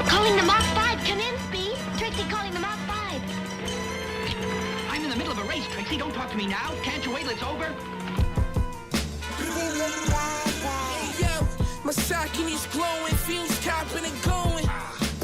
Calling the Mach 5. Come in, Speed. Trixie calling the Mach 5. I'm in the middle of a race, Trixie. Don't talk to me now. Can't you wait till it's over? Hey, yo, my Saucony's glowing, fumes copping and going.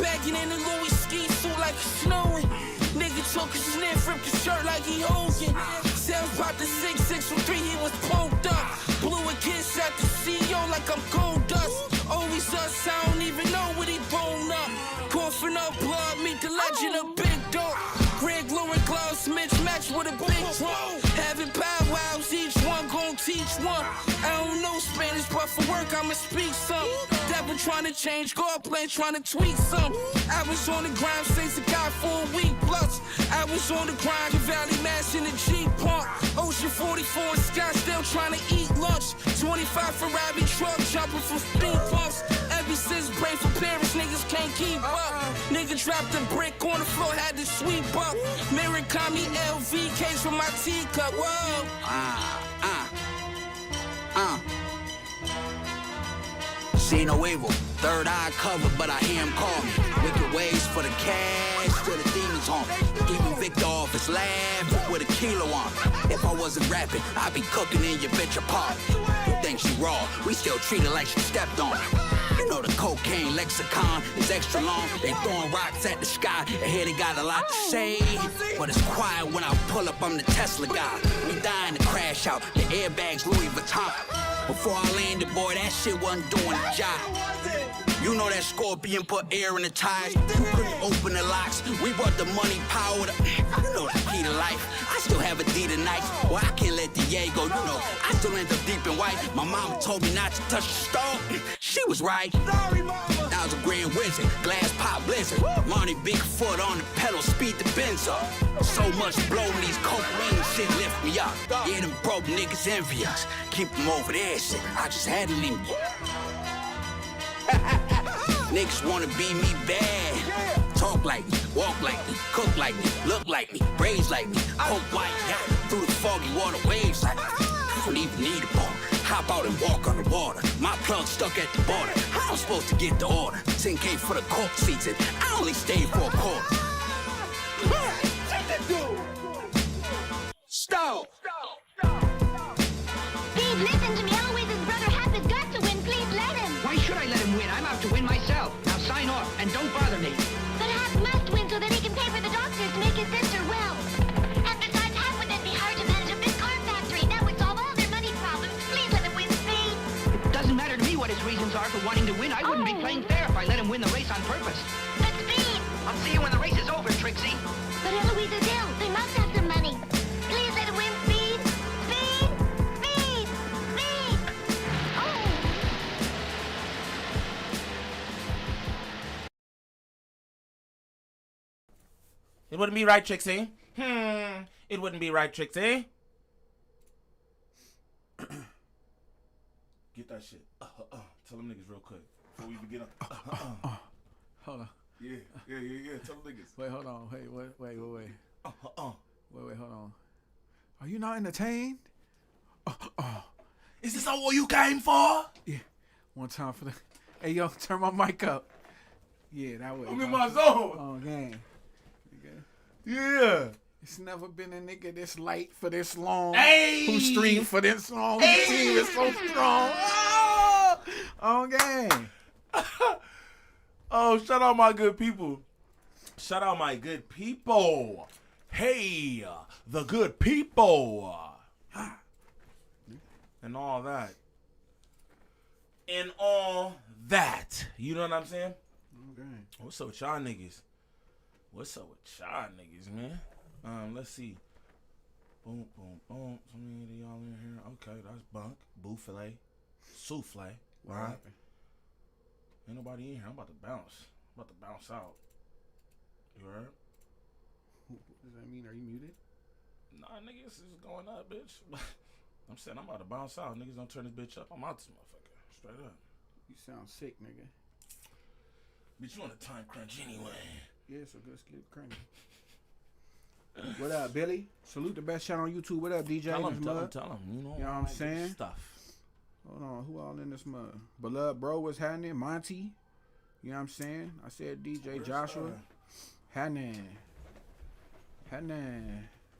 Bagging in the Louis ski suit like it's snowing. Nigga took a sniff, ripped his shirt like he Hogan. Sounds about the 6'6" from 3, he was poked up. Blew a kiss at the CEO like I'm gold dust. Always us, I don't even know what he blown up. Coughing up blood, meet the legend of Big Dog. Greg Lauren gloves, mismatch with a big drum. Having powwows, each one gon' teach one. I don't know Spanish, but for work I'ma speak some. Devil trying to change, God plan trying to tweak some. I was on the grind since I got for a week plus. I was on the grind, the Valley Mass in the Jeep Park. Ocean 44 in Scottsdale trying to eat lunch. 25 Ferrari truck jumping from speed bumps. Ever since brain for parents, niggas can't keep up. Nigga dropped a brick on the floor, had to sweep up. Murakami LV case from my teacup. Whoa. See no evil, third eye covered, but I hear him call me. Wicked ways for the cash, till the demons haunt me. Even Victor off his lab with a kilo on me. If I wasn't rapping, I'd be cooking in your bitch apart. You think she raw, we still treat her like she stepped on her. You know the cocaine lexicon is extra long. They throwing rocks at the sky, and here they got a lot to say. But it's quiet when I pull up, I'm the Tesla guy. We dying to crash out, the airbags Louis Vuitton. Before I landed, boy, that shit wasn't doing the job. You know that Scorpion put air in the tires. You couldn't open the locks. We brought the money, power, you know the key to life. I still have a D tonight. Well, I can't let the yay go, you know. I still end up deep in white. My mama told me not to touch the stove. She was right. I was a grand wizard, glass pop blizzard. Money Bigfoot on the pedal, speed the Benz up. So much blow in these cocaine shit lift me up. Yeah, them broke niggas envy us. Keep them over there, shit. I just had to leave me. Niggas wanna be me bad. Talk like me, walk like me, cook like me, look like me, braids like me, coke white, yeah. Through the foggy water waves like me. I don't even need a bar. Hop out and walk on the water. My plug stuck at the border. How I'm supposed to get the order? 10K for the court seats and I only stayed for a quarter. Stop! Steve, listen to me. Eloise's brother Hap has got to win. Please let him. Why should I let him win? I'm out to win myself. Now sign off and don't bother me. But Hap must win so that he can pay for the doctors to make his sister well. And besides, Hap would then be hired to manage a big car factory. That would solve all their money problems. Please let him win, Speed. Doesn't matter to me what his reasons are for wanting to win. I wouldn't be playing fair if I let him win the race on purpose. But Speed! I'll see you when the race is over, Trixie. But Eloise is ill. They must have some money. Please let him win, Speed. Speed! Speed! Speed! Oh! It wouldn't be right, Trixie. It wouldn't be right, Trixie. Get that shit. Tell them niggas real quick before we begin. Hold on. Yeah. Tell them niggas. Wait, hold on. Wait. Wait, hold on. Are you not entertained? Is this all what you came for? Yeah. One time for the... Hey, yo, turn my mic up. Yeah, that way. I'm in my zone. Oh, gang. Yeah. It's never been a nigga this light for this long. Hey. Who streamed for this long. Hey. Whose team is so strong. Oh, gang. Oh, shout out my good people. Shout out my good people. Hey, the good people. And all that. And all that. You know what I'm saying? Okay. What's up with y'all niggas? What's up with y'all niggas, man? Let's see. Boom. So many of y'all in here. Okay, that's bunk. Buffet. Souffle. What Right? happened? Ain't nobody in here. I'm about to bounce. Out. You heard? What does that mean? Are you muted? Nah, niggas is going up, bitch. I'm saying I'm about to bounce out. Niggas don't turn this bitch up. I'm out this motherfucker. Straight up. You sound sick, nigga. Bitch, you on a time crunch anyway. Yeah, so good sleep, cranky. What up, Billy? Salute the best shot on YouTube. What up, DJ? Tell in this him. mud? You know You know what I'm saying? Stuff. Hold on, who all in this mud? Beloved bro, what's happening? Monty. You know what I'm saying? I said DJ Joshua. Hanan.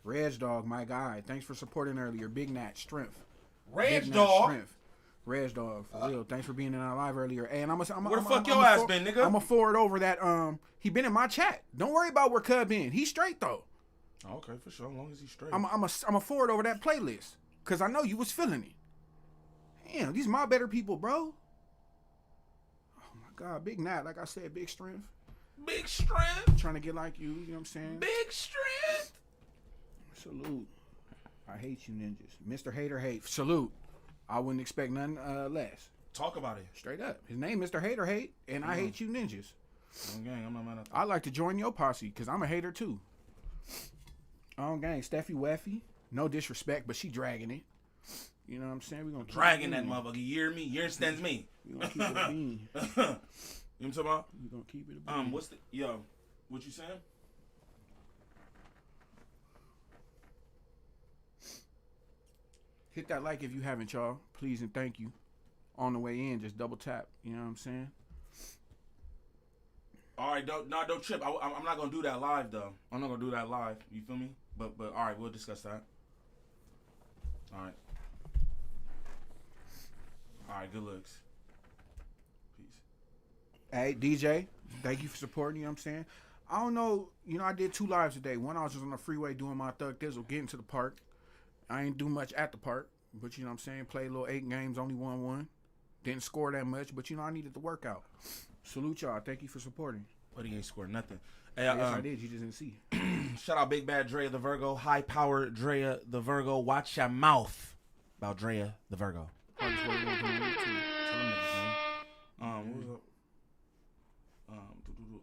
Reg Dog, my guy. Thanks for supporting earlier. Big Nat, strength. Reg Dog. Reg Dog, for real. Thanks for being in our live earlier. Hey, and I'm where the fuck your ass been, nigga? I'm gonna forward over that. He been in my chat. Don't worry about where Cub been. He's straight though. Okay, for sure. As long as he's straight. I'm a forward over that playlist because I know you was feeling it. Damn, these my better people, bro. Oh my God, Big Nat. Like I said, big strength. Big strength. Trying to get like you. You know what I'm saying? Big strength. Salute. I hate you ninjas. Mr. Hater Hate. Salute. I wouldn't expect nothing less. Talk about it. Straight up. His name Mr. Hater Hate, and I hate you ninjas. Gang, I'm not mad at that. I'd like to join your posse, because I'm a hater too. Gang, Steffi Weffy. No disrespect, but she dragging it. You know what I'm saying? We gonna dragging that motherfucker. You hear me? You understand me? We gonna keep it a bean. You know what I'm talking about? We gonna keep it a bean. What you saying? Hit that like if you haven't, y'all. Please and thank you. On the way in, just double tap. You know what I'm saying? All right, don't trip. I'm not gonna do that live though. I'm not gonna do that live. You feel me? But all right, we'll discuss that. All right. Good looks. Peace. Hey, DJ, thank you for supporting. You know what I'm saying? I don't know. You know, I did 2 lives today. One, I was just on the freeway doing my thug thizzle, getting to the park. I ain't do much at the park, but you know what I'm saying? Played a little 8 games, only won 1. Didn't score that much, but you know, I needed the workout. Salute y'all. Thank you for supporting. But he ain't scored nothing. Hey, yes, I did. You just didn't see. Shout out Big Bad Drea the Virgo. High power Drea the Virgo. Watch your mouth about Drea the Virgo. Tell them niggas, man. What was up?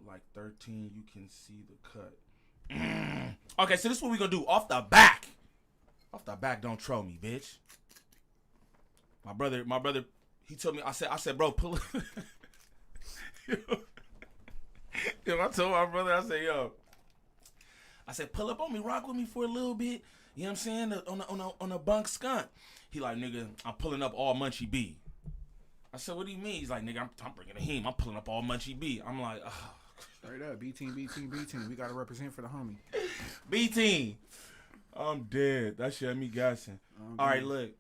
Like 13, you can see the cut. Okay, so this is what we gonna do. Off the back, don't troll me, bitch. My brother, he told me, I said, bro, pull up. Yo, I told my brother, I said, pull up on me, rock with me for a little bit. You know what I'm saying? On a bunk skunk. He like, nigga, I'm pulling up all Munchie B. I said, what do you mean? He's like, nigga, I'm bringing a him. I'm pulling up all Munchie B. I'm like, oh. Straight up, B team. We gotta represent for the homie. B team. I'm dead. That shit had me gassing. All right, look.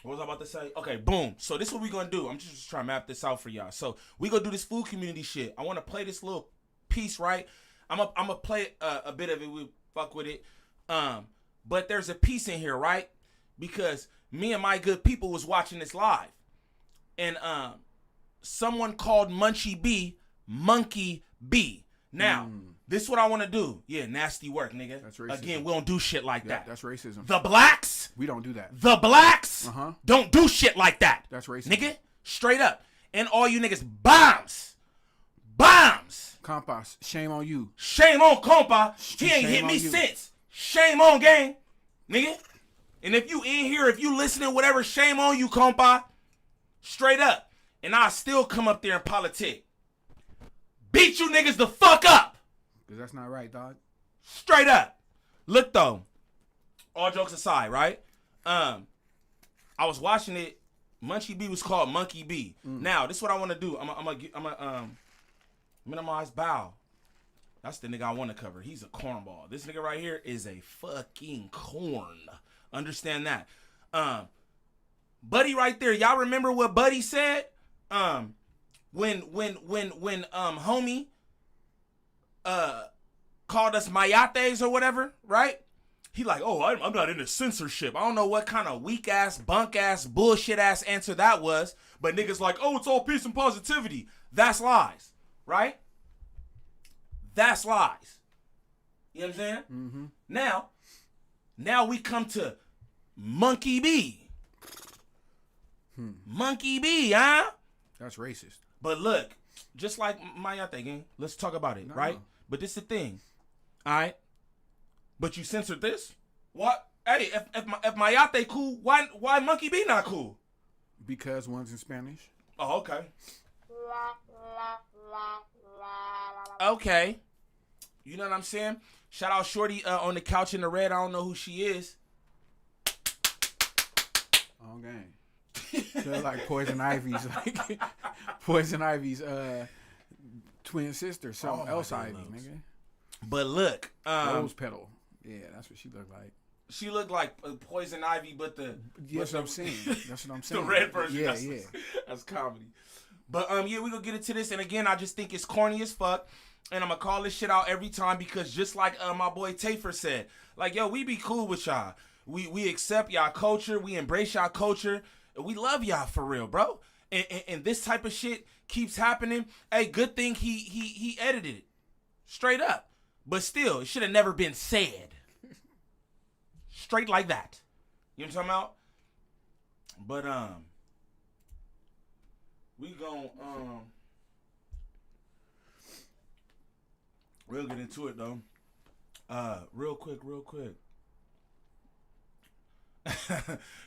What was I about to say? Okay, boom. So this is what we gonna do. I'm just trying to map this out for y'all. So we gonna do this food community shit. I want to play this little piece, right? I'm gonna play a bit of it. We fuck with it. But there's a piece in here, right? Because me and my good people was watching this live, and someone called Munchie B Monkey B. Now, this is what I want to do. Yeah, nasty work, nigga. That's racism. Again, we don't do shit like that. That's racism. The blacks. We don't do that. The blacks don't do shit like that. That's racism. Nigga, straight up. And all you niggas, bombs. Bombs. Compas, shame on you. Shame on compa. He ain't hit me since. Shame on gang. Nigga. And if you in here, if you listening, whatever, shame on you, compa. Straight up. And I'll still come up there and politic. Beat you niggas the fuck up. Because that's not right, dog. Straight up. Look, though. All jokes aside, right? I was watching it. Munchie B was called Monkey B. Now, this is what I want to do. I'm gonna minimize Bow. That's the nigga I want to cover. He's a cornball. This nigga right here is a fucking corn. Understand that. Buddy right there. Y'all remember what Buddy said? When homie called us mayates or whatever, right? He like, oh, I'm not into censorship. I don't know what kind of weak ass, bunk ass, bullshit ass answer that was, but niggas like, oh, it's all peace and positivity. That's lies, right? That's lies. You know what I'm saying? Mm-hmm. Now we come to Monkey B. Monkey B, huh? That's racist. But look, just like Mayate gang, let's talk about it, right? But this is the thing, all right? But you censored this? What? Hey, if Mayate cool, why Monkey B not cool? Because one's in Spanish. Oh, okay. Okay. You know what I'm saying? Shout out Shorty on the couch in the red. I don't know who she is. Oh, gang. Feel like Poison Ivy's twin sister, something my else God, Ivy, looks. nigga. But look, Rose petal. Yeah, that's what she looked like. she looked like Poison Ivy, but That's what I'm saying. That's what I'm saying. the red version. Yeah, that's, that's comedy. But yeah, we gonna get into this, and again, I just think it's corny as fuck, and I'm gonna call this shit out every time because just like my boy Tafer said, like, yo, we be cool with y'all. We accept y'all culture, we embrace y'all culture, and we love y'all for real, bro. And this type of shit keeps happening. Hey, good thing he edited it straight up, but still, it should have never been said. Straight like that. You know what I'm talking about? But we gon' we'll get into it though. Real quick.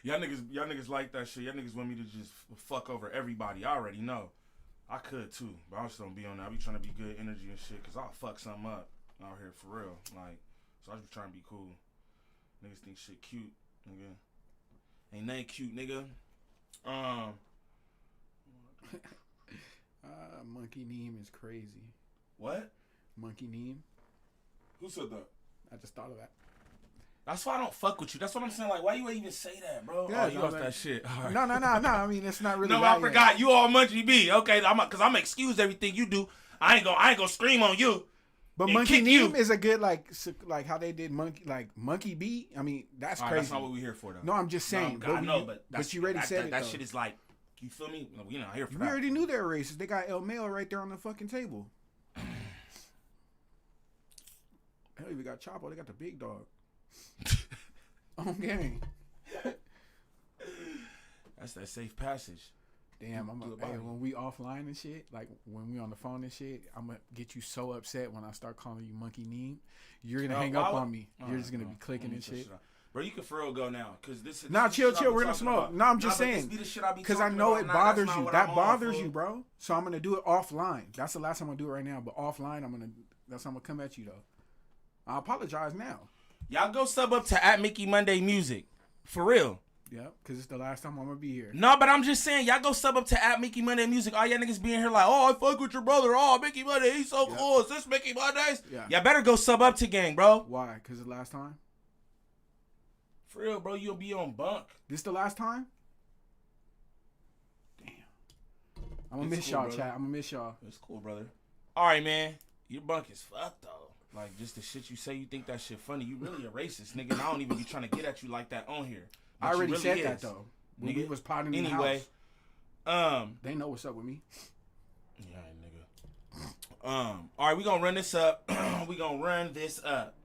y'all niggas like that shit. Y'all niggas want me to just fuck over everybody. I already know. I could too, but I just don't be on that. I be trying to be good energy and shit, cause I'll fuck something up out here for real. Like, so I just be trying to be cool. Niggas think shit cute, nigga. Ain't nothing cute, nigga. Monkey Neem is crazy. What? Monkey Neem. Who said that? I just thought of that. That's why I don't fuck with you. That's what I'm saying. Like, why you even say that, bro? Yeah, Oh, you no, off that shit. All right. No. I mean, it's not really. No, that I yet. forgot. You all Munchie B. Okay, cause I'm excuse everything you do. I ain't gonna scream on you. But and Monkey kick Neem you. is a good like how they did Monkey B. I mean, that's All right, crazy. that's not what we here for though. No, I'm just saying. No, I know, but you already said it. That though. shit is like, you feel me? No, we not here for We that. already knew they were racist. They got El Mail right there on the fucking table. Hell, we got Chapo. They got the big dog. On game. That's that safe passage. Damn, when we offline and shit, like when we on the phone and shit, I'm gonna get you so upset when I start calling you Monkey Neem. You're gonna hang up on me. You're just gonna be clicking and shit. Bro, you can for real go now, cause this is. Nah, this chill. is shit I be We're gonna talking smoke. about. No, I'm just Nah, but saying. this be the shit I be Because I talking know about. it Nah, bothers that's not you. what That I'm on, bothers fool. you, bro. So I'm gonna do it offline. That's the last time I'm gonna do it right now. But offline, that's how I'm gonna come at you though. I apologize now. Y'all go sub up to @MickeyMondayMusic. For real. Yeah, because it's the last time I'm gonna be here. No, but I'm just saying, y'all go sub up to @MickeyMondayMusic. All y'all niggas being here like, oh, I fuck with your brother. Oh, Mickey Monday, he's so cool. Is this Mickey Mondays? Yeah. Y'all better go sub up to gang, bro. Why? Because it's the last time? For real, bro, you'll be on bunk. This the last time? Damn. I'm gonna It's miss cool, y'all, brother. chat. I'm gonna miss y'all. It's cool, brother. All right, man. Your bunk is fucked, though. Like, just the shit you say, you think that shit funny. You really a racist, nigga. And I don't even be trying to get at you like that on here. But I you already really said is. that, though. When we Nigga. was potting in the Anyway, house. They know what's up with me. yeah, nigga. All right, we gonna run this up. We gonna run this up.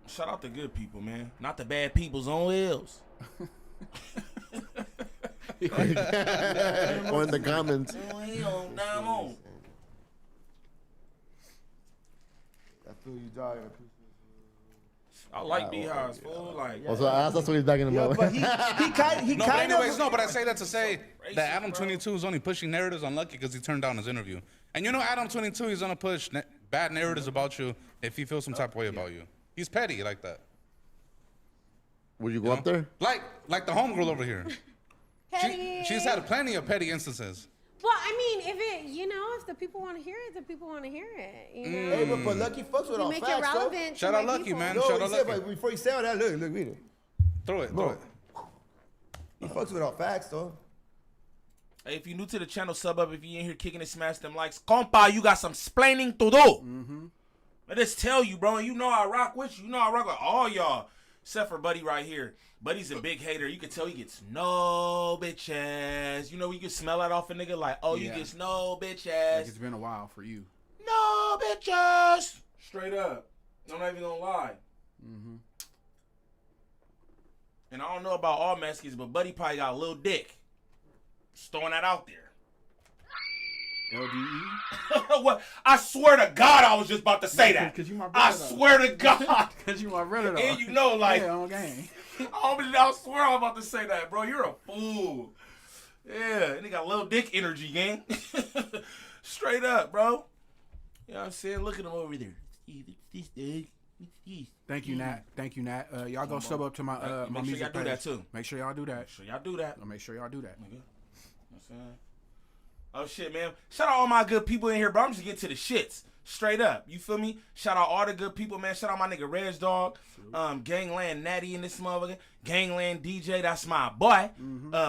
Shout out the good people, man. Not the bad peoples on wheels. Or in the comments. I feel you, dog. I like beehives, fool. Like, Also, that's what he's back in the Yeah, mode. but he kind No, but anyways, of. no, but I say that to say Racist, that Adam bro. 22 is only pushing narratives on Lucky because he turned down his interview. And you know Adam 22, he's gonna push bad narratives about you if he feels some type of way about you. He's petty like that. Would you go up there? Like the homegirl over here. Petty. She's had plenty of petty instances. Well, I mean, if the people want to hear it, the people want to hear it. You know? Hey, but Lucky fucks with You all make facts, it though. relevant. Shout to out my Lucky, people. man. No, Shout he out said, Lucky. but before you say all that, look, read it. Throw it. He fucks with all facts, though. hey, if you're new to the channel, sub up. If you in here kicking and smash them likes, compa, you got some splaining to do. Mm-hmm. I just tell you, bro. And you know I rock with you. You know I rock with all y'all, except for Buddy right here. Buddy's a big hater. You can tell he gets no bitch ass. You know you can smell that off a nigga like, oh, you Yeah. gets no bitch Like ass. it's been a while for you. No bitch ass. Straight up. I'm not even gonna lie. Mm-hmm. And I don't know about all Mexicans, but Buddy probably got a little dick. Just throwing that out there. LDE? What? I swear to God, I was just about to say that. 'Cause you my I brother, though. swear to God. Because you my brother, though. And you know, like, Yeah, on game. I swear I'm about to say that, bro. You're a fool. Yeah, and he got little dick energy, gang. Straight up, bro. You know what I'm saying? Look at him over there. Thank you, Nat. Thank you, Nat. Y'all go sub up to my my Make sure music y'all do page. that, too. Make sure y'all do that. Make sure y'all do that. Make sure y'all do that. Nigga. You know what I'm saying? Oh shit, man. Shout out all my good people in here, bro. I'm just getting to the shits. Straight up. You feel me? Shout out all the good people, man. Shout out my nigga Reg Dog. Gangland Natty in this motherfucker. Gangland DJ, that's my boy.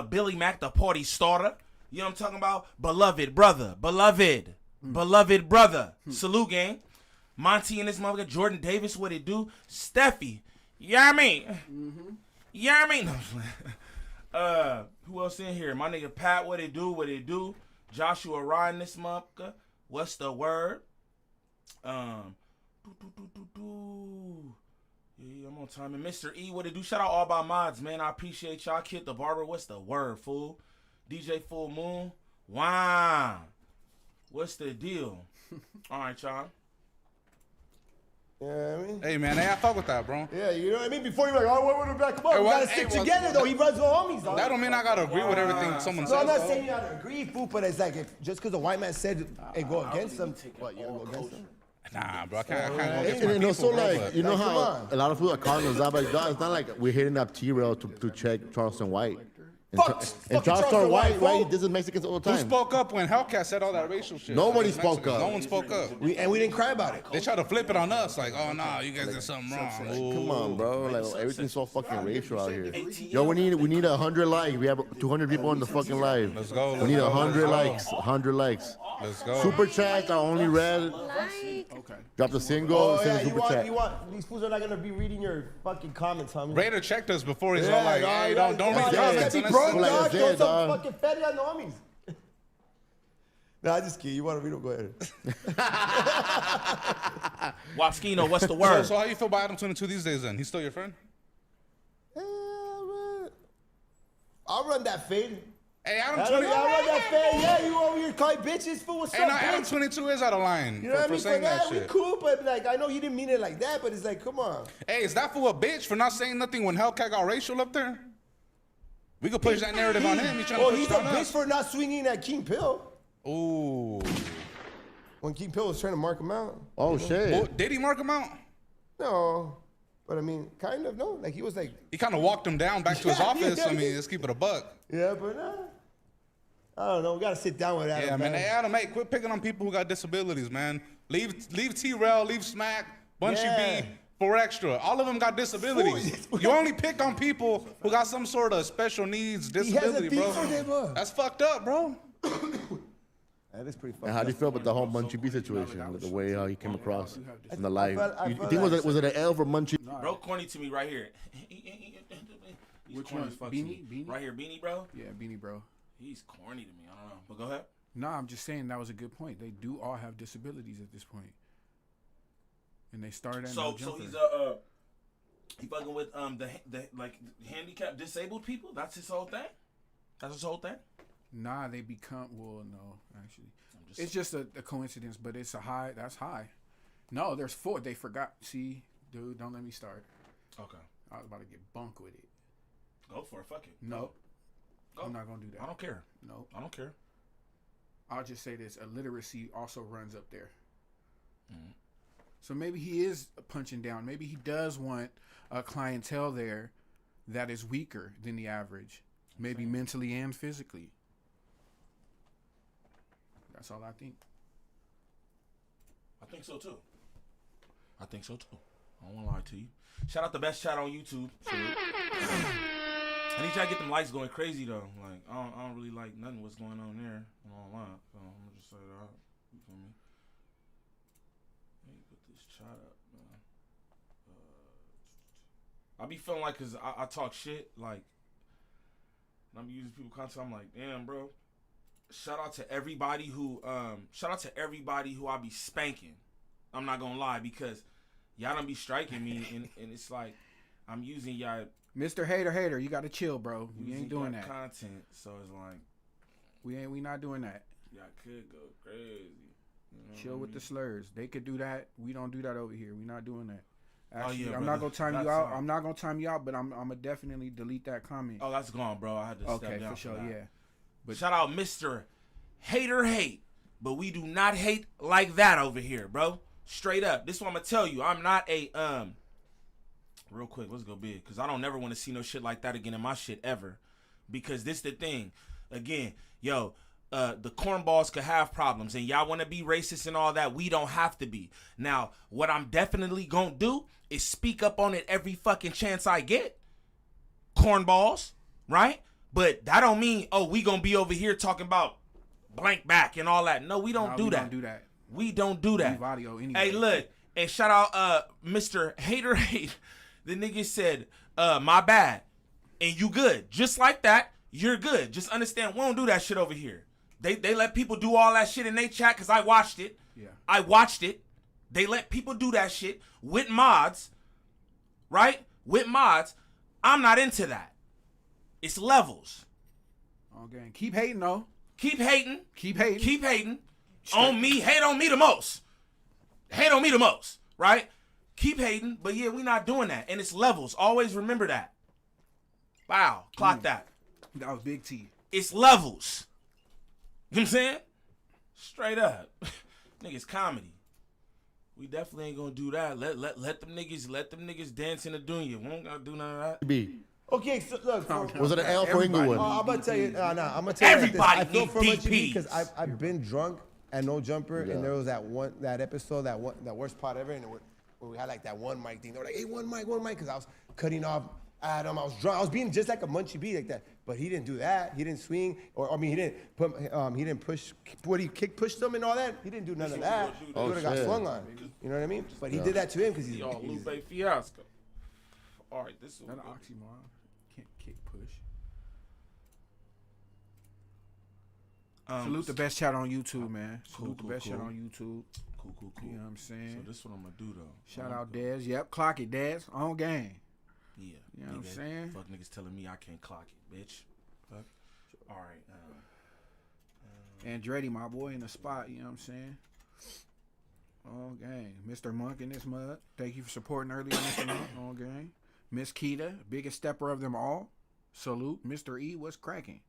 Billy Mack, the party starter. You know what I'm talking about? Beloved brother. Beloved brother. Salute, gang. Monty in this motherfucker. Jordan Davis, what it do? Steffi. You know what I mean? You know what I mean? No, who else in here? My nigga Pat, what it do? What it do? Joshua Ryan, this motherfucker. What's the word? Yeah, I'm on time. And Mr. E, what it do? Shout out all my mods, man. I appreciate y'all. Kid the Barber, what's the word, fool? DJ Full Moon. Wow. What's the deal? All right, y'all. You know what I mean? Hey, man, I fuck with that, bro. Yeah, you know what I mean? Before you're like, oh, what would back him up? Hey, We what- gotta hey, stick what- together, though. He runs with homies, dog. That don't mean I gotta agree with everything someone No, says. I'm not bro. saying you gotta agree, fool, but it's like, if, just because a white man said and go against him, what, you gonna go against him? Nah, bro, I can't go against And my you know, people, so bro, like, but- you know Like, come how on. a lot of people are calling us out, but it's not like we're hitting up T-Rail to check Charleston White. And, Fuck fucking Charleston White, fool. right? This is Mexicans all the Who time. spoke up when Hellcat said all that racial shit? Nobody Like, spoke Mexicans. up. No one spoke up. We didn't cry about it. They try to flip it on us, like, oh, nah, you guys did something wrong. Come on, bro. Like everything's so fucking racial out here. Yo, we need 100 likes. We have 200 people on the fucking live. Let's go. We need 100 likes. 100 likes. Let's go. Super chat. I only read. Like, Drop the single. Oh, Send yeah, a super chat. you want, these fools are not gonna be reading your fucking comments, homie. Raider checked us before he's Yeah, all like, dog, hey, yeah, don't read yeah, comments. Be unless- broke, Like I dog. said, Throw some dog. fucking fatty on the homies. Nah, just kidding. You want to read them? Go ahead. Waskino, what's the So, word? so how you feel about Adam22 these days then? He's still your friend? I'll run that fade. Hey, I'll Adam22. run that fade. Yeah, you over here calling bitches, fool. What's Hey, up, no, bitch? Adam22 is out of line You know what I for mean? saying For that that, we shit. cool, but like, I know you didn't mean it like that, but it's like, come on. Hey, is that fool a bitch for not saying nothing when Hellcat got racial up there? We could push that narrative on him. He's trying to push He's it a on bitch us. for not swinging at King Pill Ooh. when King Pill was trying to mark him out. Oh shit. Well, did he mark him out? No, but I mean, kind of, no. Like, he was like, He kind of walked him down back to his Yeah, office. yeah, I mean, yeah. let's keep it a buck. yeah, but I don't know. We got to sit down with Adam. Yeah, man. Hey, Adam, hey, quit picking on people who got disabilities, man. Leave T-Rail, leave Smack, Munchie Yeah. B, 4xtra. All of them got disabilities. You only pick on people who got some sort of special needs He has a disability, thing bro. for them, bro. That's fucked up, bro. That is pretty And fucked how do you up. feel about the whole Munchie B situation, with the way how he came across in the live? I You felt think like- was it an L for Munchie? Bro, corny to me right here. He's Which corny one? as fuck to me. Beanie? Right here, Beanie, bro. Yeah, Beanie Bro. He's corny to me. I don't know. But go ahead. No, I'm just saying that was a good point. They do all have disabilities at this point, and they started at So no jumper. he's he fucking with the like handicapped disabled people. That's his whole thing. That's his whole thing. Nah, they become. Well, no, actually, it's just a coincidence, but it's a high. That's high. No, there's 4. They forgot. See, dude, don't let me start. Okay. I was about to get bunk with it. Go for it. Fuck it. No, Go. I'm not gonna do that. I don't care. No, I don't care. I'll just say this: illiteracy also runs up there. Mm-hmm. So maybe he is punching down. Maybe he does want a clientele there that is weaker than the average, maybe mentally and physically. That's all I think. I think so too. I think so too. I don't want to lie to you. Shout out the best chat on YouTube. I need y'all to get them lights going crazy though. Like I don't really like nothing what's going on there. I'm online, so I'm gonna just say that. You feel me? Let me put this chat up, man. I be feeling like, cause I talk shit, like, and I'm using people content. I'm like, damn, bro. Shout out to everybody who I be spanking. I'm not gonna lie, because y'all don't be striking me, and it's like I'm using y'all. Mr. Hater, you gotta chill, bro. We ain't doing that. Content, so it's like We not doing that. y'all could go crazy. You know Chill what with I the mean? slurs. They could do that. We don't do that over here. We not doing that. Oh, Actually, yeah, I'm brother. not gonna time you That's out. fine. I'm not gonna time you out, but I'm gonna definitely delete that comment. Oh, that's gone, bro. I had to okay, step down for sure. that. Yeah. But shout out Mr. Hate, but we do not hate like that over here, bro. Straight up. This is what I'm gonna tell you. I'm not a real quick, let's go big, because I don't never want to see no shit like that again in my shit ever. Because this the thing. Again, yo, the cornballs could have problems, and y'all want to be racist and all that. We don't have to be. Now, what I'm definitely gonna do is speak up on it every fucking chance I get. Cornballs, right? But that don't mean, oh, we gonna be over here talking about blank back and all that. No, we don't do that. We don't do that. Audio anyway. Hey, look, and shout out Mr. Hater Hate. The nigga said, my bad. And you good. Just like that, you're good. Just understand, we don't do that shit over here. They let people do all that shit in their chat because I watched it. Yeah. I watched it. They let people do that shit with mods, right? With mods. I'm not into that. It's levels. Okay. Keep hating, though. Keep hating. Keep hating. Keep hating. On me. Hate on me the most. Hate on me the most, right? Keep hating. But yeah, we not doing that. And it's levels. Always remember that. Wow. Clock that. That was Big T. It's levels. You know what I'm saying? Straight up. Niggas comedy. We definitely ain't gonna do that. Let them niggas dance in the dunya. We don't gotta do none of that. B. Okay, so look. Was it an L for Inglewood? I'm gonna tell you. I'm gonna tell you. Everybody I feel need for Munchie B DPs. because I've been drunk at No Jumper, and there was that episode, that worst part ever, and where we had like that one mic thing. They were like, hey, one mic, because I was cutting off Adam. I was drunk. I was being just like a Munchie B like that. But he didn't do that. He didn't swing, he didn't push. What he pushed them and all that. He didn't do none of that. He would have got swung on. You know what I mean? But he did that to him because he's Lupe Fiasco. All right, this is an oxymoron. Can't kick push. Salute the best chat on YouTube, man. Salute the best chat on YouTube. Cool. You know what I'm saying? So this is what I'm gonna do though. Shout out Dez. Yep, clock it, Dez. On game. Yeah. You know what I'm saying? Fuck niggas telling me I can't clock it, bitch. Fuck. All right. Andretti, my boy, in the spot. You know what I'm saying? Oh, gang. Mr. Monk in this mud. Thank you for supporting earlier, Mr. Monk. Oh, gang. Miss Keita, biggest stepper of them all. Salute. Mr. E, what's cracking?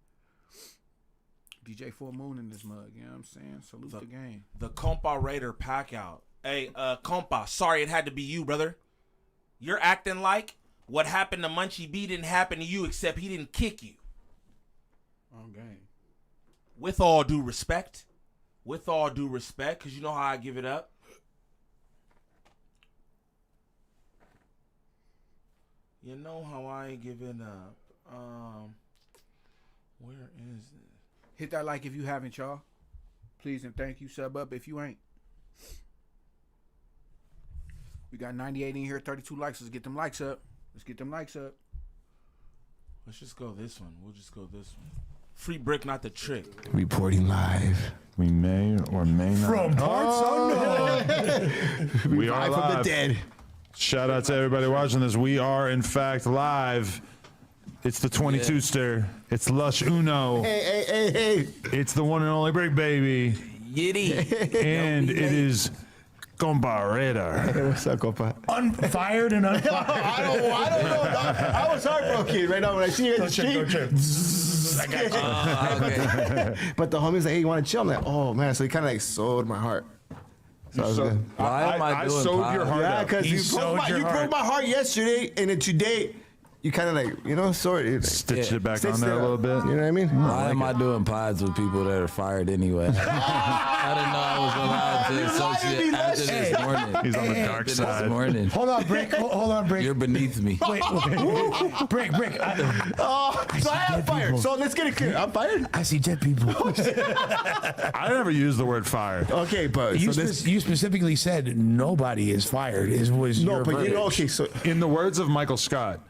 DJ Full Moon in this mug. You know what I'm saying? Salute the game. The Compa Raider pack out. Hey, Compa, sorry it had to be you, brother. You're acting like what happened to Munchie B didn't happen to you, except he didn't kick you. Okay. With all due respect, because you know how I give it up. You know how I ain't giving up. Where is it? Hit that like if you haven't, y'all. Please and thank you. Sub up if you ain't. We got 98 in here, 32 likes. Let's get them likes up. Let's just go this one. We'll just go this one. Free brick, not the trick. Reporting live. We may or may not. From parts unknown. We are live. From the dead. Shout out to everybody watching this. We are, in fact, live. It's the 22 stir. It's Lush Uno. Hey. It's the one and only Brick Baby. Yitty. And it is Compa Raider. Hey, what's up, compa? Unfired and unfired. I don't know. Dog. I was heartbroken right now when I see you in the street. I got you. But the homie's like, hey, you want to chill? I'm like, oh, man. So he kind of like sold my heart. So I was good. Why am I doing sold your heart Yeah, up. because you broke my heart yesterday, and then today, you kind of like, sort of. Stitched it back on there a little bit. You know what I mean? Why am I doing pods with people that are fired anyway? I didn't know I was allowed to associate after this morning. He's on the dark side. This morning. Hold on, Brick. Hold on, Brick. You're beneath me. Wait. Brick. So I am fired. So let's get it clear. I'm fired? I see dead people. I never used the word fired. Okay, but you specifically said nobody is fired. Was no, your but verdict. okay. So in the words of Michael Scott,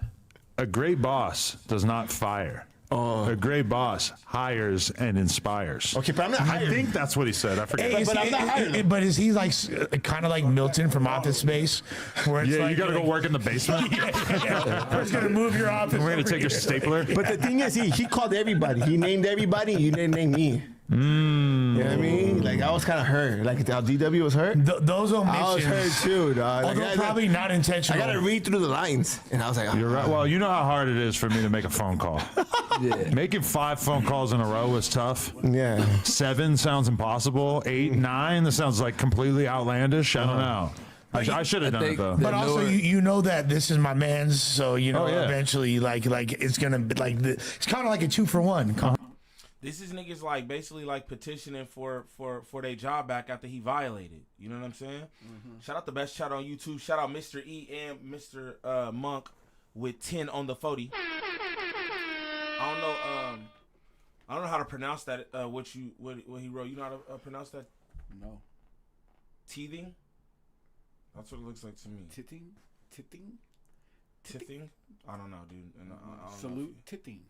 a great boss does not fire. A great boss hires and inspires. Okay, but I'm not hired. I think that's what he said. I forget. Hey, but I'm not hired. But is he like kind of like Milton from Office Space? Where it's Yeah, you got to go work in the basement. Who's gonna move your office? We're gonna take your stapler. But the thing is, he called everybody. He named everybody. He didn't name me. You know what I mean? Like, I was kind of hurt. Like, how DW was hurt. Those omissions. I was hurt too, dog. Although probably not intentional. I got to read through the lines. And I was like, You're right. Well, you know how hard it is for me to make a phone call. Yeah. Making 5 phone calls in a row was tough. Yeah. 7 sounds impossible. 8, 9, this sounds like completely outlandish. I don't know. I should have done it though. But also, you know that this is my man's, so eventually, like it's gonna be like it's kind of like a 2-for-1. This is niggas like basically like petitioning for their job back after he violated. You know what I'm saying? Shout out the best chat on YouTube. Shout out Mr. E and Mr. Monk with 10 on the 40. I don't know how to pronounce that. What he wrote. You know how to pronounce that? No. Teething. That's what it looks like to me. Titting. I don't know, dude. And I don't Salute titting.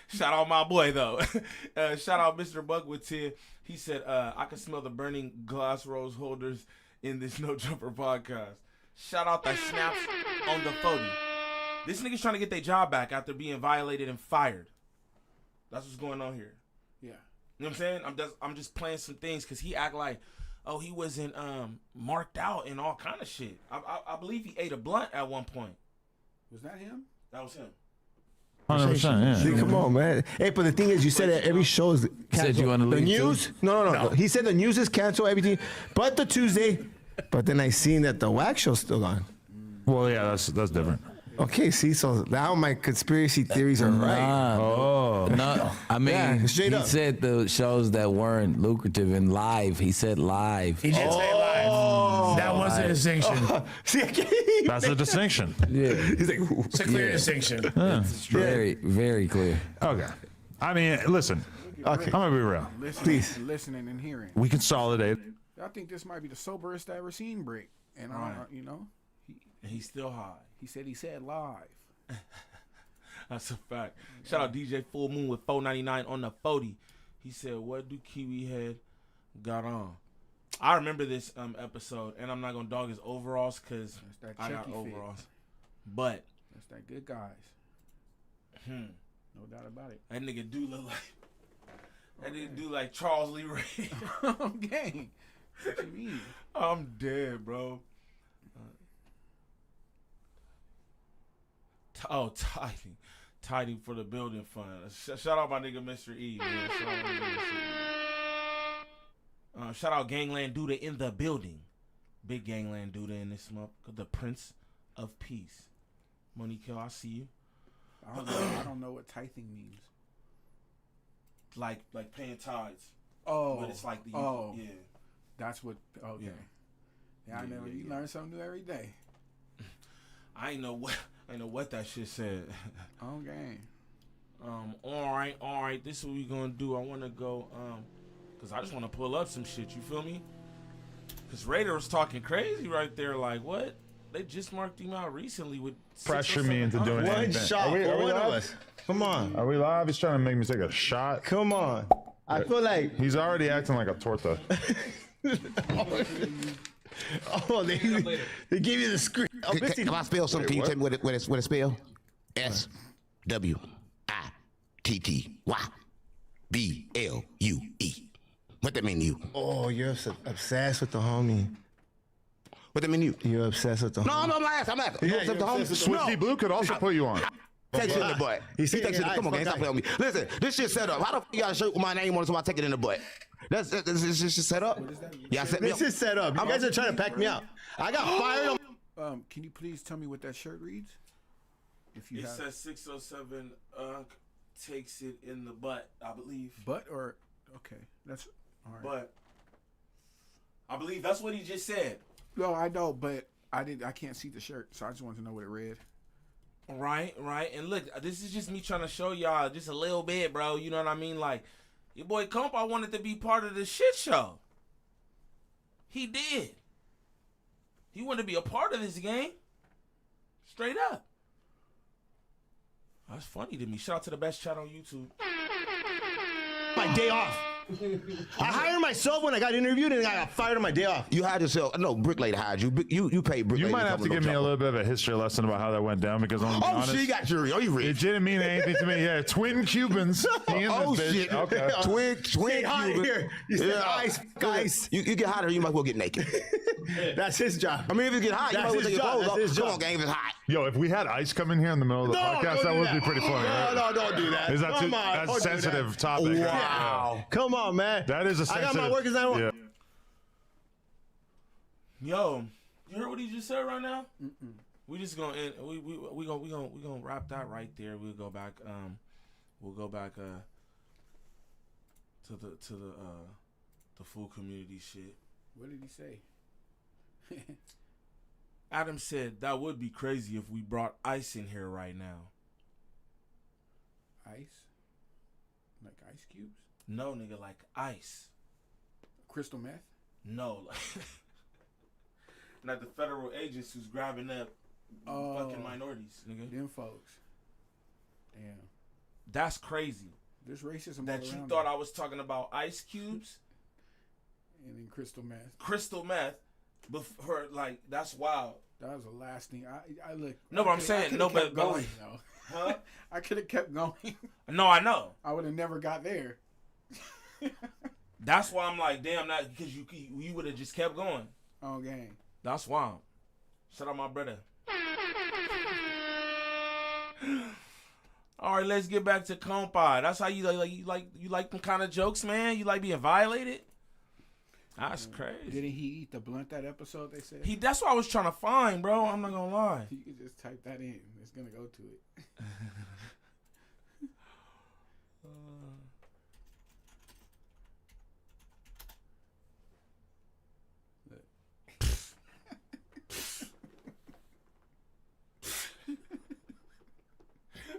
Shout out my boy though. Shout out Mr. Buck with 10. He said, I can smell the burning glass rose holders in this No Jumper podcast. Shout out the snaps on the 40. This nigga's trying to get their job back after being violated and fired. That's what's going on here. Yeah. You know what I'm saying? I'm just playing some things because he act like, oh, he wasn't marked out and all kind of shit. I believe he ate a blunt at one point. Was that him? That was him. 100%, yeah. See, come on, man. Hey, but the thing is, you said that every show is canceled. you wanna The leave news? too? No. He said the news is canceled, everything, but the Tuesday. But then I seen that the wax show's still on. Well, yeah, that's different. Okay, see, so now my conspiracy theories are right. No, I mean, Yeah, straight he up. said the shows that weren't lucrative and live. He said live. He did say live. That was a distinction. See, I can't even That's a distinction. Yeah, He's like, ooh. It's a clear distinction. it's very, very clear. Okay. I mean, listen. Okay. I'm gonna be real. Listening and hearing. We consolidate. I think this might be the soberest I ever seen Brick. And you know, He's still high. he said live. That's a fact. Shout out DJ Full Moon with $4.99 on the 40. He said, "What do Kiwi Head got on?" I remember this episode, and I'm not gonna dog his overalls because That's that I got Chucky fit. overalls. But That's that good guys. No doubt about it. that nigga do look like nigga do like Charles Lee Ray. I'm gang. What you mean? I'm dead, bro. Tidy for the building fund. Shout out my nigga Mr. E, man. Shout out, my nigga Mr. E. Shout out Gangland Duda in the building. Big Gangland Duda in this month. The Prince of Peace. Monique, I see you. I don't know what tithing means. Like paying tithes. Oh. But it's like the yeah. That's what. Okay. Yeah, you learn something new every day. I ain't know what that shit said. On game. All right. This is what we gonna do. I wanna go, cause I just wanna pull up some shit. You feel me? Cause Raider was talking crazy right there. Like what? They just marked him out recently with Pressure me into doing One anything. shot Are we for one of live? us. Come on. Are we live? He's trying to make me take a shot. Come on. I feel like. He's already acting like a torta. Oh, they gave you the script. Oh, Can I spell something? Can you tell me what it spell? SWITTYBLUE. What that mean to you? Oh, you're obsessed with the homie. What that mean to you? You're obsessed with the homie. No, I'm asking. You obsessed with the homie? Swifty Blue could also put you on. Takes it in the butt. He takes it. Come on, gang, stop playing with me. Listen, this shit set up. How the fuck you got a shirt with my name on it so I take it in the butt? This just set up. Yeah, This is set up. You guys are trying to pack me out. I got fired. Can you please tell me what that shirt reads? If you It have says 607 takes it in the butt, I believe. butt or okay, that's all right. But I believe that's what he just said. No, I know, but I can't see the shirt, so I just wanted to know what it read. Right. And look, this is just me trying to show y'all just a little bit, bro. You know what I mean? Like, your boy Compa wanted to be part of the shit show. He did. He wanted to be a part of this game. Straight up. That's funny to me. Shout out to the best chat on YouTube. My day off. I hired myself when I got interviewed and I got fired on my day off. You hired yourself. No, Bricklayer hired you. You paid Bricklayer. You might have to give me a little bit of a history lesson about how that went down because I'm honest. She got jury. Oh, you rich. It didn't mean anything to me. Yeah, twin Cubans. Oh shit. Okay. Twin hot Cuban. here. You said ice, guys. You get hot here, you might as well get naked. That's his job. I mean, if you get hot, you might as well take your clothes off. His Come job. on, gang, if it's hot. Yo, if we had ice come in here in the middle of the podcast, that would be pretty funny. Right? No, don't do that. Is that Come too? on, That's don't a do sensitive that. topic. Wow. Come on, man. That is a I sensitive. got my workers on. Yeah. Yo, you heard what he just said right now? We just gonna end. We gonna wrap that right there. We'll go back. We'll go back. To the full community shit. What did he say? Adam said that would be crazy if we brought ice in here right now. Ice? Like ice cubes? No, nigga, like ice. Crystal meth? No, like not the federal agents who's grabbing up fucking minorities, nigga. Them folks. Damn. That's crazy. There's racism that all you around thought them. I was talking about ice cubes and then crystal meth. Crystal meth, before like that's wild. That was the last thing. I look. No, but I'm saying no, but going. Huh? I could have kept going. No, I know. I would have never got there. That's why I'm like, damn, that because you would have just kept going. Oh, gang. That's wild. Shout out my brother. All right, let's get back to compa. That's how you like them kind of jokes, man. You like being violated. That's crazy. Didn't he eat the blunt that episode? They said That's what I was trying to find, bro. I'm not gonna lie. You can just type that in. It's gonna go to it.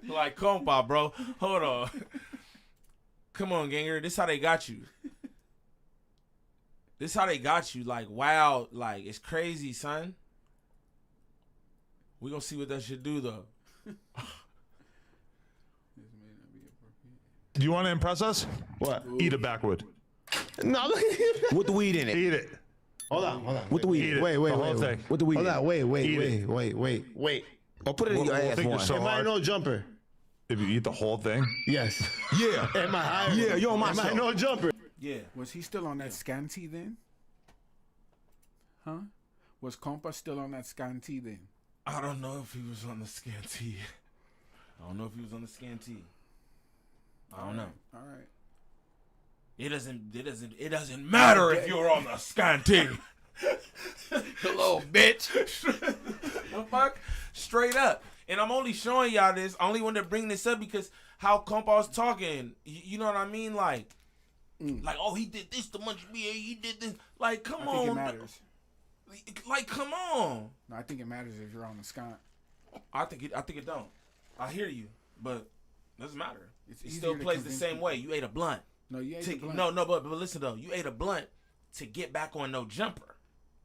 Like compa, bro. Hold on. Come on, ganger. This how they got you. This how they got you. Like, wow. Like, it's crazy, son. We gonna see what that shit do, though. Do you want to impress us? What? Eat a backwood. No, with the weed in it. Eat it. Hold on. With the weed. Eat it. Wait. The whole thing. With the weed. Hold on. Wait. Wait. Oh, put it in your ass think one. you're so Am I hard. no jumper? If you eat the whole thing? Yes. Yeah. Am I high? Yeah, you're on my show. Am I no jumper? Yeah. Was he still on that scanty then? Huh? Was compa still on that scanty then? I don't know if he was on the scanty. I don't know if he was on the scanty. I don't know. All right. It doesn't matter if you're on the scanty. Hello, bitch. The fuck? Straight up. And I'm only showing y'all this. I only wanted to bring this up because how compa was talking. You know what I mean? Like, oh, he did this to Munchie B. He did this. Like, come on. I think it matters. Like, come on. No, I think it matters if you're on the scant. I think it don't. I hear you, but it doesn't matter. It easier still to plays the convince same people. way. You ate a blunt. No, you ate to, the blunt. No, but listen though. You ate a blunt to get back on no jumper.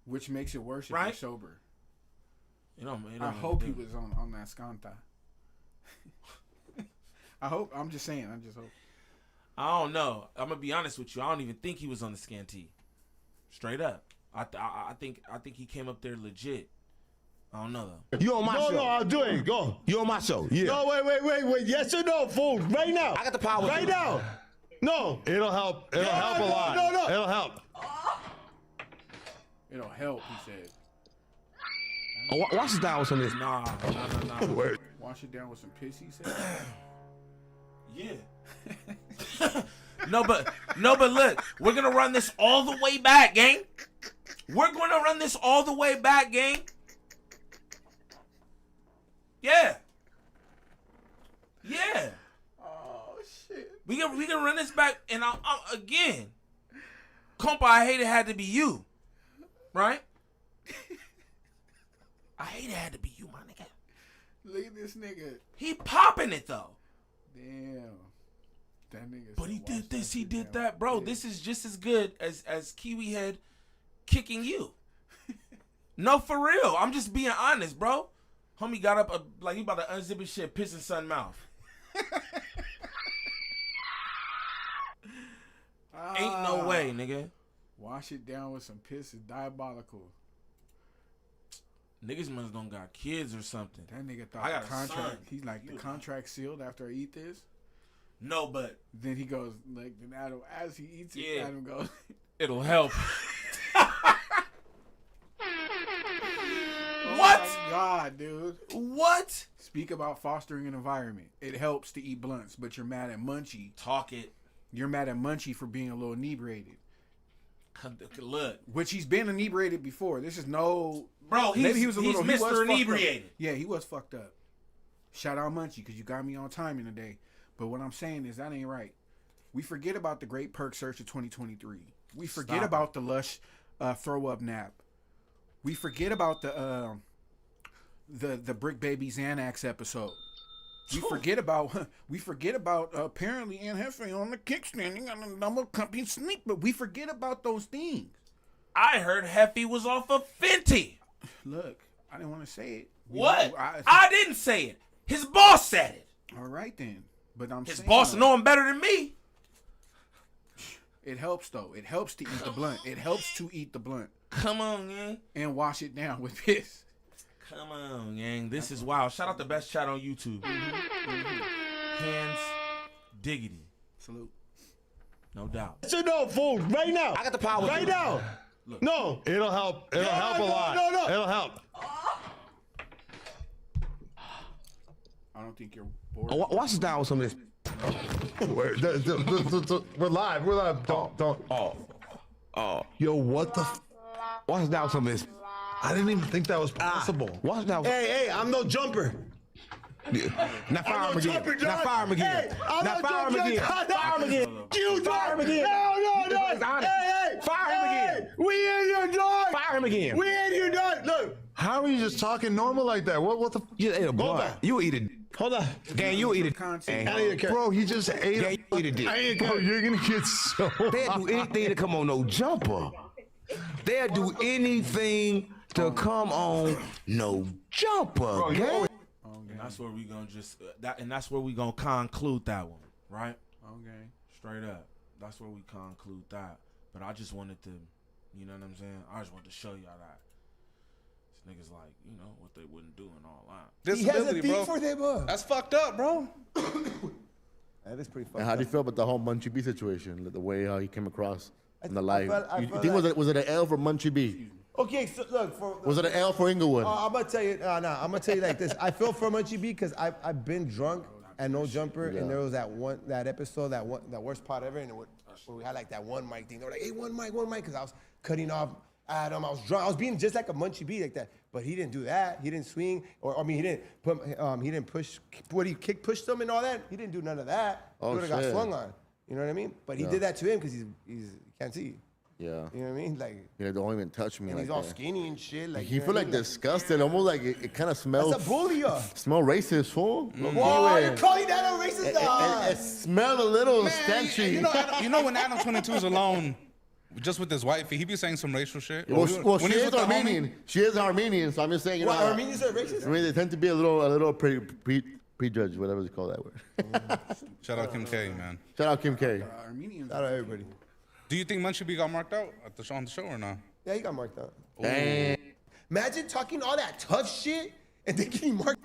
Which makes it worse if Right? you're sober. I hope he was on that scanta. I hope. I'm just saying. I just hope. I don't know. I'm gonna be honest with you. I don't even think he was on the scantee. Straight up. I think he came up there legit. I don't know though. You on my show? No, I'll do it. Go. You on my show? Yeah. No, wait. Yes or no, fool? Right now. I got the power. Right now. No. It'll help. It'll help a lot. No. It'll help. It'll help, he said. Oh, wash it down with some of this. Nah. Wash it down with some piss, he said. Yeah. No, but look, we're gonna run this all the way back, gang. We're gonna run this all the way back, gang. Yeah. Oh shit. We can run this back, and I'm again. Compa, I hate it had to be you, right? I hate it had to be you, my nigga. Look at this nigga. He popping it though. Damn. That nigga. But he did this, he did that, bro. This is just as good as Kiwi Head kicking you. No, for real. I'm just being honest, bro. Homie got up like he about to unzip his shit, piss in son mouth. Ain't no way, nigga. Wash it down with some piss is diabolical. Niggas must don't got kids or something. That nigga thought I got the a contract. son. He's like, the contract sealed after I eat this. No, but then he goes like, then Adam, as he eats it, Yeah. Adam goes, it'll help. oh What? my God, dude. What? Speak about fostering an environment. It helps to eat blunts, but you're mad at Munchie. Talk it. You're mad at Munchie for being a little inebriated. Look, which he's been inebriated before. This is no, bro. Maybe he was Mr. fucked up. Inebriated. Yeah, he was fucked up. Shout out Munchie, because you got me on timing today. But what I'm saying is that ain't right. We forget about the great perk search of 2023. We forget about the lush throw up nap. We forget about the Brick Baby Xanax episode. We forget about apparently Ann Hefe on the kickstand on a number of companies sneak, but we forget about those things. I heard Hefe was off of Fenty. Look, I didn't want to say it. What? I didn't say it. His boss said it. All right then, but his boss know him better than me. It helps though. It helps to eat the blunt. It helps to eat the blunt. Come on, gang. And wash it down with this. Come on, gang. This is wild. Shout out the best chat on YouTube. Hands diggity. Salute. No doubt. Sit down, fool. Right now. I got the power. Right now. Look. No. It'll help. It'll help a lot. No. It'll help. I don't think you're bored. Watch this down with some of this. We're live. We're live. Don't. Oh. Yo, what the? Watch this down with some of this. I didn't even think that was possible. Watch now. Hey, I'm no jumper. Now fire him again. Now fire him again. Now fire him again. Fire him again. You fire him again. No. Hey. Fire him again. We in your dog. Fire him again. We in your dog. Look. How are you just talking normal like that? What the? You ate a boy. You eat it. Hold on. Dan, you eat it. Bro, he just ate it. You eat it. Bro, you're gonna get so. They'll do anything to come on no jumper. They'll do anything to come on no jumper. Okay? And that's where we gonna that's where we gonna conclude that one, right? Okay. Straight up. That's where we conclude that. But I just wanted to, you know what I'm saying? I just wanted to show y'all that. These niggas like, you know, what they wouldn't do and all that. He has a thing bro. for them. That's fucked up, bro. That is pretty fucked And how up. do you feel about the whole Munchie B situation? The way how he came across in the live. I You felt think like- was it an L for Munchie B? Okay, so look. Was it an L for Inglewood? I'm gonna tell you. I'm gonna tell you like this. I feel for Munchie B because I've been drunk and no jumper, and there was that episode that worst part ever, and where we had like that one mic thing. They were like, hey, one mic, because I was cutting off Adam. I was drunk. I was being just like a Munchie B like that. But he didn't do that. He didn't swing, he didn't push. What he pushed him and all that. He didn't do none of that. Oh, he would have got shit. swung on. You know what I mean? But he did that to him because he can't see. Yeah. You know what I mean? Like, Yeah, don't even touch me and like he's all that. skinny and shit. Like, He you know feel what I like mean? disgusted, almost like it kind of smells. That's a bully. Smell racist, fool. Whoa, you're calling that a racist? It smelled a little stench-y. You know when Adam22 is alone, just with his wife, he be saying some racial shit. Well, When she he's is with the homie- Armenian. She is Armenian, so I'm just saying, you know. What, Armenians are racist? I mean, they tend to be a little prejudged, whatever you call that word. Shout out Kim K, man. Shout out Kim K. Armenians. Shout out everybody. Do you think Munchie B got marked out on the show or not? Yeah, he got marked out. Dang. Imagine talking all that tough shit and then getting marked.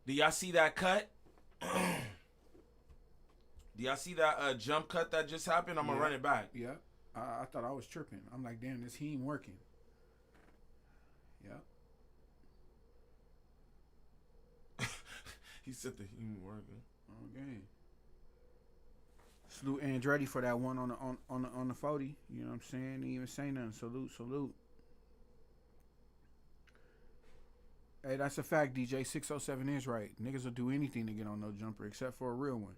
Do y'all see that cut? Do y'all see that jump cut that just happened? I'm gonna run it back. Yeah. I thought I was tripping. I'm like, damn, this he ain't working. Yeah. He said that he ain't working. Okay. Salute Andretti for that one on the 40. You know what I'm saying? Didn't even say nothing. Salute. Hey, that's a fact, DJ. 607 is right. Niggas will do anything to get on no jumper except for a real one.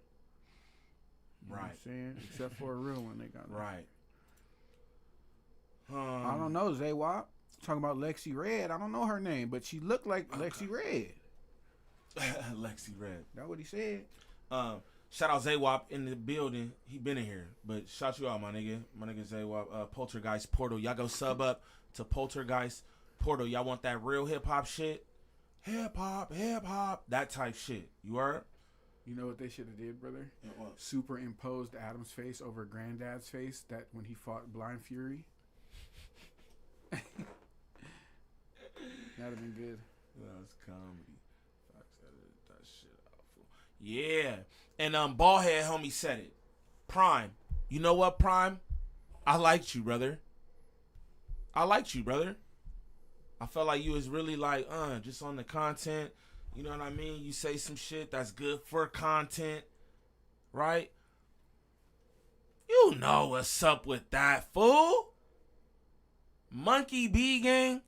You know what I'm saying? Except for a real one, they got right. I don't know, Zaywop. Talking about Lexi Red. I don't know her name, but she looked like Lexi Red. Lexi Red. That's what he said. Shout out Zaywop in the building. He been in here, but shout you out, my nigga. My nigga Zaywop. Poltergeist Portal. Y'all go sub up to Poltergeist Portal. Y'all want that real hip hop shit? Hip hop. That type shit. You heard? You know what they should have did, brother? Superimposed Adam's face over Granddad's face that when he fought Blind Fury. That'd have been good. That was comedy. That shit awful. Yeah. And Ballhead homie said it. Prime. You know what, Prime? I liked you, brother. I felt like you was really like, just on the content. You know what I mean? You say some shit that's good for content. Right? You know what's up with that, fool. Munchie B gang.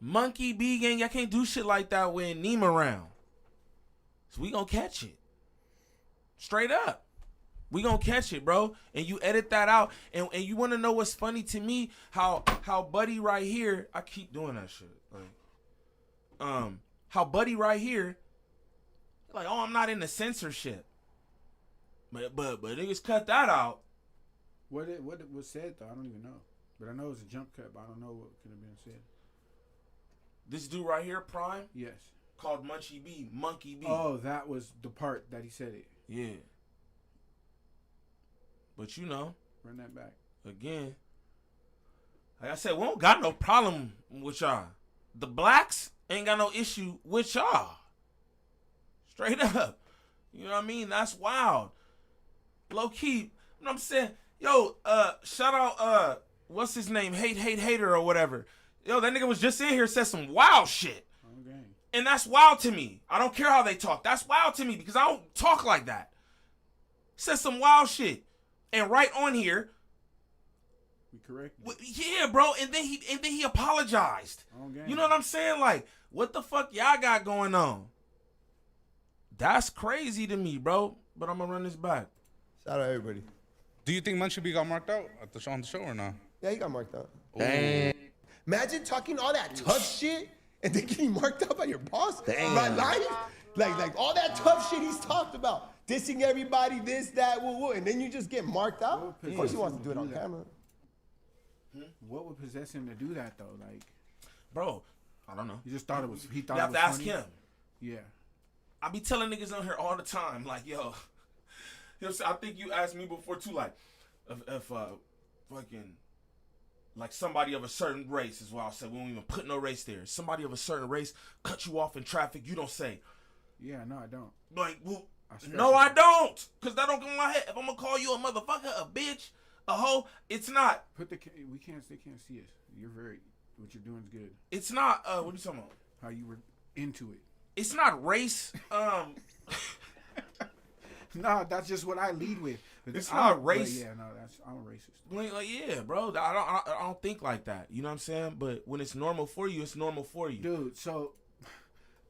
Munchie B gang, y'all can't do shit like that when Neem around. So we gonna catch it. Straight up. We gonna catch it, bro. And you edit that out. And you wanna know what's funny to me? How Buddy right here, I keep doing that shit. Like, how Buddy right here, like, oh, I'm not in the censorship. But niggas cut that out. What was said though? I don't even know. But I know it's a jump cut, but I don't know what could have been said. This dude right here, Prime? Yes. Called Munchie B, Monkey B. Oh, that was the part that he said it. Yeah. But you know. Run that back. Again. Like I said, we don't got no problem with y'all. The blacks ain't got no issue with y'all. Straight up. You know what I mean? That's wild. Low key. You know what I'm saying? Yo, shout out, what's his name? Hater or whatever. Yo, that nigga was just in here, said some wild shit. Okay. And that's wild to me. I don't care how they talk. That's wild to me because I don't talk like that. Said some wild shit. And right on here. We correct. Yeah, bro. And then he apologized. Okay. You know what I'm saying? Like, what the fuck y'all got going on? That's crazy to me, bro. But I'm gonna run this back. Shout out everybody. Do you think Munchie B got marked out at on the show or not? Yeah, he got marked out. Dang. Imagine talking all that tough shit and then getting marked out by your boss. Damn. My life, like all that tough shit he's talked about, dissing everybody, this, that, woo, and then you just get marked out. Of course, he wants to do it on camera. What would possess him to do that though? Like, bro, I don't know. He just thought it was. He thought you it have was to ask funny? him. Yeah. I be telling niggas on here all the time, like, yo, I think you asked me before too, like, if fucking, like somebody of a certain race is what I said. We don't even put no race there. Somebody of a certain race cut you off in traffic. You don't say. Yeah, no, I don't. Like, well, no, I don't. Because that don't go in my head. If I'm going to call you a motherfucker, a bitch, a hoe, it's not. They can't see us. You're what you're doing is good. It's not, what are you talking about? How you were into it. It's not race. No, that's just what I lead with. It's not race. Yeah, no, I'm a racist. Like, yeah, bro. I don't think like that. You know what I'm saying? But when it's normal for you, it's normal for you. Dude,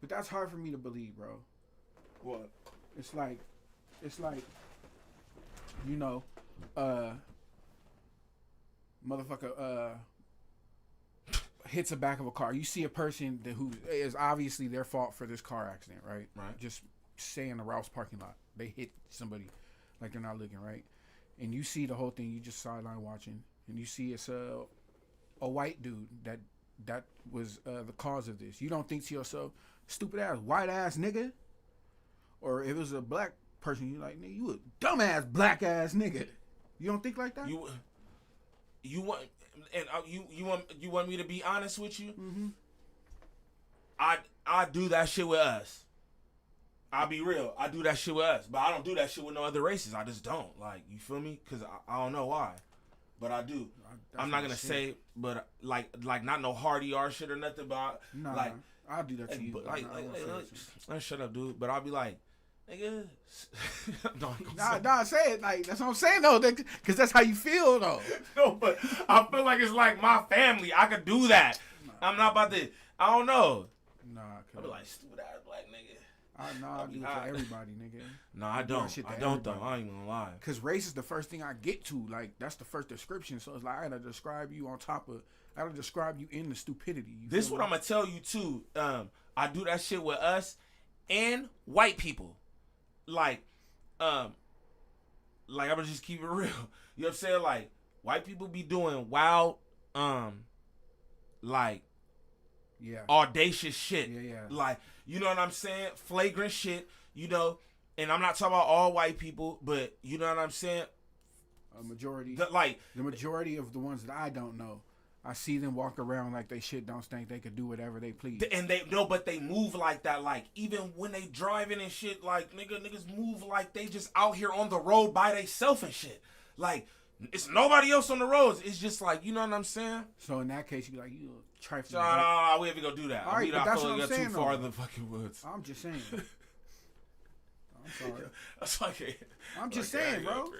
but that's hard for me to believe, bro. What? It's like, you know, motherfucker, hits the back of a car. You see a person who is obviously their fault for this car accident, right? Right. Just say in the Rouse parking lot, they hit somebody like they're not looking, right? And you see the whole thing. You just sideline watching, and you see it's a white dude that was the cause of this. You don't think to yourself, stupid ass white ass nigga, or if it was a black person, you like, nigga, you a dumbass black ass nigga. You don't think like that? You want. And you want me to be honest with you? Mm-hmm. I do that shit with us. I'll be real. I do that shit with us, but I don't do that shit with no other races. I just don't. Like, you feel me? Because I don't know why, but I do. I'm not gonna say, but like not no hard ER shit or nothing. But nah, like I'll do that to you. Like, shut up, dude. But I'll be like, nigga. Nah, say it. Like, that's what I'm saying though, because that's how you feel though. No, but I feel like it's like my family. I could do that. I'm not about to. I don't know. Nah, I'll be like, stupid ass black nigga. I do it to everybody, nigga. No, I don't. I don't though. I ain't even gonna lie. Cause race is the first thing I get to. Like, that's the first description. So it's like I gotta describe you on top of. I gotta describe you in the stupidity. This what I'm gonna tell you too. I do that shit with us and white people. Like I'm gonna just keep it real. You know what I'm saying? Like, white people be doing wild, like, yeah, audacious shit. Yeah. Like, you know what I'm saying? Flagrant shit, you know. And I'm not talking about all white people, but you know what I'm saying? A majority. The majority of the ones that I don't know, I see them walk around like they shit don't stink. They could do whatever they please. And but they move like that. Like, even when they driving and shit, like, niggas move like they just out here on the road by themselves and shit. Like, it's nobody else on the roads. It's just like, you know what I'm saying? So in that case, you be like, you a trifling. No, we have to go do that. All right, but that's what I'm saying. Too far in the fucking woods. I'm just saying. I'm sorry. That's like I'm just saying, bro.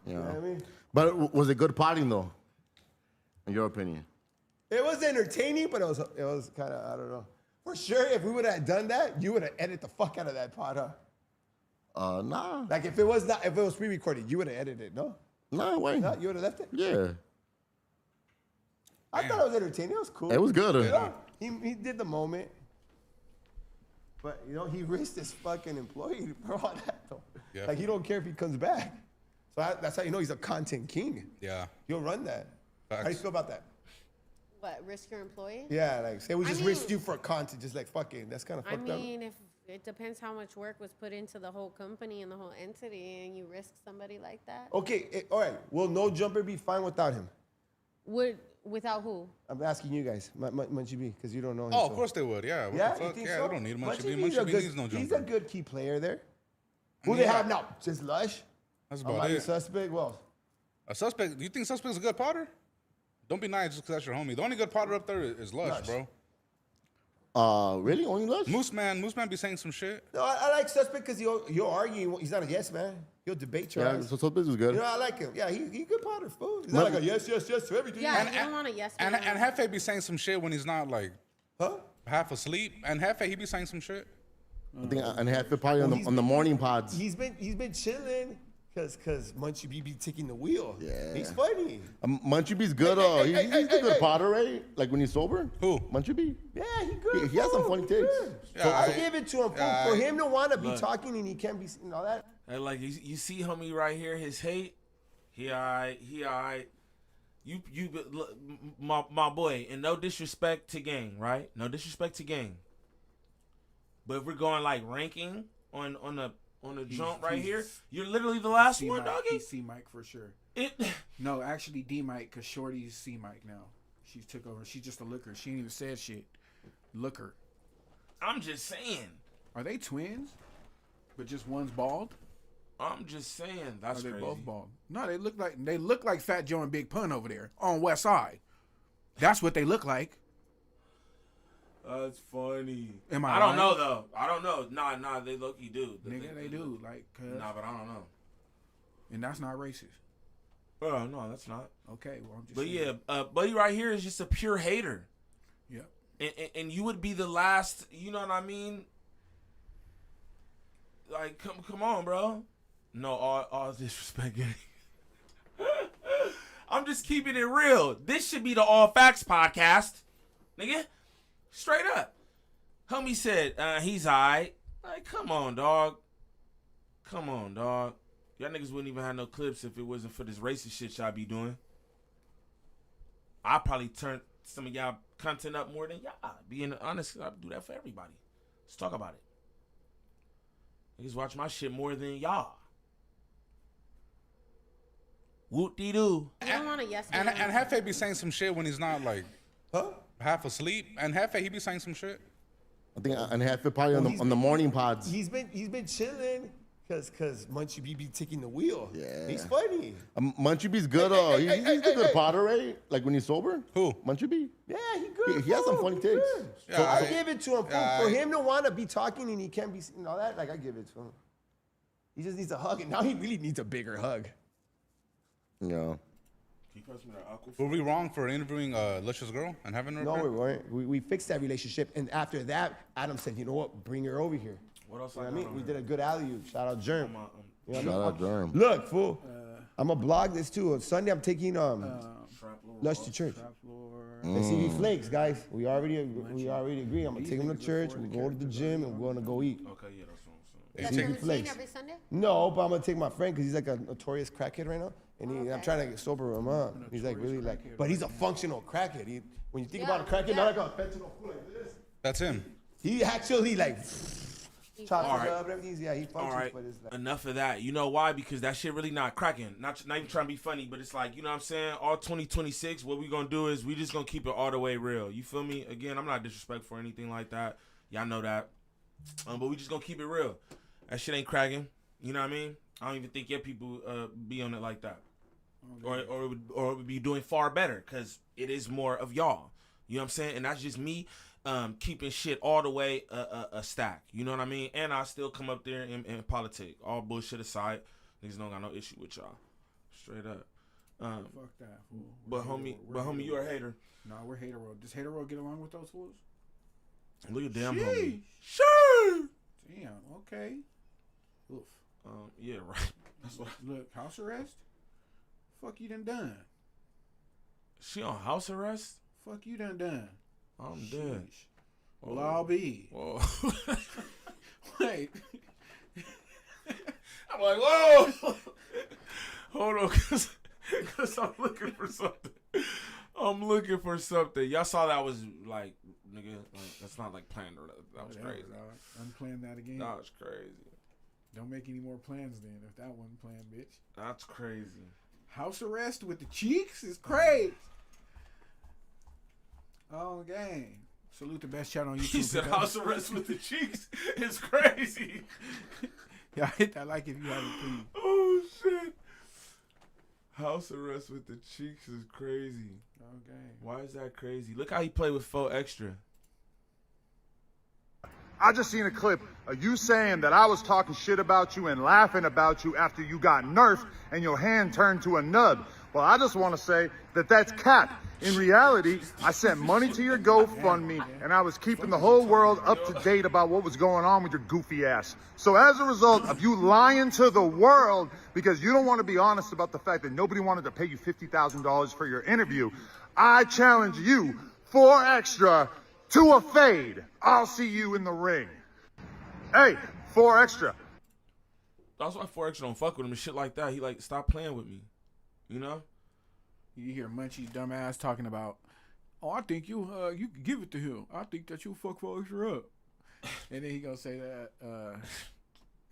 Yeah. I mean? But was it good potting though? In your opinion? It was entertaining, but it was kind of, I don't know. For sure, if we would have done that, you would have edited the fuck out of that pod, huh? Nah. Like if it was pre-recorded, you would have edited it, no? Nah, wait. No, you would have left it? Yeah. I thought it was entertaining. It was cool. It was good. Yeah, he did the moment. But, you know, he risked his fucking employee for all that, though. Yeah. Like, he don't care if he comes back. So that's how you know he's a content king. Yeah. He'll run that. How do you feel about that? What, risk your employee? Yeah, like, say we just risked you for content, just like, fuck it. That's kind of fucked up. I mean, if it depends how much work was put into the whole company and the whole entity, and you risk somebody like that. Okay, all right. Will No Jumper be fine without him? Without who? I'm asking you guys, Munchie B, because you don't know him. Oh, of course they would. Yeah. What Yeah, the you fuck? think Yeah, so? they don't need Munchie B. B's Munchie a B good- needs no jumper. He's a good key player there. Who mean, they yeah. have now? Just Lush? That's about Almighty it. Suspect? Well, A Suspect. Do you think Suspect's a good potter? Don't be nice just because that's your homie. The only good potter up there is Lush, bro. Really? Only Lush? Moose Man be saying some shit. no, I like Suspect because he'll argue. He's not a yes man. He'll debate your Yeah, ass. so Suspect was good. You know, I like him. Yeah, he good potter, fool. He's not like a yes to everything. Yeah, you don't want a yes man. And Hefe be saying some shit when he's not like half asleep. And Hefe, he be saying some shit. I think and half it probably on the morning pods. He's been chilling because Munchie B be taking the wheel. Yeah. He's funny. Munchie B's good. He's a good potter, right? Like when he's sober. Who? Munchie B. Yeah, he good. He has some funny takes. So I give it to him. Yeah, For him to want to be look. talking and he can't be and all that. Hey, like you see, homie, right here, his hate. He alright. You, look, my boy. And no disrespect to gang, right? No disrespect to gang. But if we're going like ranking on the jump right here, you're literally the last one, doggy. He's C Mike for sure. No, actually D Mike, cause Shorty's C Mike now. She took over. She's just a looker. She ain't even said shit. Looker. I'm just saying. Are they twins? But just one's bald? I'm just saying. That's Are they crazy. both bald? No, they look like Fat Joe and Big Pun over there on West Side. That's what they look like. That's funny. Am I I don't lying? know though. I don't know. Nah, they low-key do. Nigga, they do. Like, Nah, but I don't know. And that's not racist. Oh no, that's not. Okay, well I'm just. But saying. yeah, Buddy right here is just a pure hater. Yep. And you would be the last. You know what I mean? Like, come on, bro. No, all disrespect. I'm just keeping it real. This should be the All Facts podcast, nigga. Straight up. Homie said he's alright. Like, come on, dog. Come on, dog. Y'all niggas wouldn't even have no clips if it wasn't for this racist shit y'all be doing. I probably turn some of y'all content up more than y'all. Being honest, I do that for everybody. Let's talk about it. Niggas watch my shit more than y'all. Whoop-dee-doo. You don't want a yes And man. Hefe be saying some shit when he's not like half asleep. And Hefe, he be saying some shit. I think and half it probably on the morning pods. He's been chilling because Munchie B be taking the wheel. Yeah. He's funny. Munchie B's good. He's a good potter, right? Like when he's sober. Who? Munchie B. Yeah, he good. He has some funny takes. So I give it to him. For him to want to be talking and he can't be and all that, like I give it to him. He just needs a hug, and now he really needs a bigger hug. No. Were we wrong for interviewing Lush's girl and having her? No, up we here? weren't. We fixed that relationship, and after that, Adam said, "You know what? Bring her over here." What else You know I what I got mean? on We did a good alley-oop. Shout out Germ. You know what I mean? Shout out Germ. Look, fool. I'm gonna blog this too. On Sunday, I'm taking Lush to church. SCV Flakes, guys. We already agree. I'm gonna take him to church. We'll go to the gym, and we're gonna go eat. Okay, yeah, that's what I'm saying. That's your SCV routine Flakes. every Sunday? No, but I'm gonna take my friend because he's like a notorious crackhead right now, and I'm trying to get sober him up. He's like really like, but he's a functional crackhead. When you think about a crackhead, not like a fentanyl fool like this. That's him. He actually like chops All it right. up and everything. Yeah, he functions, All right, but it's like. enough of that. You know why? Because that shit really not cracking. Not even trying to be funny, but it's like, you know what I'm saying? All 2026, what we gonna do is we just gonna keep it all the way real. You feel me? Again, I'm not disrespectful or anything like that. Y'all know that. But we just gonna keep it real. That shit ain't cracking. You know what I mean? I don't even think your people be on it like that. Or it would be doing far better because it is more of y'all. You know what I'm saying? And that's just me. keeping shit all the way a stack. You know what I mean? And I still come up there and politic. All bullshit aside, niggas don't got no issue with y'all. Straight up. Fuck that fool. But homie, you a hater. Nah, we're hater road. Does hater road get along with those fools? Look at damn homie. Sure. Damn. Okay. Oof. Yeah, right. That's what. Look, house arrest. Fuck you done. She on house arrest? Fuck you done. I'm dead. Well, I'll be. Whoa. Wait. I'm like, whoa. Hold on, cause I'm looking for something. Y'all saw that was like, nigga, like that's not like planned or that was crazy. Unplanned that again. That was crazy. Don't make any more plans then if that wasn't planned, bitch. That's crazy. House arrest with the cheeks is crazy. Oh, gang. Salute the best chat on YouTube. He said house arrest with the cheeks is crazy. Yeah, hit that like if you haven't, please. Oh, shit. House arrest with the cheeks is crazy. Okay. Why is that crazy? Look how he played with 4xtra. I just seen a clip of you saying that I was talking shit about you and laughing about you after you got nerfed and your hand turned to a nub. Well, I just want to say that that's cap. In reality, I sent money to your GoFundMe and I was keeping the whole world up to date about what was going on with your goofy ass. So as a result of you lying to the world because you don't want to be honest about the fact that nobody wanted to pay you $50,000 for your interview, I challenge you, 4xtra, to a fade. I'll see you in the ring. Hey, 4xtra. That's why 4xtra don't fuck with him and shit like that. He like, stop playing with me. You know? You hear Munchie dumbass talking about, oh, I think you can give it to him. I think that you fuck 4xtra up. And then he gonna say that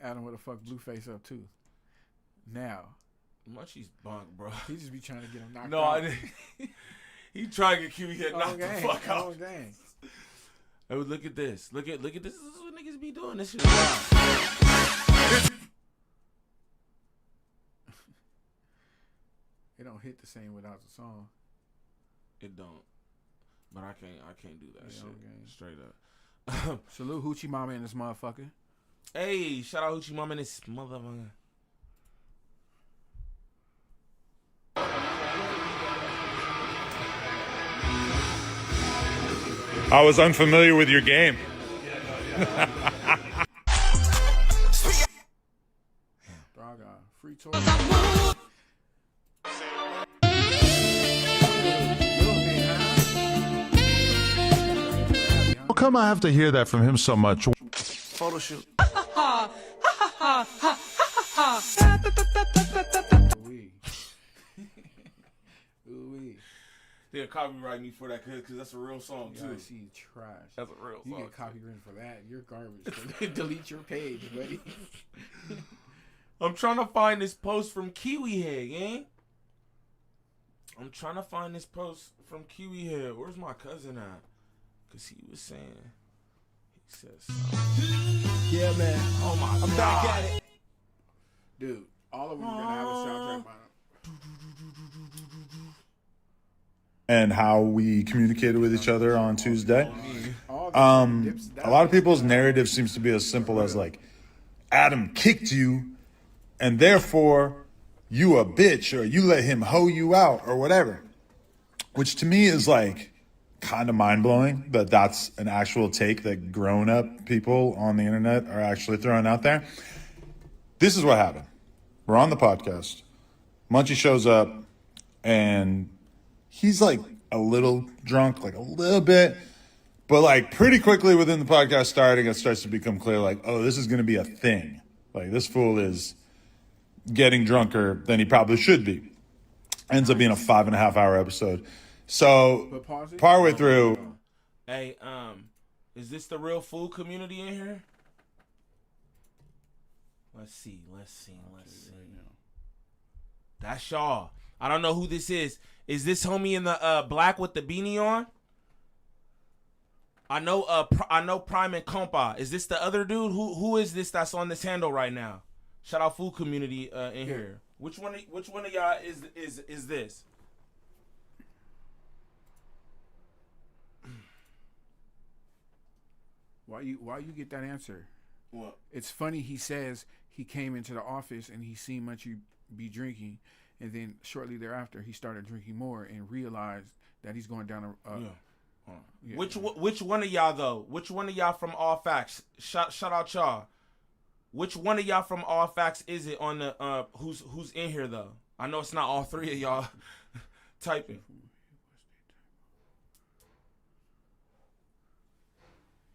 Adam would have fucked Blueface up too. Now. Munchie's bunk, bro. He just be trying to get him knocked out. No, I didn't. He trying to get Kiwi head knocked the fuck out. Oh, dang. Hey, look at this. Look at this. This is what niggas be doing. This shit is wild. It don't hit the same without the song. It don't. But I can't do that shit. Okay. Straight up. Salute Hoochie Mama and this motherfucker. Hey, shout out Hoochie Mama and this motherfucker. I was unfamiliar with your game. Braga, free tour. How come I have to hear that from him so much? Photo shoot. They'll copyright me for that because that's a real song too. I see trash. That's a real song. You get copyrighted for that. You're garbage. Delete your page, buddy. I'm trying to find this post from Kiwi Head, gang. I'm trying to find this post from Kiwi Head. Where's my cousin at? Because he was saying, he says something. Yeah, man. Oh my I'm God. back at it. Dude, all of them are going to have a soundtrack by And how we communicated with each other on Tuesday. A lot of people's narrative seems to be as simple as like, Adam kicked you, and therefore you a bitch, or you let him hoe you out, or whatever. Which to me is like kind of mind-blowing that that's an actual take that grown-up people on the internet are actually throwing out there. This is what happened. We're on the podcast. Munchie shows up, and he's like a little drunk, like a little bit, but like pretty quickly within the podcast starting, it starts to become clear like, oh, this is going to be a thing. Like this fool is getting drunker than he probably should be. Ends up being a 5.5 hour episode. So partway through. Hey, is this the real food community in here? Let's see. That's y'all. I don't know who this is. Is this homie in the black with the beanie on? I know Prime and Compa. Is this the other dude? Who is this that's on this handle right now? Shout out food community in here. Which one of y'all is this? Why you get that answer? What? It's funny. He says he came into the office and he seen Munchie be drinking, and then shortly thereafter he started drinking more and realized that he's going down a. Yeah. Which one of y'all though? Which one of y'all from All Facts? Shout out y'all. Which one of y'all from All Facts is it on the who's in here though? I know it's not all three of y'all typing.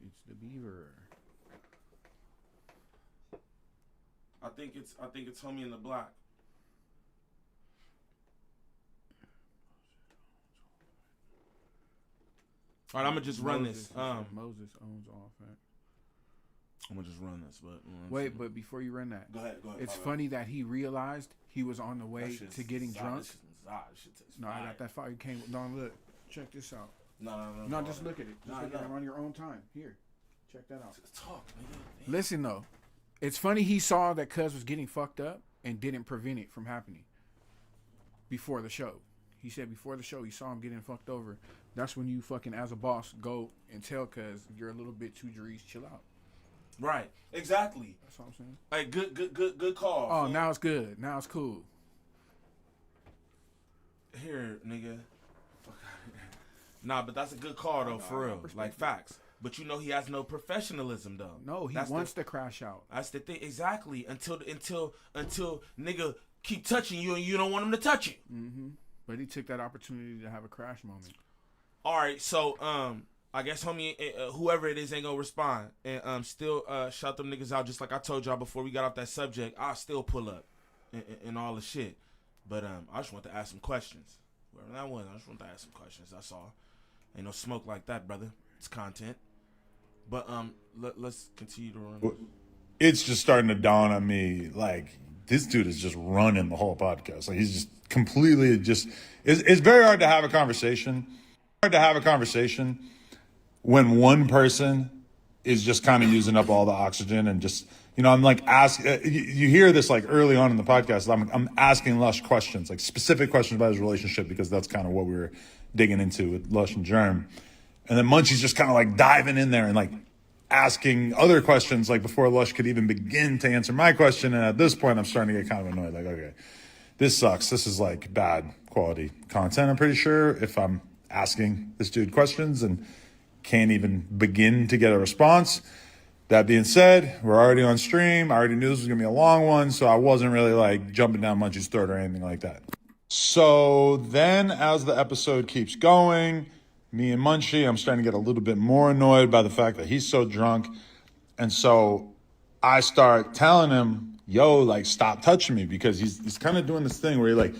It's the beaver. I think it's homie in the black. All right, I'm gonna just run this. Moses owns All Facts. I'm gonna just run this, but wait, but before you run that, go ahead. It's funny that he realized he was on the way to getting drunk. No, I got that fire. Came. No, look, check this out. No, just look at it. Just look at it on your own time. Here, check that out. Talk, nigga. Listen though, it's funny he saw that Cuz was getting fucked up and didn't prevent it from happening before the show. He said before the show he saw him getting fucked over. That's when you fucking, as a boss, go and tell Cuz you're a little bit too Dries, chill out. Right, exactly. That's what I'm saying. Like, good call. Oh, now it's good. Now it's cool. Here, nigga. Nah, but that's a good call though, for real. Like facts. But you know he has no professionalism though. No, he wants to crash out. That's the thing, exactly. Until nigga keep touching you and you don't want him to touch you. Mm-hmm. But he took that opportunity to have a crash moment. All right, so I guess homie, whoever it is ain't gonna respond, and still shout them niggas out. Just like I told y'all before we got off that subject, I'll still pull up and all the shit. But I just want to ask some questions. Wherever that was, I just want to ask some questions. That's all. Ain't no smoke like that, brother. It's content. But let's continue to run. It's just starting to dawn on me, like, this dude is just running the whole podcast. Like, he's just completely it's very hard to have a conversation. When one person is just kind of using up all the oxygen and just, you know, I'm like, you hear this like early on in the podcast. I'm asking Lush questions, like specific questions about his relationship, because that's kind of what we were digging into with Lush and Germ. And then Munchie's just kind of like diving in there and like asking other questions, like before Lush could even begin to answer my question. And at this point, I'm starting to get kind of annoyed. Like, okay, this sucks. This is like bad quality content, I'm pretty sure, if I'm asking this dude questions and can't even begin to get a response. That being said, we're already on stream. I already knew this was gonna be a long one, so I wasn't really like jumping down Munchie's throat or anything like that. So then as the episode keeps going, me and Munchie, I'm starting to get a little bit more annoyed by the fact that he's so drunk. And so I start telling him, yo, like, stop touching me, because he's kind of doing this thing where he like,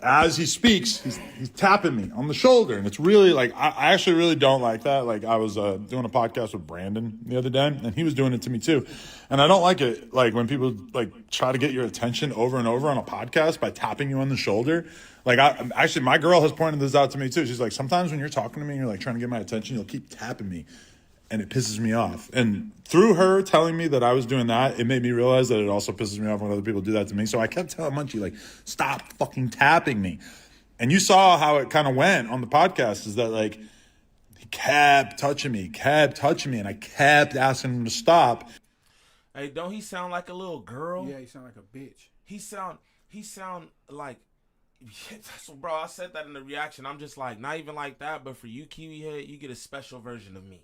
as he speaks, he's tapping me on the shoulder. And it's really like, I actually really don't like that. Like, I was doing a podcast with Brandon the other day, and he was doing it to me too. And I don't like it, like, when people like try to get your attention over and over on a podcast by tapping you on the shoulder. Like, actually, my girl has pointed this out to me too. She's like, sometimes when you're talking to me and you're like trying to get my attention, you'll keep tapping me, and it pisses me off. And through her telling me that I was doing that, it made me realize that it also pisses me off when other people do that to me. So I kept telling Munchie, like, stop fucking tapping me. And you saw how it kind of went on the podcast, is that, like, he kept touching me, and I kept asking him to stop. Hey, don't he sound like a little girl? Yeah, he sound like a bitch. He sound like, so bro, I said that in the reaction. I'm just like, not even like that, but for you, Kiwi Head, you get a special version of me.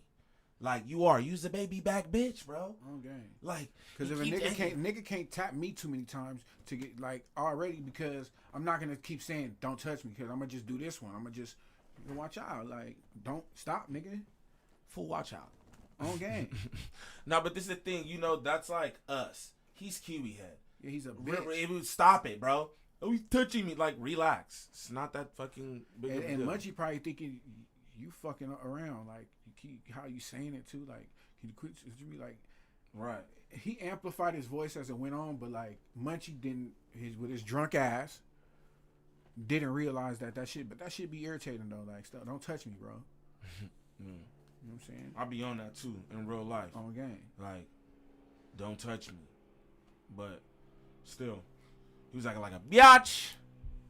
Like, you's a baby back bitch, bro. Okay. Like, because if a nigga can't tap me too many times to get, like, already, because I'm not gonna keep saying don't touch me, because I'm gonna just do this one. I'm gonna just watch out. Like, don't stop, nigga. Fool, watch out. On game. No, but this is the thing, you know, that's like us. He's Kiwi Head. Yeah, he's a bitch. Stop it, bro. Oh, he's touching me. Like, relax. It's not that fucking big of a deal. And Munchie probably thinking you fucking around. Like, how you saying it too? Like, can you quit? You be like, right? He amplified his voice as it went on, but like Munchie didn't. With his drunk ass, didn't realize that shit. But that shit be irritating though. Like, stuff. Don't touch me, bro. You know what I'm saying? I'll be on that too in real life. On game. Like, don't touch me. But still, he was like a biatch.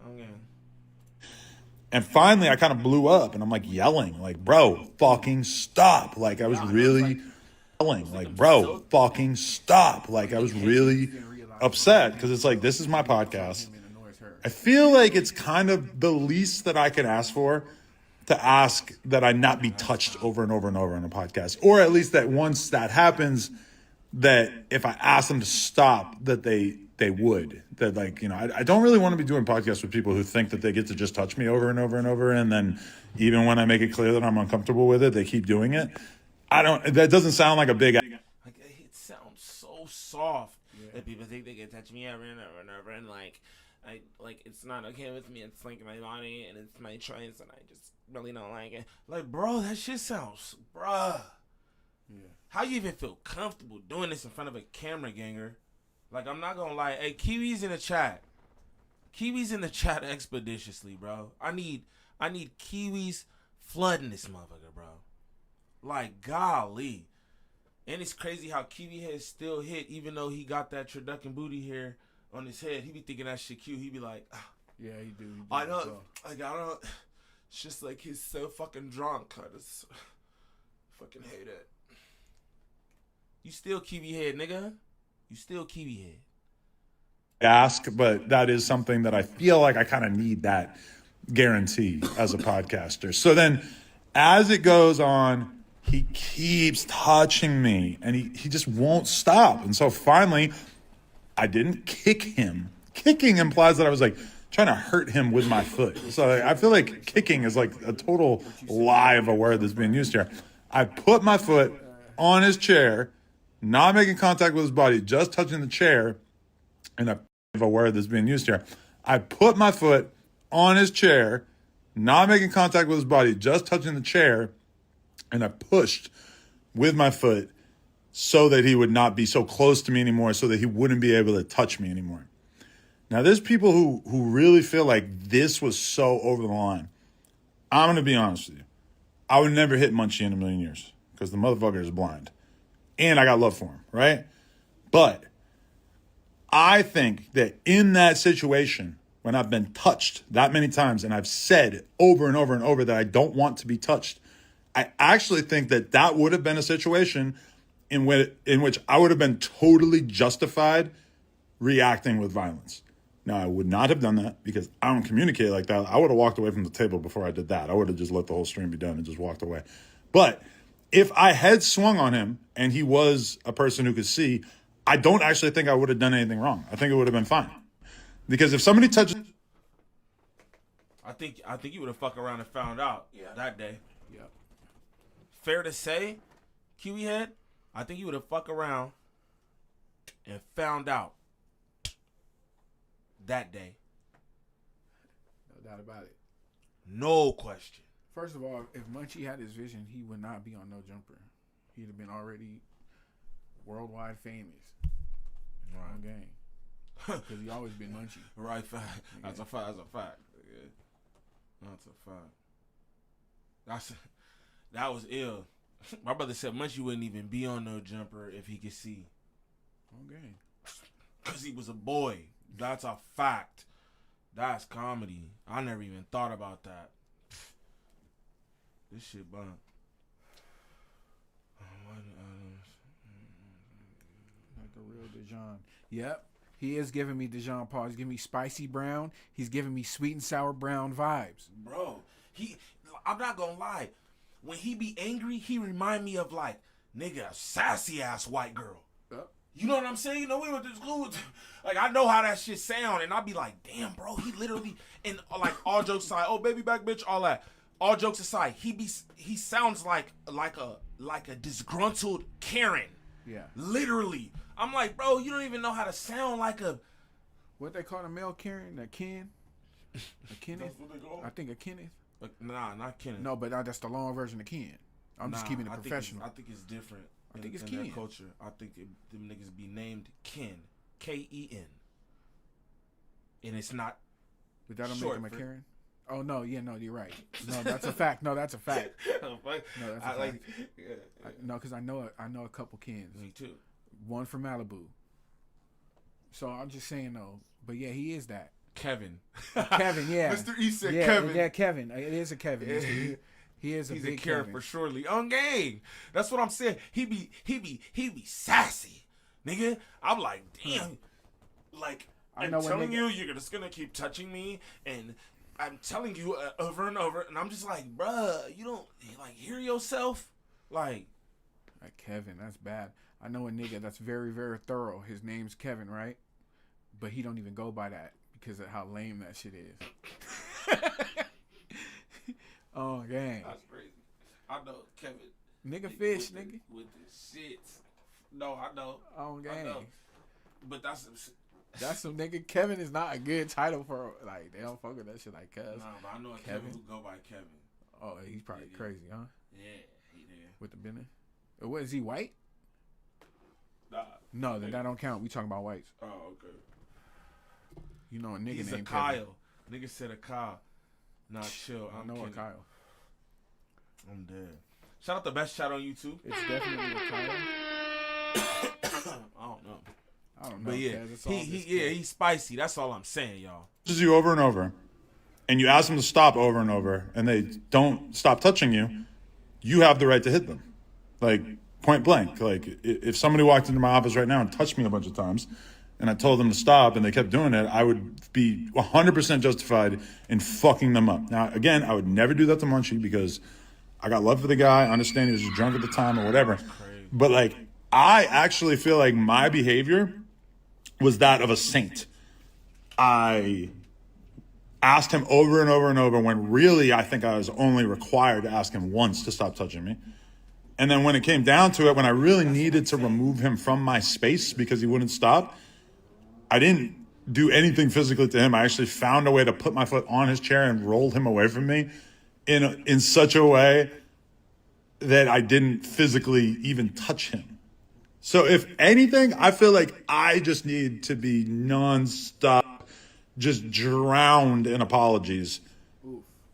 Okay. And finally, I kind of blew up, and I'm like yelling, like, bro, fucking stop. Like, I was really yelling, like, bro, fucking stop. Like, I was really upset because it's like, this is my podcast. I feel like it's kind of the least that I can ask for, to ask that I not be touched over and over and over on a podcast, or at least that once that happens, that if I ask them to stop, that they would. That, like, you know, I don't really want to be doing podcasts with people who think that they get to just touch me over and over and over, and then even when I make it clear that I'm uncomfortable with it, they keep doing it. That doesn't sound like a big... Like, it sounds so soft that people think they can touch me over and over and over, and like it's not okay with me. It's like my body and it's my choice, and I just really don't like it. Like, bro, that shit sounds, bruh. Yeah. How you even feel comfortable doing this in front of a camera, ganger? Like, I'm not gonna lie. Hey, Kiwi's in the chat. Kiwi's in the chat expeditiously, bro. I need Kiwis flooding this motherfucker, bro. Like, golly. And it's crazy how Kiwi Head still hit, even though he got that turducken booty hair on his head. He be thinking that shit cute. He be like, yeah, he do. I don't. It's just like he's so fucking drunk. I just fucking hate it. You still Kiwi Head, nigga. You still Kiwi Head. Ask, but that is something that I feel like I kind of need that guarantee as a podcaster. So then, as it goes on, he keeps touching me, and he just won't stop. And so finally, I didn't kick him. Kicking implies that I was like trying to hurt him with my foot. So I feel like kicking is like a total lie of a word that's being used here. I put my foot on his chair, not making contact with his body, just touching the chair, and a word that's being used here. I put my foot on his chair, not making contact with his body, just touching the chair, and I pushed with my foot so that he would not be so close to me anymore, so that he wouldn't be able to touch me anymore. Now, there's people who really feel like this was so over the line. I'm going to be honest with you. I would never hit Munchie in a million years because the motherfucker is blind. And I got love for him, right? But I think that in that situation, when I've been touched that many times and I've said over and over and over that I don't want to be touched, I actually think that that would have been a situation in which I would have been totally justified reacting with violence. Now, I would not have done that because I don't communicate like that. I would have walked away from the table before I did that. I would have just let the whole stream be done and just walked away. But if I had swung on him and he was a person who could see, I don't actually think I would have done anything wrong. I think it would have been fine. Because if somebody touches... I think you would have fucked around and found out that day. Yeah. Fair to say, Kiwi Head, I think you would have fucked around and found out that day. No doubt about it. No question. First of all, if Munchie had his vision, he would not be on No Jumper. He'd have been already worldwide famous. Right. On game. Because he always been Munchie. Right, fact. That's a fact. That's a fact. Yeah. That's a fact. That was ill. My brother said Munchie wouldn't even be on No Jumper if he could see. On game. Because he was a boy. That's a fact. That's comedy. I never even thought about that. This shit bunk. Like a real Dijon. Yep. He is giving me Dijon Paul. He's giving me spicy brown. He's giving me sweet and sour brown vibes. Bro, I'm not gonna lie. When he be angry, he remind me of like, nigga, a sassy ass white girl. Yep. You know what I'm saying? You know, we went to school. Like, I know how that shit sound, and I be like, damn, bro, he literally, and like all jokes aside, oh baby back bitch, all that. All jokes aside, he sounds like a disgruntled Karen. Yeah. Literally. I'm like, bro, you don't even know how to sound like a... What they call a male Karen? A Ken? A Kenneth? That's what they call? I think a Kenneth. Nah, not Kenneth. No, but that's the long version of Ken. I'm just keeping it professional. I think it's different. I think it's in Ken. Their culture. I think them niggas be named Ken. K-E-N. And it's not But that don't make him a Karen? Oh, no, yeah, no, you're right. No, that's a fact. No, that's a fact. No, that's a fact. No, because I know a couple Kens. Me too. One from Malibu. So I'm just saying, though. But yeah, he is that. Kevin. Kevin, yeah. Mr. E said yeah, Kevin. Yeah, Kevin. It is a Kevin. He's a big character Kevin. for surely. On game. That's what I'm saying. He be sassy, nigga. I'm like, damn. Like, I'm telling you, you're just gonna keep touching me, and I'm telling you over and over, and I'm just like, bruh, you don't like hear yourself, like Kevin. That's bad. I know a nigga that's very, very thorough. His name's Kevin, right? But he don't even go by that because of how lame that shit is. Oh, gang. That's crazy. I know Kevin. Nigga fish, nigga. With the shit. No, I know. Oh, gang. I know. But that's some shit. That's some nigga. Kevin is not a good title for, like, they don't fuck with that shit like cuz. Nah, but I know a Kevin who go by Kevin. Oh, he's probably crazy, huh? Yeah, he did. With the business. What, is he white? Nah. No, that don't count. We talking about whites. Oh, okay. You know a nigga He's named a Kyle. Kevin. Nigga said a Kyle. Nah, chill. I know a Kyle. I'm dead. Shout out the best chat on YouTube. It's definitely a Kyle. I don't know. But yeah, he's spicy. That's all I'm saying, y'all. Touches you over and over, and you ask them to stop over and over, and they don't stop touching you, you have the right to hit them. Like, point blank. Like, if somebody walked into my office right now and touched me a bunch of times, and I told them to stop and they kept doing it, I would be 100% justified in fucking them up. Now, again, I would never do that to Munchie because I got love for the guy. I understand he was just drunk at the time or whatever. But, like, I actually feel like my behavior was that of a saint. I asked him over and over and over when really I think I was only required to ask him once to stop touching me. And then when it came down to it, when I really needed to remove him from my space because he wouldn't stop, I didn't do anything physically to him. I actually found a way to put my foot on his chair and rolled him away from me in such a way that I didn't physically even touch him. So if anything, I feel like I just need to be nonstop, just drowned in apologies.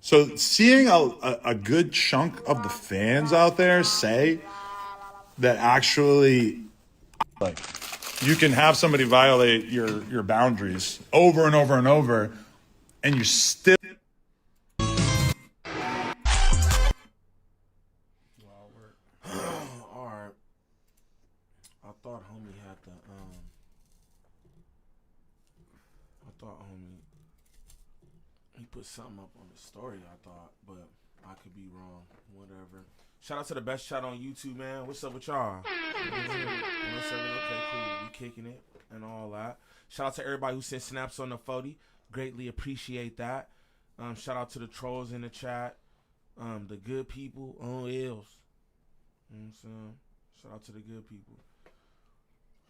So seeing a good chunk of the fans out there say that actually, like, you can have somebody violate your boundaries over and over and over, and you still. Alright. I thought homie had the he put something up on the story, I thought, but I could be wrong. Whatever. Shout out to the best chat on YouTube, man. What's up with y'all? 107, okay, cool. We kicking it and all that. Shout out to everybody who sent snaps on the 40. Greatly appreciate that. Shout out to the trolls in the chat. The good people on L's. You know what I'm saying? Shout out to the good people.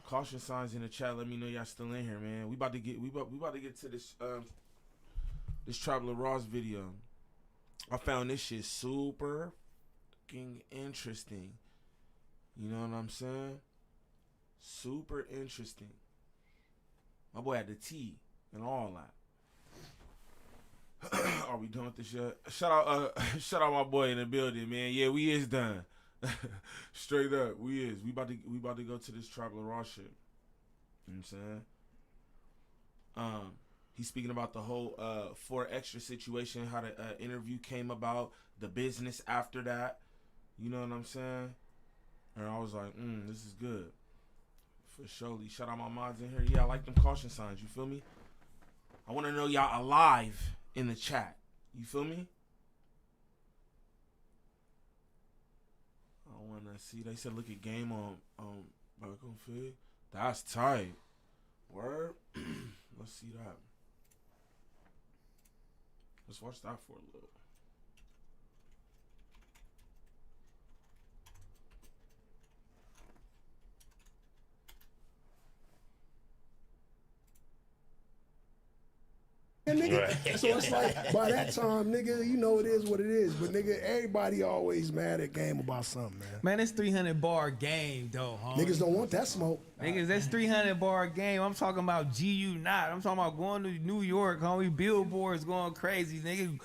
Caution signs in the chat. Let me know y'all still in here, man. We about to get to this this Traveler Ross video. I found this shit super fucking interesting. You know what I'm saying? Super interesting. My boy had the tea and all that. Are we done with this yet? Shout out my boy in the building, man. Yeah, we is done. Straight up, we is. We about to go to this Traveler Raw shit. You know what I'm saying? He's speaking about the whole 4xtra situation, how the interview came about, the business after that. You know what I'm saying? And I was like, this is good. For surely. Shout out my mods in here. Yeah, I like them caution signs. You feel me? I want to know y'all alive in the chat. You feel me? I want to see. They said look at game on back on Fig. That's tight. Word. Let's see that. Let's watch that for a little. Nigga. So it's like, by that time, nigga, you know it is what it is. But nigga, everybody always mad at game about something, man. Man, it's 300 bar game though, homie. Niggas don't want that smoke. Niggas, that's 300 bar game. I'm talking about GU not. I'm talking about going to New York, homie. Billboards going crazy, nigga.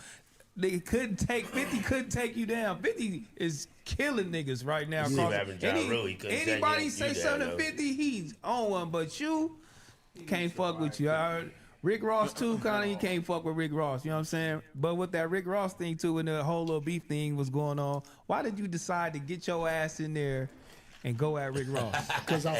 Nigga couldn't take 50. Couldn't take you down. 50 is killing niggas right now. Anybody say something to 50, he's on one. But you can't fuck with you. Rick Ross too, kind of, you can't fuck with Rick Ross, you know what I'm saying? But with that Rick Ross thing too, when the whole little beef thing was going on, why did you decide to get your ass in there and go at Rick Ross? Because I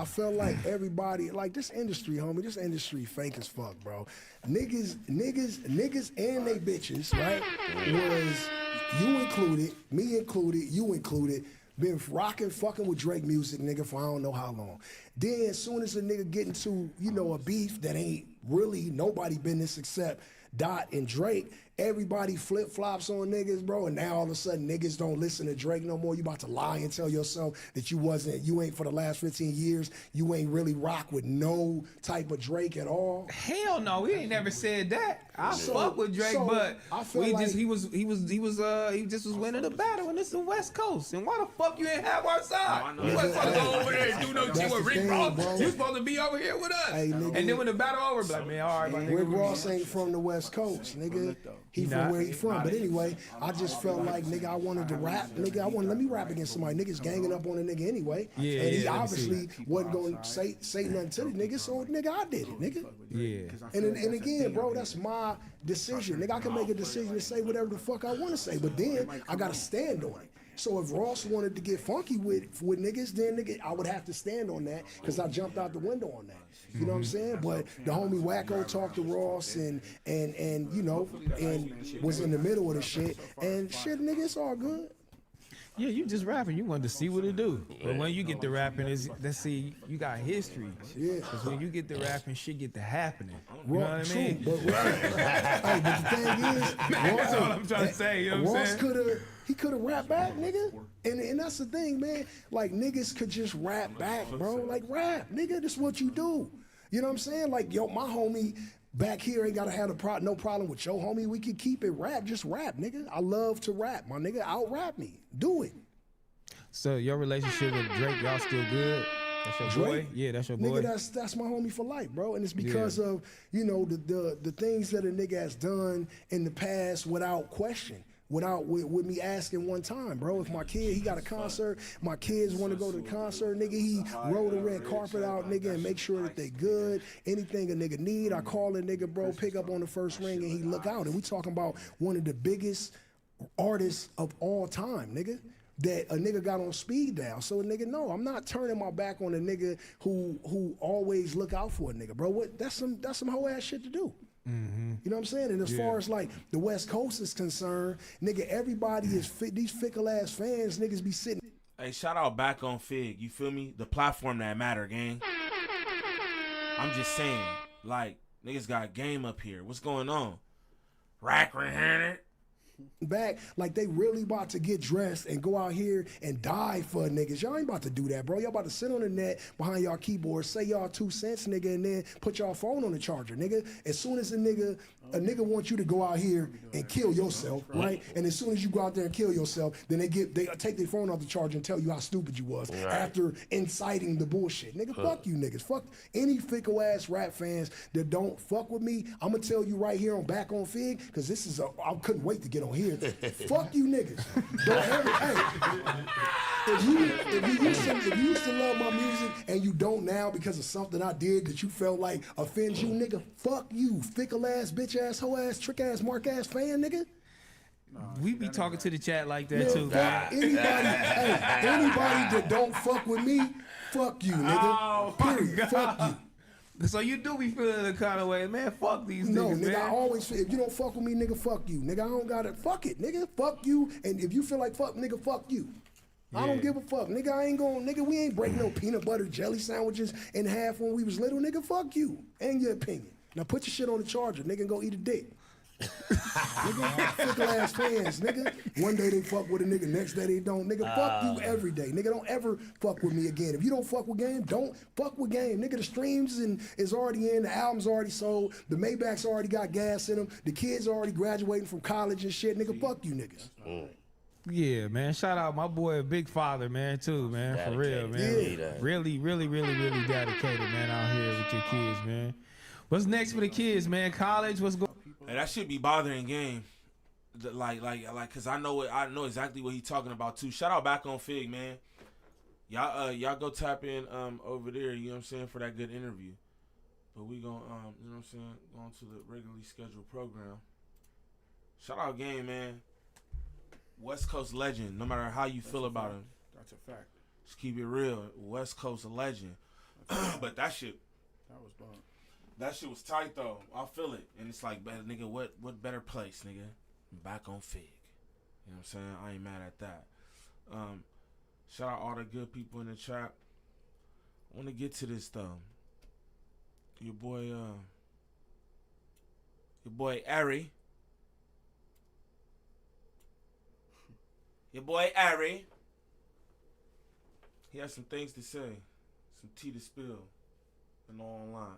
felt like everybody, like this industry, homie, this industry fake as fuck, bro. Niggas and they bitches, right? Was you included, me included, you included, been rocking, fucking with Drake music, nigga, for I don't know how long. Then as soon as a nigga get into, you know, a beef that ain't really nobody business except Dot and Drake, everybody flip-flops on niggas, bro, and now all of a sudden niggas don't listen to Drake no more. You about to lie and tell yourself that you ain't for the last 15 years, you ain't really rock with no type of Drake at all. Hell no, we ain't never said that. I fuck with Drake, but he just was winning the battle, and it's the West Coast. And why the fuck you ain't have our side? You wasn't supposed to go over there and do no shit with Rick Ross. You supposed to be over here with us. Hey, nigga, and then when the battle over, be like, man, all right, my nigga. Rick Ross ain't from the West Coast, nigga. He from where he from. But anyway, I just felt like, nigga, I wanted to rap. Nigga, let me rap against somebody. Niggas ganging up on a nigga anyway. Yeah, and he obviously wasn't going to say nothing to the nigga, so nigga, I did it, nigga. Yeah. And again, bro, that's my decision. Nigga, I can make a decision to say whatever the fuck I want to say, but then I got to stand on it. So if Ross wanted to get funky with niggas, then nigga, I would have to stand on that because I jumped out the window on that. You know what I'm saying? But the homie Wacko talked to Ross and you know, and was in the middle of the shit. And shit, nigga, it's all good. Yeah, you just rapping. You wanted to see what it do. But when you get to rapping, let's see, you got history. Yeah. Because when you get to rapping, shit get to happening. You know what I mean? But the thing is, that's all I'm trying to say. You know what I'm saying? He could have rapped back, nigga. And that's the thing, man. Like, niggas could just rap back, bro. Like, rap, nigga. That's what you do. You know what I'm saying? Like, yo, my homie back here ain't gotta have no problem with your homie. We can keep it rap. Just rap, nigga. I love to rap, my nigga. Out rap me. Do it. So your relationship with Drake, y'all still good? That's your boy? Yeah, that's your boy. Nigga, that's my homie for life, bro. And it's because of, you know, the things that a nigga has done in the past without question. With me asking one time, bro. If my kid, he got a concert, my kids want to go to the concert, nigga, he roll the red carpet out, nigga, and make sure that they good. Anything a nigga need, I call a nigga, bro, pick up on the first ring, and he look out. And we talking about one of the biggest artists of all time, nigga, that a nigga got on speed dial. So a nigga, no, I'm not turning my back on a nigga who always look out for a nigga, bro. That's some whole ass shit to do. Mm-hmm. You know what I'm saying? And as far as like the West Coast is concerned, nigga, everybody is these fickle ass fans, niggas be sitting. Hey, shout out back on Fig. You feel me? The platform that matter, gang. I'm just saying, like, niggas got game up here. What's going on? Rack handed. Back like they really about to get dressed and go out here and die for niggas. Y'all ain't about to do that, bro. Y'all about to sit on the net behind y'all keyboard, say y'all 2 cents, nigga, and then put y'all phone on the charger, nigga. As soon as a nigga wants you to go out here and kill yourself, right? And as soon as you go out there and kill yourself, then they take their phone off the charger and tell you how stupid you was after inciting the bullshit. Nigga, fuck you niggas. Fuck any fickle ass rap fans that don't fuck with me. I'm gonna tell you right here on Back on Fig, because this is I couldn't wait to get on here. Fuck you niggas. Don't ever, hey, if you used to love my music and you don't now because of something I did that you felt like offends you, nigga, fuck you, fickle ass, bitch ass, hoe ass, trick ass, mark ass fan, nigga. We be talking to the chat like that too. Anybody that don't fuck with me, fuck you, nigga. Period. Fuck you. So you do be feeling the kind of way, man, fuck these niggas, nigga, man. I always feel, if you don't fuck with me, nigga, fuck you. Nigga, I don't gotta, fuck it, nigga, fuck you. And if you feel like fuck, nigga, fuck you. I don't give a fuck. Nigga, I ain't going, nigga, we ain't breaking no peanut butter jelly sandwiches in half when we was little. Nigga, fuck you and your opinion. Now put your shit on the charger, nigga, and go eat a dick. Nigga, fickle ass fans, nigga. One day they fuck with a nigga, next day they don't. Nigga, fuck you every day. Nigga, don't ever fuck with me again. If you don't fuck with game, don't fuck with game. Nigga, the streams is already in, the album's already sold, the Maybach's already got gas in them, the kids already graduating from college and shit. Nigga, fuck you niggas. Yeah, man. Shout out my boy Big Father, man, too, man. Dedicated. For real, man. Yeah. Really dedicated, man, out here with your kids, man. What's next for the kids, man? College, what's going? Hey, that should be bothering game. Like, cause I know exactly what he's talking about too. Shout out Back on Fig, man. Y'all go tap in over there, you know what I'm saying, for that good interview. But we gonna, you know what I'm saying, go on to the regularly scheduled program. Shout out Game, man. West Coast legend, no matter how you feel about him. That's a fact. Just keep it real. West Coast legend. But that shit was tight though. I feel it. And it's like, nigga, what better place, nigga? Back on Fig. You know what I'm saying? I ain't mad at that. Shout out all the good people in the chat. I want to get to this though. Your boy Ari. Your boy Ari. He has some things to say. Some tea to spill. And all online.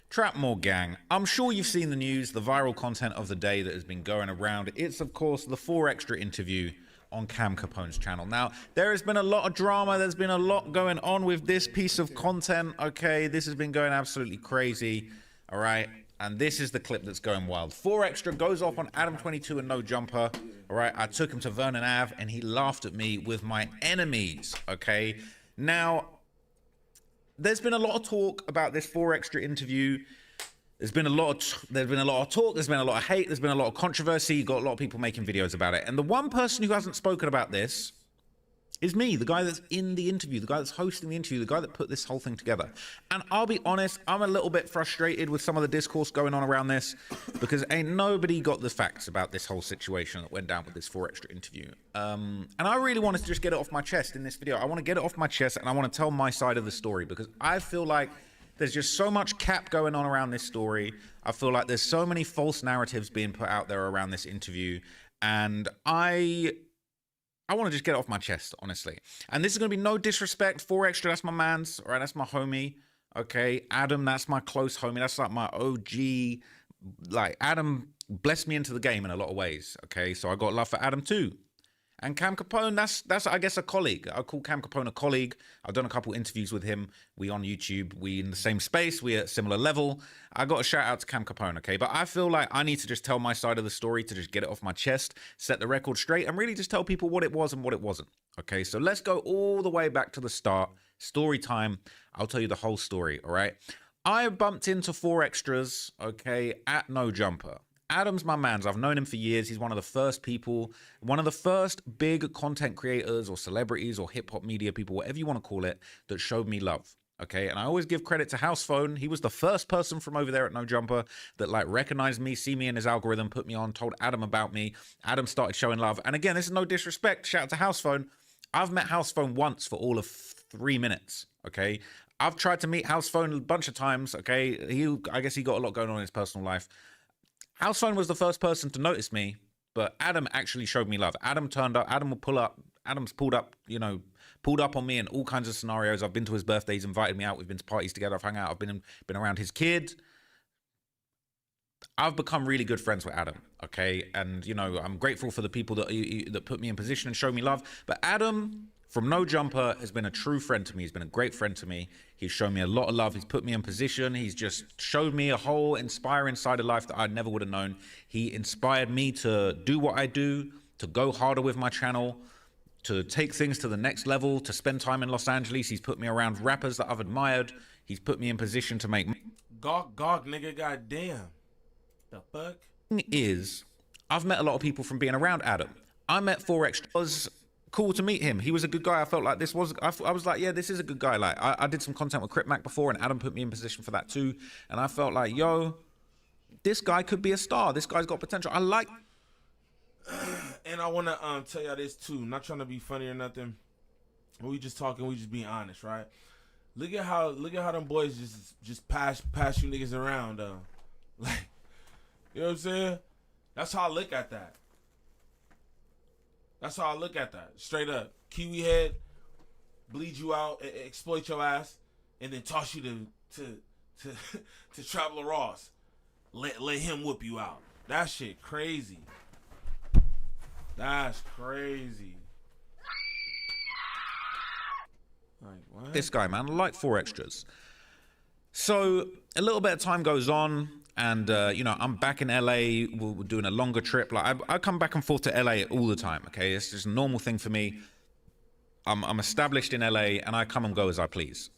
Trapmore gang, I'm sure you've seen the news, the viral content of the day that has been going around. It's, of course, the 4xtra interview on Cam Capone's channel. Now, there has been a lot of drama. There's been a lot going on with this piece of content, okay? This has been going absolutely crazy, all right? And this is the clip that's going wild. 4xtra goes off on Adam22 and No Jumper, all right? I took him to Vernon Ave, and he laughed at me with my enemies, okay? Now, there's been a lot of talk about this 4xtra interview. There's been a lot of talk, there's been a lot of hate, there's been a lot of controversy. You've got a lot of people making videos about it. And the one person who hasn't spoken about this is me, the guy that's in the interview, the guy that's hosting the interview, the guy that put this whole thing together. And I'll be honest, I'm a little bit frustrated with some of the discourse going on around this because ain't nobody got the facts about this whole situation that went down with this 4xtra interview. And I really wanted to just get it off my chest in this video. I want to get it off my chest and I want to tell my side of the story because I feel like there's just so much cap going on around this story. I feel like there's so many false narratives being put out there around this interview. And I want to just get it off my chest, honestly. And this is going to be no disrespect. 4xtra, that's my man's, all right? That's my homie, okay? Adam, that's my close homie. That's like my OG. Like, Adam blessed me into the game in a lot of ways, okay? So I got love for Adam too. And Cam Capone, that's I guess, a colleague. I call Cam Capone a colleague. I've done a couple interviews with him. We on YouTube. We in the same space. We at similar level. I got a shout out to Cam Capone, okay? But I feel like I need to just tell my side of the story to just get it off my chest, set the record straight, and really just tell people what it was and what it wasn't, okay? So let's go all the way back to the start. Story time. I'll tell you the whole story, all right? I bumped into 4xtras, okay, at No Jumper. Adam's my man's. I've known him for years. He's one of the first people, one of the first big content creators or celebrities or hip-hop media people, whatever you want to call it, that showed me love, okay? And I always give credit to House Phone. He was the first person from over there at No Jumper that, like, recognized me, see me in his algorithm, put me on, told Adam about me. Adam started showing love. And again, this is no disrespect. Shout out to House Phone. I've met House Phone once for all of 3 minutes, okay? I've tried to meet House Phone a bunch of times, okay? I guess he got a lot going on in his personal life. House Phone was the first person to notice me, but Adam actually showed me love. Adam turned up. Adam will pull up. Adam's pulled up, you know, pulled up on me in all kinds of scenarios. I've been to his birthday. He's invited me out. We've been to parties together. I've hung out. I've been around his kid. I've become really good friends with Adam, okay? And, you know, I'm grateful for the people that put me in position and showed me love. But Adam from No Jumper has been a true friend to me. He's been a great friend to me. He's shown me a lot of love. He's put me in position. He's just showed me a whole inspiring side of life that I never would have known. He inspired me to do what I do, to go harder with my channel, to take things to the next level, to spend time in Los Angeles. He's put me around rappers that I've admired. He's put me in position to make... Gawk, nigga, goddamn. The fuck? Is, I've met a lot of people from being around Adam. I met 4xtra. It was cool to meet him. He was a good guy. I felt like this was... I was like, yeah, this is a good guy. Like, I did some content with Crip Mac before, and Adam put me in position for that too. And I felt like, yo, this guy could be a star. This guy's got potential. I like... And I want to tell y'all this too. Not trying to be funny or nothing. We just talking. We just being honest, right? Look at how them boys just pass you niggas around. Like, you know what I'm saying? That's how I look at that. That's how I look at that. Straight up, Kiwi head, bleed you out, exploit your ass, and then toss you to Traveler Ross. Let him whoop you out. That shit crazy. That's crazy. Like, what? This guy, man, I like 4xtras. So a little bit of time goes on, and you know, I'm back in LA. We're doing a longer trip. Like I come back and forth to LA all the time. Okay, it's just a normal thing for me. I'm established in LA, and I come and go as I please.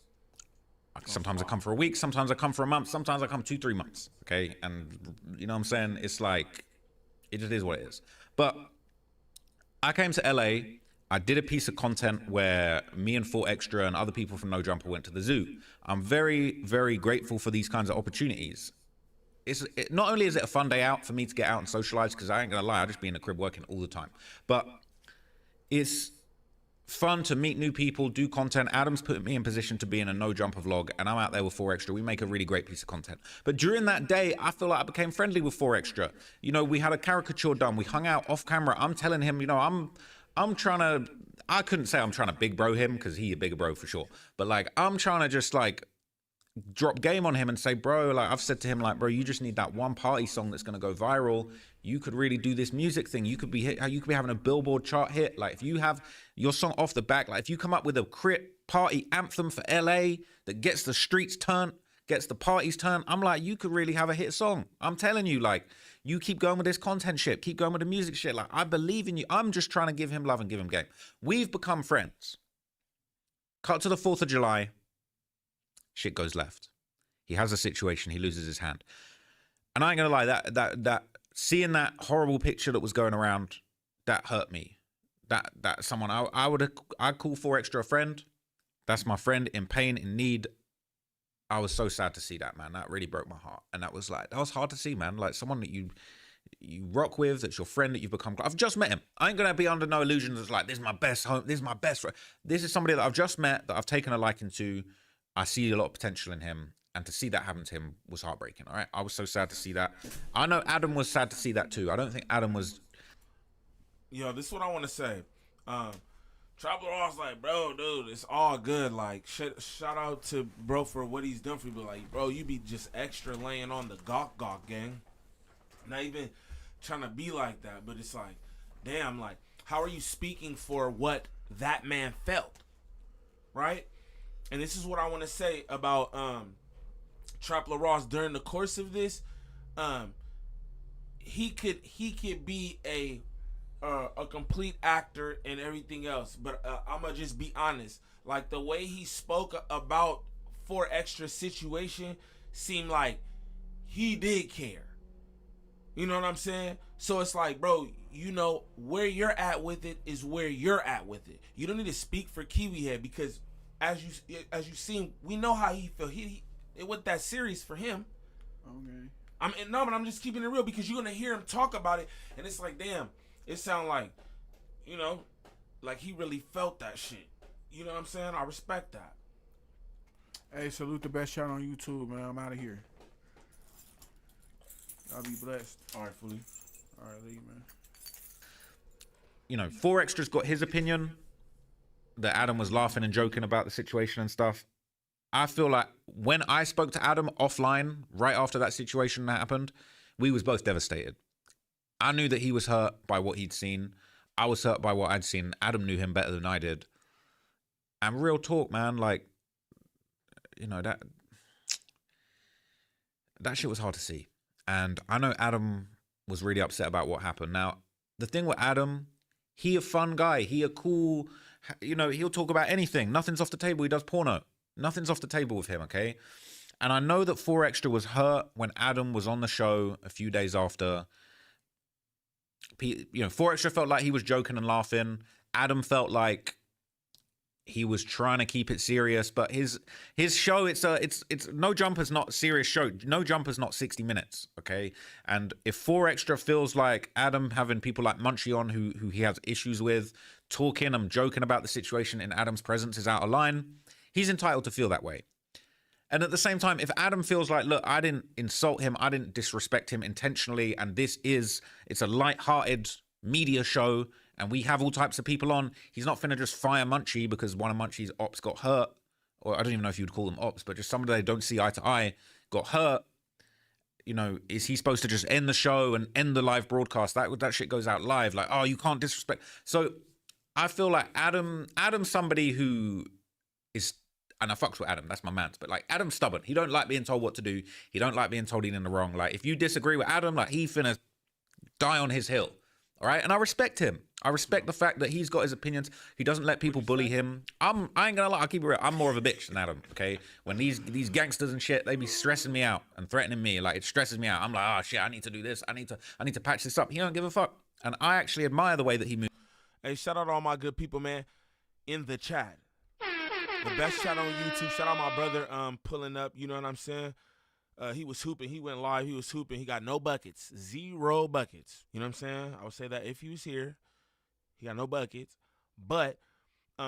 Sometimes I come for a week, sometimes I come for a month, sometimes I come 2-3 months. Okay, and you know what I'm saying? It's like, it just is what it is. But I came to LA. I did a piece of content where me and 4xtra and other people from No Jumper went to the zoo. I'm very, very grateful for these kinds of opportunities. Not only is it a fun day out for me to get out and socialize, because I ain't gonna lie, I just be in the crib working all the time, but it's fun to meet new people, do content. Adam's put me in position to be in a No Jumper vlog, and I'm out there with 4xtra. We make a really great piece of content. But during that day, I feel like I became friendly with 4xtra. You know, we had a caricature done. We hung out off camera. I'm telling him, you know, I'm trying to, I couldn't say I'm trying to big bro him, because he a bigger bro for sure. But like, I'm trying to just like drop game on him and say, bro, like I've said to him, like, bro, you just need that one party song that's gonna go viral. You could really do this music thing. You could be having a Billboard chart hit. Like if you have your song off the back, like if you come up with a crit party anthem for LA that gets the streets turned, gets the parties turned, I'm like, you could really have a hit song. I'm telling you, like, you keep going with this content shit, keep going with the music shit. Like, I believe in you. I'm just trying to give him love and give him game. We've become friends. Cut to the 4th of July. Shit goes left. He has a situation. He loses his hand. And I ain't gonna lie, that seeing that horrible picture that was going around, that hurt me. That someone I'd call 4xtra a friend. That's my friend in pain, in need. I was so sad to see that, man. That really broke my heart. And that was hard to see, man. Like someone that you rock with, that's your friend, that you've become. I've just met him. I ain't gonna be under no illusions. It's like, this is my best home. This is my best friend. This is somebody that I've just met, that I've taken a liking to. I see a lot of potential in him. And to see that happen to him was heartbreaking, all right? I was so sad to see that. I know Adam was sad to see that too. I don't think Adam was... Yo, this is what I want to say. Trapper Ross like, bro, dude, it's all good. Like, shout out to bro for what he's done for you. But like, bro, you be just extra laying on the gawk gang. Not even trying to be like that, but it's like, damn, like, how are you speaking for what that man felt? Right? And this is what I want to say about Trapper Ross during the course of this. He could be a complete actor and everything else, but I'm gonna just be honest. Like the way he spoke about 4xtra situation seemed like he did care. You know what I'm saying? So it's like, bro, you know where you're at with it is where you're at with it. You don't need to speak for Kiwi Head, because as you seen, we know how he felt. It was that serious for him. Okay. But I'm just keeping it real, because you're gonna hear him talk about it, and it's like, damn, it sound like, you know, like he really felt that shit. You know what I'm saying? I respect that. Hey, salute the best channel on YouTube, man. I'm out of here. I'll be blessed. All right, fully. All right, leave, man. You know, 4xtra's got his opinion, that Adam was laughing and joking about the situation and stuff. I feel like when I spoke to Adam offline, right after that situation happened, we was both devastated. I knew that he was hurt by what he'd seen. I was hurt by what I'd seen. Adam knew him better than I did. And real talk, man, like, you know, that shit was hard to see. And I know Adam was really upset about what happened. Now, the thing with Adam, he a fun guy. He a cool, you know, he'll talk about anything. Nothing's off the table. He does porno. Nothing's off the table with him, okay? And I know that 4xtra was hurt when Adam was on the show a few days after. You know, 4xtra felt like he was joking and laughing. Adam felt like he was trying to keep it serious, but his show, it's No Jumper's not a serious show. No Jumper's not 60 minutes, okay? And if 4xtra feels like Adam having people like Munchie on who he has issues with, talking and joking about the situation in Adam's presence is out of line, he's entitled to feel that way. And at the same time, if Adam feels like, look, I didn't insult him, I didn't disrespect him intentionally, and it's a light-hearted media show, and we have all types of people on, he's not finna just fire Munchie because one of Munchie's ops got hurt, or I don't even know if you'd call them ops, but just somebody they don't see eye to eye got hurt. You know, is he supposed to just end the show and end the live broadcast? That shit goes out live. Like, oh, you can't disrespect. So I feel like Adam's somebody who is, and I fucks with Adam, that's my man, but like Adam's stubborn. He don't like being told what to do. He don't like being told he's in the wrong. Like if you disagree with Adam, like he finna die on his hill. All right, and I respect him. I respect the fact that he's got his opinions. He doesn't let people bully him. I ain't gonna lie, I'll keep it real. I'm more of a bitch than Adam, okay? When these gangsters and shit, they be stressing me out and threatening me. Like, it stresses me out. I'm like, oh shit, I need to do this. I need to patch this up. He don't give a fuck. And I actually admire the way that he moves. Hey, shout out to all my good people, man, in the chat. The best chat on YouTube. Shout out my brother pulling up, you know what I'm saying? He was hooping. He went live. He was hooping. He got no buckets. 0 buckets. You know what I'm saying? I would say that if he was here, he got no buckets. But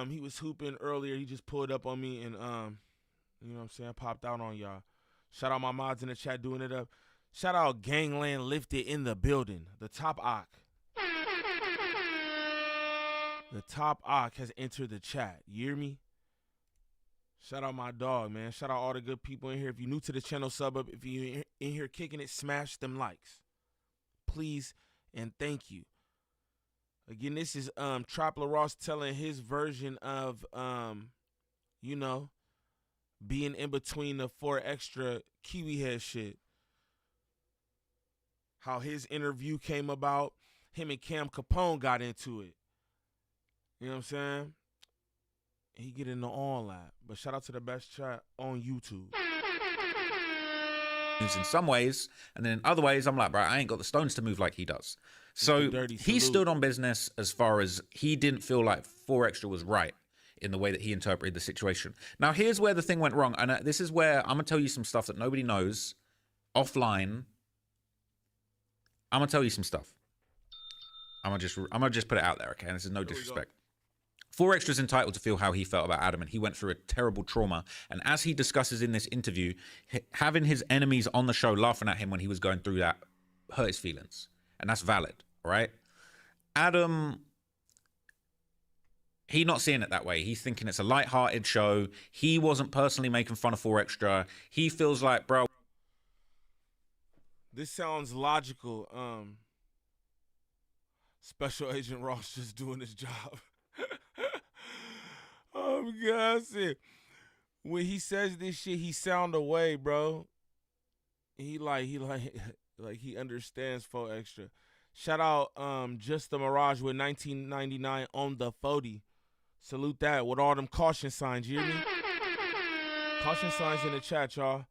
he was hooping earlier. He just pulled up on me and, you know what I'm saying, popped out on y'all. Shout out my mods in the chat doing it up. Shout out Gangland Lifted in the building. The top Ock. The top Ock has entered the chat. You hear me? Shout out my dog, man. Shout out all the good people in here. If you're new to the channel, sub up. If you're in here kicking it, smash them likes. Please and thank you. Again, this is Trapler Ross telling his version of, you know, being in between the 4xtra Kiwi head shit. How his interview came about. Him and Cam Capone got into it. You know what I'm saying? He get into all that. But shout out to the best chat on YouTube. In some ways, and then in other ways, I'm like, bro, I ain't got the stones to move like he does. So he stood on business as far as he didn't feel like 4xtra was right in the way that he interpreted the situation. Now, here's where the thing went wrong. And this is where I'm going to tell you some stuff that nobody knows offline. I'm going to tell you some stuff. I'm gonna just put it out there, okay? And this is no disrespect. 4xtra's entitled to feel how he felt about Adam, and he went through a terrible trauma. And as he discusses in this interview, having his enemies on the show laughing at him when he was going through that hurt his feelings. And that's valid, all right? Adam, he's not seeing it that way. He's thinking it's a light-hearted show. He wasn't personally making fun of 4xtra. He feels like, bro. This sounds logical. Special Agent Ross just doing his job. Oh my God, when he says this shit, he sound away, bro. He understands 4xtra. Shout out Just the Mirage with 1999 on the 40. Salute that with all them caution signs. You hear me? Caution signs in the chat, y'all.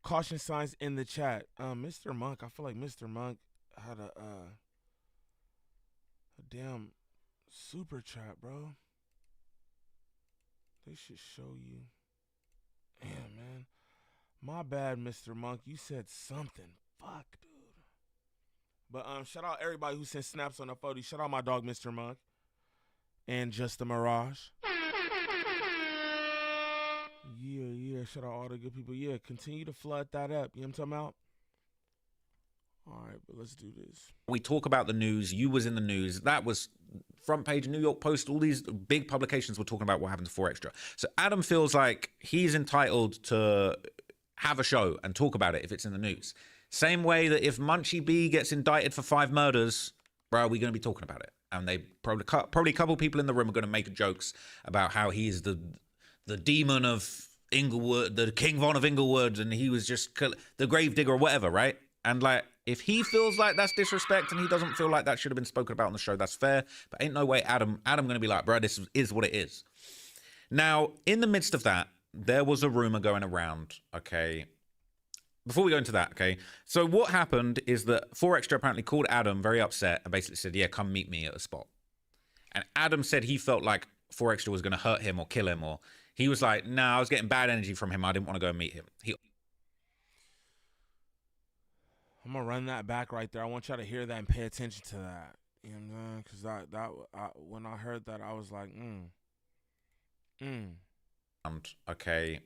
Caution signs in the chat. Mr. Monk, I feel like Mr. Monk had a damn super chat, bro. They should show you. Damn, man. My bad, Mr. Monk. You said something. Fuck, dude. But shout out everybody who sent snaps on the 40. Shout out my dog, Mr. Monk. And Just the Mirage. Yeah. Shout out all the good people. Yeah, continue to flood that up. You know what I'm talking about? All right, but let's do this. We talk about the news. You was in the news. That was front page New York Post. All these big publications were talking about what happened to 4xtra. So Adam feels like he's entitled to have a show and talk about it if it's in the news. Same way that if Munchie B gets indicted for 5 murders, bro, we're going to be talking about it. And they probably a couple people in the room are going to make jokes about how he's the demon of Inglewood, the King Von of Inglewood, and he was just the gravedigger or whatever, right? And like, if he feels like that's disrespect and he doesn't feel like that should have been spoken about on the show, that's fair. But ain't no way Adam going to be like, bro, this is what it is. Now, in the midst of that, there was a rumor going around, okay? Before we go into that, okay? So what happened is that 4xtra apparently called Adam very upset and basically said, yeah, come meet me at a spot. And Adam said he felt like 4xtra was going to hurt him or kill him, or he was like, nah, I was getting bad energy from him. I didn't want to go and meet him. I'm going to run that back right there. I want y'all to hear that and pay attention to that. You know what I'm saying? Because when I heard that, I was like, Okay.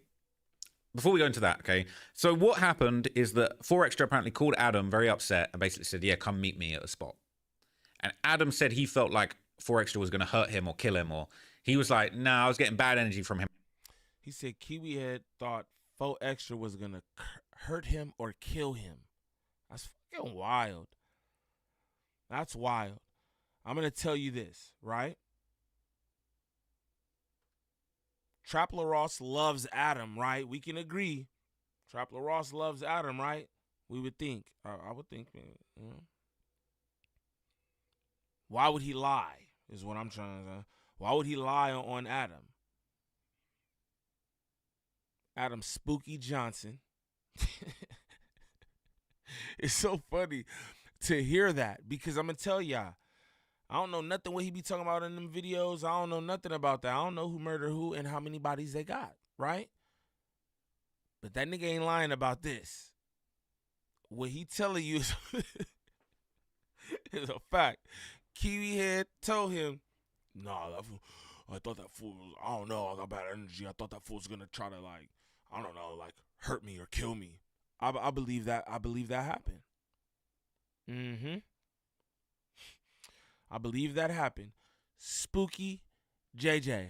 Before we go into that, okay? So what happened is that 4xtra apparently called Adam very upset and basically said, yeah, come meet me at a spot. And Adam said he felt like 4xtra was going to hurt him or kill him, or he was like, nah, I was getting bad energy from him. He said Kiwi Head thought 4xtra was going to hurt him or kill him. That's fucking wild. That's wild. I'm going to tell you this, right? Trapler Ross loves Adam, right? We can agree. Trapler Ross loves Adam, right? We would think. I would think, man. You know? Why would he lie? Is what I'm trying to say. Why would he lie on Adam? Adam Spooky Johnson. It's so funny to hear that because I'm going to tell y'all, I don't know nothing what he be talking about in them videos. I don't know nothing about that. I don't know who murdered who and how many bodies they got, right? But that nigga ain't lying about this. What he telling you is a fact. Kiwi Head told him, nah, I thought that fool was, I don't know, I got bad energy. I thought that fool was going to try to, like, I don't know, like, hurt me or kill me. I believe that. I believe that happened. I believe that happened. Spooky JJ.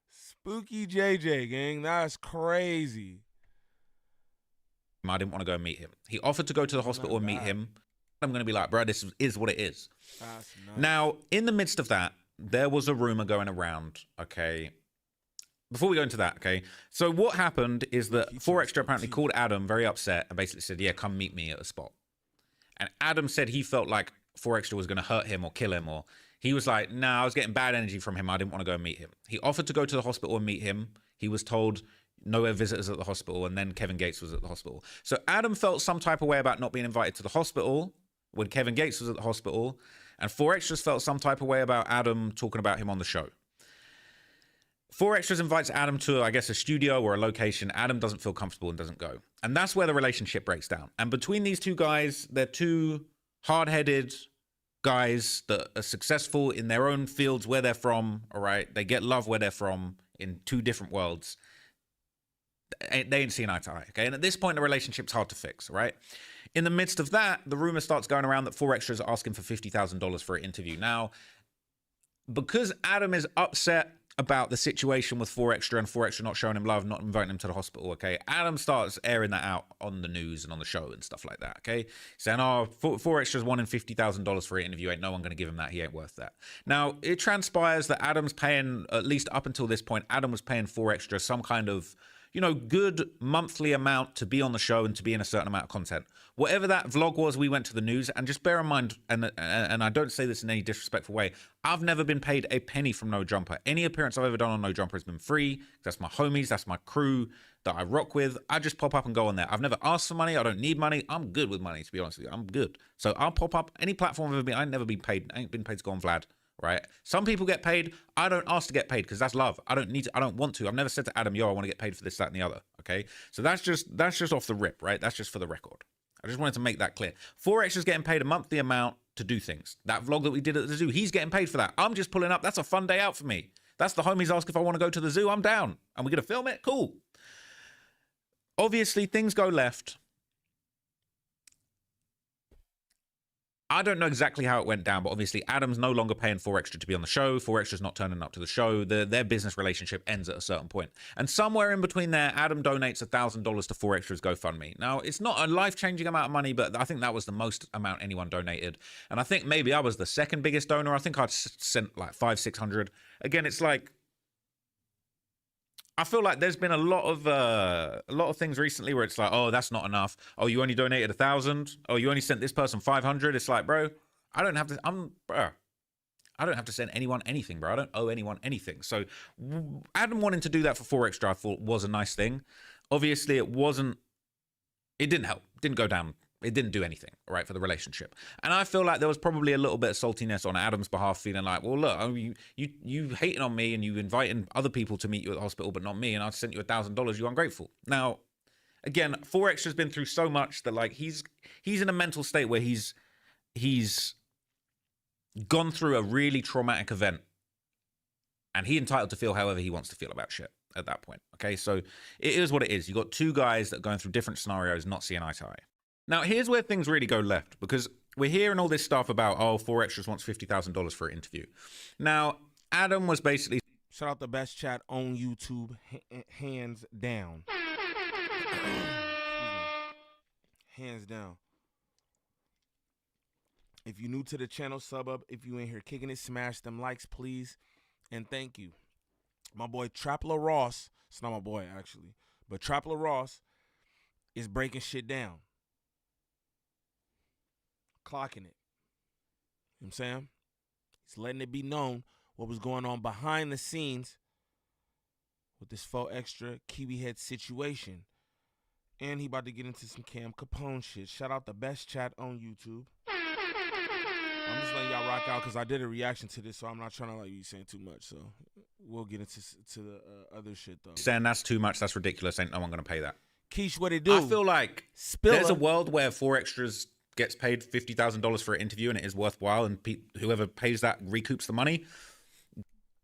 Spooky JJ, gang. That's crazy. I didn't want to go and meet him. He offered to go to the hospital and meet him. I'm going to be like, bro, this is what it is. Now, in the midst of that, there was a rumor going around, okay? Before we go into that, okay? So what happened is that 4xtra apparently called Adam very upset and basically said, yeah, come meet me at a spot. And Adam said he felt like 4xtra was going to hurt him or kill him, or he was like, nah, I was getting bad energy from him. I didn't want to go and meet him. He offered to go to the hospital and meet him. He was told no visitors at the hospital, and then Kevin Gates was at the hospital. So Adam felt some type of way about not being invited to the hospital when Kevin Gates was at the hospital, and 4xtras felt some type of way about Adam talking about him on the show. 4xtras invites Adam to, I guess, a studio or a location. Adam doesn't feel comfortable and doesn't go. And that's where the relationship breaks down. And between these two guys, they're two hard-headed guys that are successful in their own fields where they're from, all right? They get love where they're from in two different worlds. They ain't seeing eye to eye, okay? And at this point, the relationship's hard to fix, right? In the midst of that, the rumor starts going around that 4xtras are asking for $50,000 for an interview. Now, because Adam is upset about the situation with 4xtra and 4xtra not showing him love, not inviting him to the hospital, okay? Adam starts airing that out on the news and on the show and stuff like that, okay? Saying, oh, 4xtra's wanting $50,000 for an interview. Ain't no one going to give him that. He ain't worth that. Now, it transpires that Adam's paying, at least up until this point, Adam was paying 4xtra some kind of, you know, good monthly amount to be on the show and to be in a certain amount of content. Whatever that vlog was, we went to the news. And just bear in mind, and I don't say this in any disrespectful way, I've never been paid a penny from No Jumper. Any appearance I've ever done on No Jumper has been free. That's my homies. That's my crew that I rock with. I just pop up and go on there. I've never asked for money. I don't need money. I'm good with money, to be honest with you. I'm good. So I'll pop up any platform I've ever been. I ain't never been paid. I ain't been paid to go on Vlad. Right? Some people get paid. I don't ask to get paid because that's love. I don't need to. I don't want to. I've never said to Adam, yo, I want to get paid for this, that, and the other. Okay? So that's just off the rip, right? That's just for the record. I just wanted to make that clear. 4xtra's getting paid a monthly amount to do things. That vlog that we did at the zoo, he's getting paid for that. I'm just pulling up. That's a fun day out for me. That's the homies ask if I want to go to the zoo. I'm down. And we're going to film it? Cool. Obviously, things go left. I don't know exactly how it went down, but obviously Adam's no longer paying 4xtra to be on the show. 4xtra's not turning up to the show. Their business relationship ends at a certain point. And somewhere in between there, Adam donates $1,000 to 4xtra's GoFundMe. Now, it's not a life-changing amount of money, but I think that was the most amount anyone donated. And I think maybe I was the second biggest donor. I think I'd sent like $500-600. Again, it's like, I feel like there's been a lot of things recently where it's like, oh, that's not enough. Oh, you only donated 1,000. Oh, you only sent this person 500. It's like, bro, I don't have to send anyone anything, bro. I don't owe anyone anything. So Adam wanting to do that for 4xtra, I thought was a nice thing. Obviously, it didn't help. It didn't go down. It didn't do anything, right, for the relationship. And I feel like there was probably a little bit of saltiness on Adam's behalf, feeling like, well, look, you hating on me and you inviting other people to meet you at the hospital, but not me, and I sent you $1,000, you ungrateful. Now, again, 4xtra's been through so much that, like, he's in a mental state where he's gone through a really traumatic event, and he's entitled to feel however he wants to feel about shit at that point, okay? So it is what it is. You got two guys that are going through different scenarios, not seeing eye to eye. Now, here's where things really go left, because we're hearing all this stuff about, oh, 4xtras wants $50,000 for an interview. Now, Adam was basically... Shout out the best chat on YouTube, hands down. Hands down. If you're new to the channel, sub up. If you in here kicking it, smash them likes, please. And thank you. My boy Trapler Ross, it's not my boy, actually, but Trapler Ross is breaking shit down. clocking it. You know what I'm saying? He's letting it be known what was going on behind the scenes with this 4xtra Kiwi head situation. And he about to get into some Cam Capone shit. Shout out the best chat on YouTube. I'm just letting y'all rock out because I did a reaction to this, so I'm not trying to like you saying too much. So we'll get into the other shit though. Saying that's too much, that's ridiculous. Ain't no one gonna pay that. Keish, what it do? I feel like there's a world where 4xtras gets paid $50,000 for an interview and it is worthwhile, and whoever pays that recoups the money.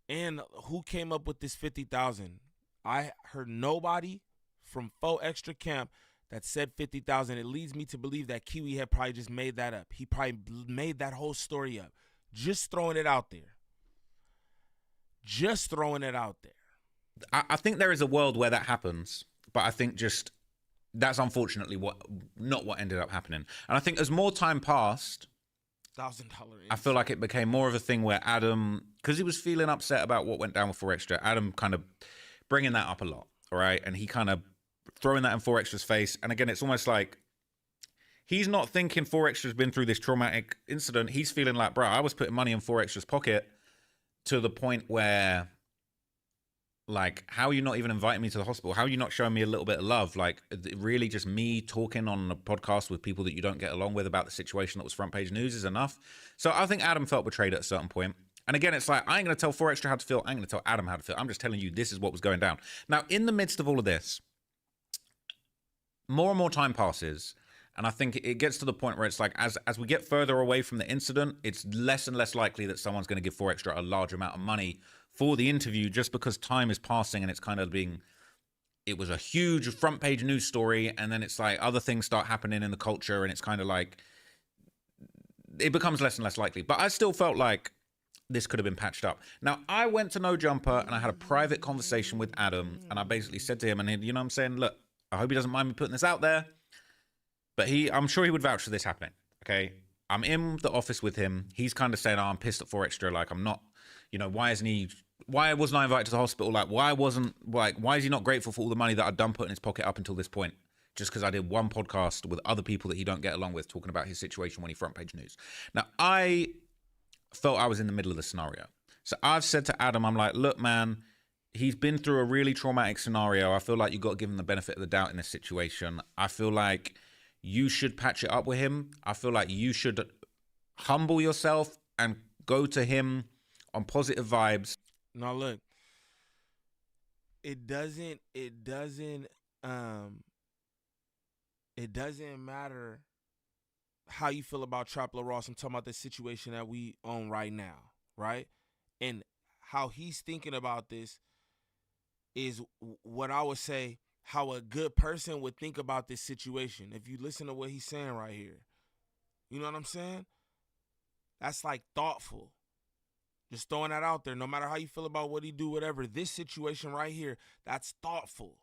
And who came up with this 50,000? I heard nobody from 4xtra camp that said 50,000. It leads me to believe that Kiwi had probably just made that up. He probably made that whole story up. Just throwing it out there. Just throwing it out there. I think there is a world where that happens, but I think just that's unfortunately not what ended up happening. And I think as more time passed, $1,000. I feel like it became more of a thing where Adam, because he was feeling upset about what went down with 4xtra, Adam kind of bringing that up a lot, all right? And he kind of throwing that in 4xtra's face. And again, it's almost like he's not thinking 4xtra's been through this traumatic incident. He's feeling like, bro, I was putting money in 4xtra's pocket to the point where, like, how are you not even inviting me to the hospital? How are you not showing me a little bit of love? Like, really just me talking on a podcast with people that you don't get along with about the situation that was front page news is enough. So I think Adam felt betrayed at a certain point. And again, it's like, I ain't going to tell 4xtra how to feel. I ain't going to tell Adam how to feel. I'm just telling you this is what was going down. Now, in the midst of all of this, more and more time passes. And I think it gets to the point where it's like, as we get further away from the incident, it's less and less likely that someone's going to give 4xtra a large amount of money for the interview, just because time is passing and it's kind of being, it was a huge front page news story. And then it's like other things start happening in the culture and it's kind of like, it becomes less and less likely. But I still felt like this could have been patched up. Now, I went to No Jumper and I had a private conversation with Adam. And I basically said to him, and you know what I'm saying? Look, I hope he doesn't mind me putting this out there. But I'm sure he would vouch for this happening, okay? I'm in the office with him. He's kind of saying, oh, I'm pissed at 4xtra. Like, I'm not, you know, why wasn't I invited to the hospital? Like, why is he not grateful for all the money that I'd done put in his pocket up until this point? Just because I did one podcast with other people that he don't get along with talking about his situation when he front page news. Now, I felt I was in the middle of the scenario. So I've said to Adam, I'm like, look, man, he's been through a really traumatic scenario. I feel like you've got to give him the benefit of the doubt in this situation. I feel like you should patch it up with him. I feel like you should humble yourself and go to him on positive vibes. Now look, it doesn't matter how you feel about Traplo Ross. I'm talking about the situation that we own right now, right? And how he's thinking about this is what I would say how a good person would think about this situation. If you listen to what he's saying right here, you know what I'm saying? That's like thoughtful. Just throwing that out there. No matter how you feel about what he do, whatever, this situation right here, that's thoughtful.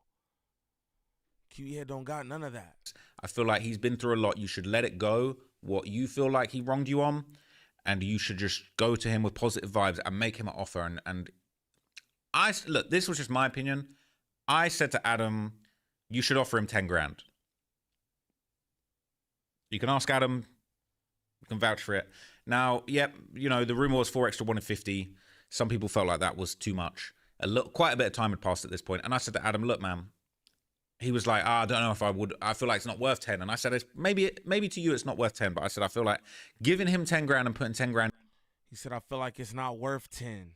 Kiwi Head don't got none of that. I feel like he's been through a lot. You should let it go, what you feel like he wronged you on, and you should just go to him with positive vibes and make him an offer. And look, this was just my opinion. I said to Adam, you should offer him 10 grand. You can ask Adam. You can vouch for it. Now, yep, you know, the rumor was 4xtra wanted 50. Some people felt like that was too much. Quite a bit of time had passed at this point. And I said to Adam, look, man. He was like, I don't know if I would. I feel like it's not worth 10. And I said, maybe to you it's not worth 10. But I said, I feel like giving him 10 grand and putting 10 grand. He said, I feel like it's not worth 10.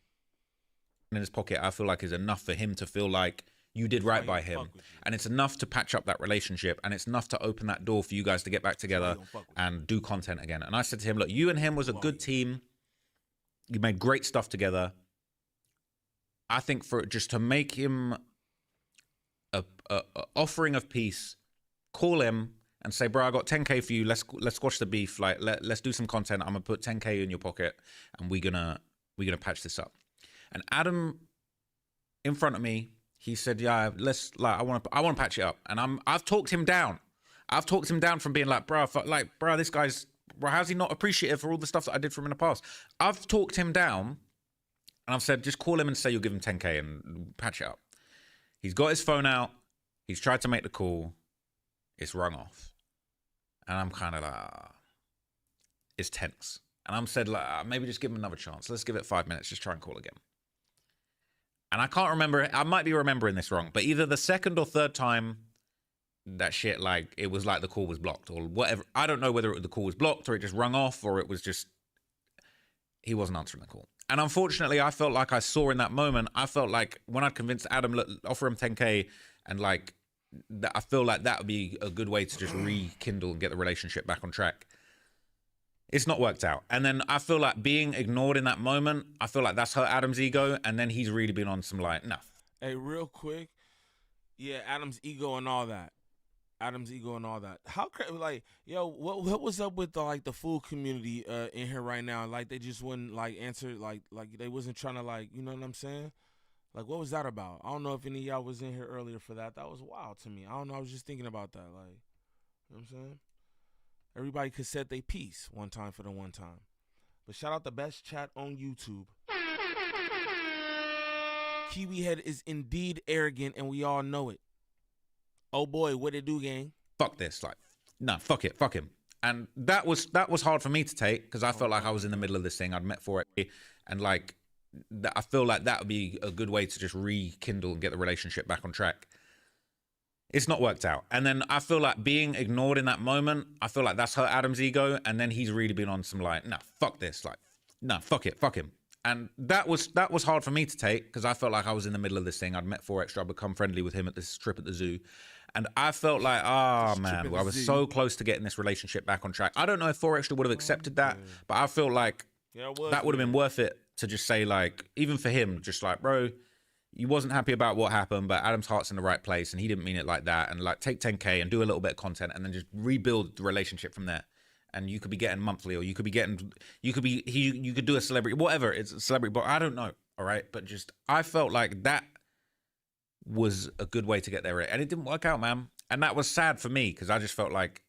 In his pocket, I feel like is enough for him to feel like you did right by him. And it's enough to patch up that relationship. And it's enough to open that door for you guys to get back together and do content again. And I said to him, look, you and him was a good team. You made great stuff together. I think for just to make him a offering of peace, call him and say, bro, I got 10K for you. Let's squash the beef. Like, let's do some content. I'm gonna put 10K in your pocket and we're gonna patch this up. And Adam, in front of me, he said, yeah, I want to patch it up. And I've talked him down. I've talked him down from being like, bro, this guy's, bro, how's he not appreciative for all the stuff that I did for him in the past? I've talked him down and I've said, just call him and say you'll give him 10K and patch it up. He's got his phone out. He's tried to make the call. It's rung off. And I'm kind of like, is tense. And I'm said, like, maybe just give him another chance. Let's give it 5 minutes. Just try and call again. And I can't remember. I might be remembering this wrong, but either the second or third time that shit, like, it was like the call was blocked or whatever. I don't know whether the call was blocked or it just rung off or it was just, he wasn't answering the call. And unfortunately, I felt like I saw in that moment, I felt like when I convinced Adam, look, offer him 10K and like, I feel like that would be a good way to just rekindle and get the relationship back on track. It's not worked out. And then I feel like being ignored in that moment, I feel like that's hurt Adam's ego. And then he's really been on some like, no. Hey, real quick. Yeah, Adam's ego and all that. Adam's ego and all that. How like, yo, what was up with the food community in here right now? Like they just wouldn't like answer, like they wasn't trying to like, you know what I'm saying? Like what was that about? I don't know if any of y'all was in here earlier for that. That was wild to me. I don't know. I was just thinking about that. Like, you know what I'm saying? Everybody could set their piece one time for the one time. But shout out the best chat on YouTube. Kiwi Head is indeed arrogant, and we all know it. Oh boy, what it do, gang? Fuck this, like, no, fuck it, fuck him. And that was hard for me to take because I felt like I was in the middle of this thing. I'd met for it, and like, I feel like that would be a good way to just rekindle and get the relationship back on track. It's not worked out. And then I feel like being ignored in that moment, I feel like that's hurt Adam's ego. And then he's really been on some like, no, fuck this. Like, no, fuck it, fuck him. And that was hard for me to take because I felt like I was in the middle of this thing. I'd met 4xtra, I'd become friendly with him at this trip at the zoo. And I felt like, oh man, I was so close to getting this relationship back on track. I don't know if 4xtra would have accepted that, but I feel like that would have been worth it to just say like, even for him, just like, bro, you wasn't happy about what happened, but Adam's heart's in the right place and he didn't mean it like that. And like take 10K and do a little bit of content and then just rebuild the relationship from there. And you could be getting monthly or you could be getting, you could do a celebrity, whatever. It's a celebrity, but I don't know. All right. But just, I felt like that was a good way to get there. And it didn't work out, man. And that was sad for me because I just felt like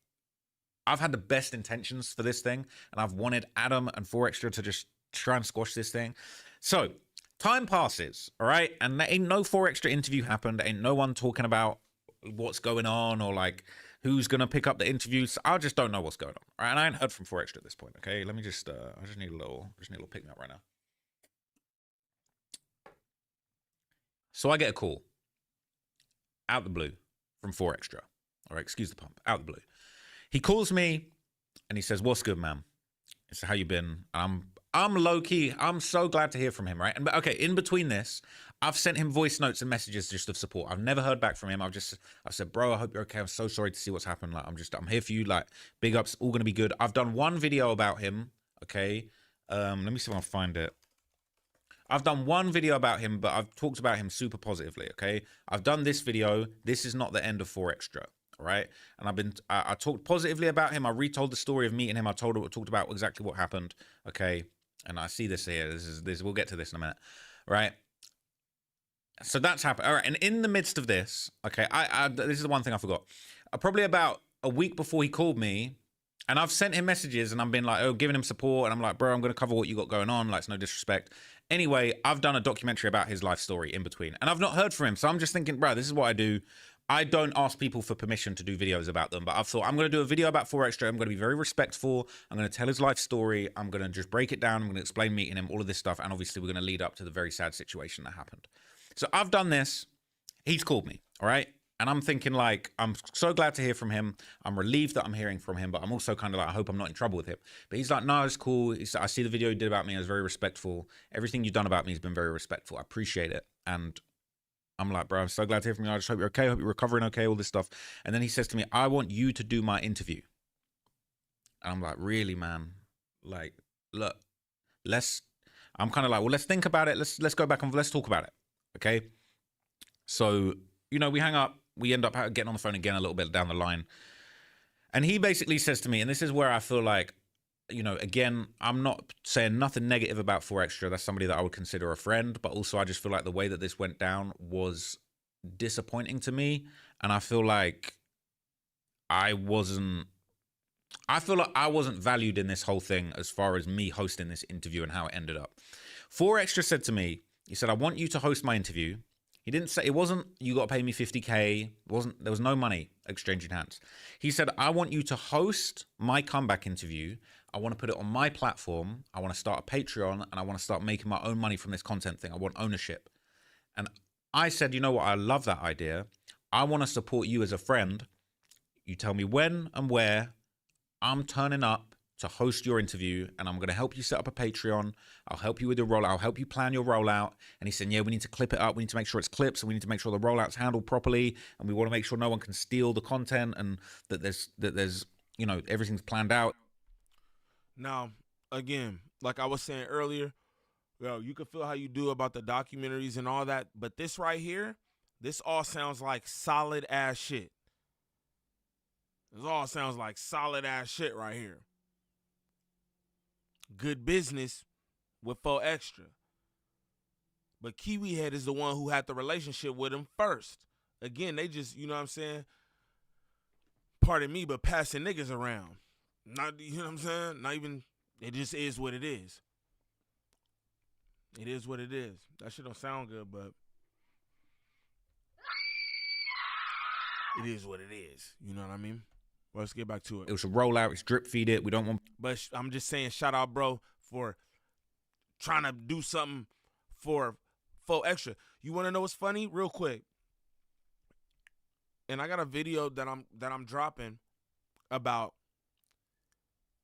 I've had the best intentions for this thing. And I've wanted Adam and 4xtra to just try and squash this thing. So, time passes, all right? And there ain't no 4xtra interview happened. There ain't no one talking about what's going on or like who's going to pick up the interviews. I just don't know what's going on, all right? And I ain't heard from 4xtra at this point, okay? Let me just, I just need a little pick me up right now. So I get a call out the blue from 4xtra, all right? Excuse the pump, out the blue. He calls me and he says, what's good, man? I said, how you been? I'm low-key. I'm so glad to hear from him, right? And okay, in between this, I've sent him voice notes and messages just of support. I've never heard back from him. I said, bro, I hope you're okay. I'm so sorry to see what's happened. Like, I'm here for you. Like, big ups, all gonna be good. I've done one video about him, okay? Let me see if I can find it. I've done one video about him, but I've talked about him super positively, okay? I've done this video. This is not the end of 4xtra. Right, and I talked positively about him. I retold the story of meeting him. I talked about exactly what happened. Okay, and I see this here. This. We'll get to this in a minute. Right. So that's happened. All right, and in the midst of this, okay, this is the one thing I forgot. Probably about a week before he called me, and I've sent him messages, and I've been like, oh, giving him support, and I'm like, bro, I'm gonna cover what you got going on. Like, it's no disrespect. Anyway, I've done a documentary about his life story in between, and I've not heard from him. So I'm just thinking, bro, this is what I do. I don't ask people for permission to do videos about them, but I've thought I'm going to do a video about 4xtra. I'm going to be very respectful. I'm going to tell his life story. I'm going to just break it down. I'm going to explain meeting him, all of this stuff. And obviously we're going to lead up to the very sad situation that happened. So I've done this. He's called me. All right. And I'm thinking like, I'm so glad to hear from him. I'm relieved that I'm hearing from him, but I'm also kind of like, I hope I'm not in trouble with him. But he's like, no, it's cool. I see the video you did about me. It was very respectful. Everything you've done about me has been very respectful. I appreciate it. And I'm like, bro, I'm so glad to hear from you. I just hope you're okay. I hope you're recovering okay, all this stuff. And then he says to me, I want you to do my interview. And I'm like, really, man? Like, look, I'm kind of like, well, let's think about it. Let's go back and let's talk about it. Okay. So, you know, we hang up. We end up getting on the phone again a little bit down the line. And he basically says to me, and this is where I feel like, you know, again, I'm not saying nothing negative about 4xtra. That's somebody that I would consider a friend, but also I just feel like the way that this went down was disappointing to me. And I feel like I wasn't valued in this whole thing as far as me hosting this interview and how it ended up. 4xtra said to me, he said, I want you to host my interview. He didn't say, it wasn't, you got to pay me 50K. There was no money exchanging hands. He said, I want you to host my comeback interview. I want to put it on my platform. I want to start a Patreon, and I want to start making my own money from this content thing. I want ownership. And I said, you know what? I love that idea. I want to support you as a friend. You tell me when and where. I'm turning up to host your interview, and I'm going to help you set up a Patreon. I'll help you with your rollout. I'll help you plan your rollout. And he said, yeah, we need to clip it up. We need to make sure it's clips, and we need to make sure the rollout's handled properly. And we want to make sure no one can steal the content, and that there's you know, everything's planned out. Now, again, like I was saying earlier, yo, you can feel how you do about the documentaries and all that, but this right here, this all sounds like solid ass shit. This all sounds like solid ass shit right here. Good business with 4xtra. But Kiwi Head is the one who had the relationship with him first. Again, they just, you know what I'm saying? Pardon me, but passing niggas around. Not, you know what I'm saying? Not even, it just is what it is. It is what it is. That shit don't sound good, but it is what it is. You know what I mean? Well, let's get back to it. It was a rollout. It's drip feed it. We don't want. But I'm just saying, shout out, bro, for trying to do something for 4xtra. You want to know what's funny? Real quick. And I got a video that I'm dropping about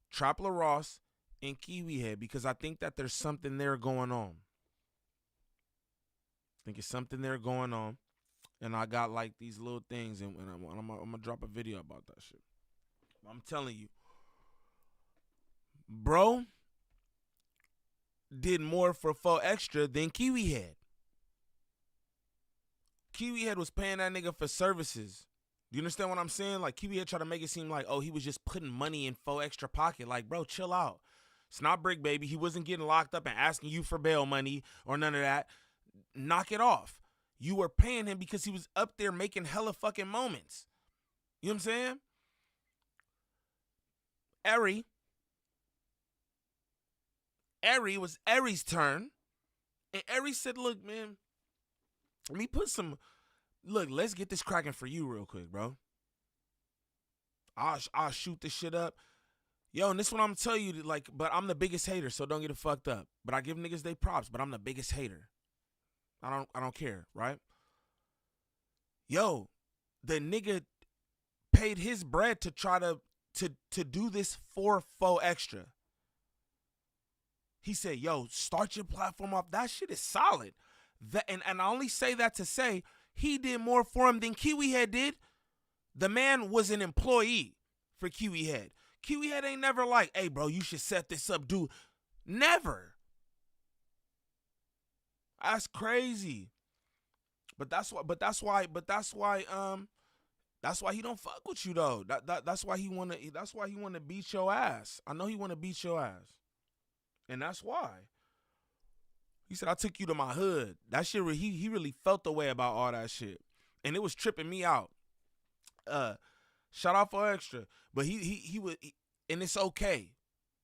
Trapler Ross and Kiwi Head, because I think that there's something there going on. I think it's something there going on. And I got like these little things, and I'm gonna drop a video about that shit. I'm telling you, bro did more for 4xtra than Kiwi Head. Kiwi Head was paying that nigga for services. Do you understand what I'm saying? Like, Kiwi Head tried to make it seem like, oh, he was just putting money in 4xtra pocket. Like, bro, chill out. It's not Brick Baby. He wasn't getting locked up and asking you for bail money or none of that. Knock it off. You were paying him because he was up there making hella fucking moments. You know what I'm saying? Eri was Eri's turn. And Eri said, look, man, let me put some, look, let's get this cracking for you real quick, bro. I'll shoot this shit up. Yo, and this one I'm gonna tell you, like, but I'm the biggest hater, so don't get it fucked up. But I give niggas they props, but I'm the biggest hater. I don't care, right? Yo, the nigga paid his bread to try to do this for 4xtra. He said, yo, start your platform off. That shit is solid. And I only say that to say he did more for him than Kiwi Head did. The man was an employee for Kiwi Head. Kiwi Head ain't never like, hey, bro, you should set this up, dude. Never. That's crazy. But that's why he don't fuck with you though. That's why he wanna beat your ass. I know he wanna beat your ass. And that's why. He said, I took you to my hood. That shit, he really felt the way about all that shit. And it was tripping me out. Shout out 4xtra. But he would, and it's okay,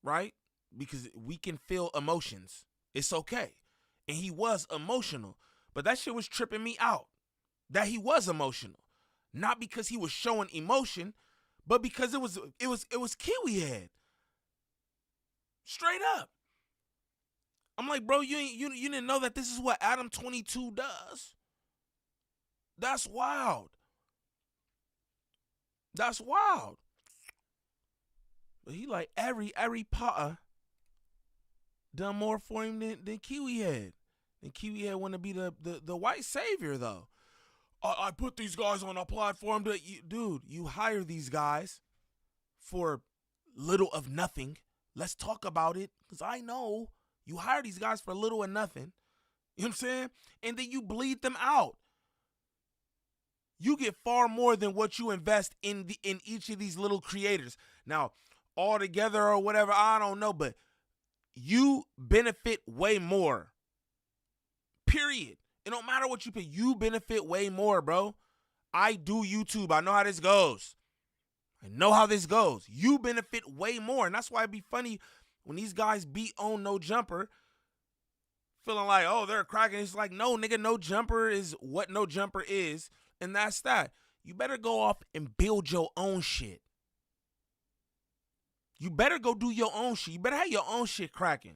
right? Because we can feel emotions. It's okay. And he was emotional. But that shit was tripping me out. That he was emotional. Not because he was showing emotion, but because it was Kiwi Head. Straight up. I'm like, bro, you didn't know that this is what Adam22 does? That's wild. That's wild. But he like every Potter done more for him than Kiwi Head. And Kiwi Head want to be the white savior though. I put these guys on a platform that dude, you hire these guys for little of nothing. Let's talk about it, because I know you hire these guys for little or nothing. You know what I'm saying? And then you bleed them out. You get far more than what you invest in each of these little creators. Now, all together or whatever, I don't know, but you benefit way more. Period. It don't matter what you pay. You benefit way more, bro. I do YouTube. I know how this goes. You benefit way more. And that's why it'd be funny when these guys beat on No Jumper feeling like, oh, they're cracking. It's like, no, nigga, no jumper is what no jumper is, and that's that. You better go off and build your own shit. You better go do your own shit. You better have your own shit cracking.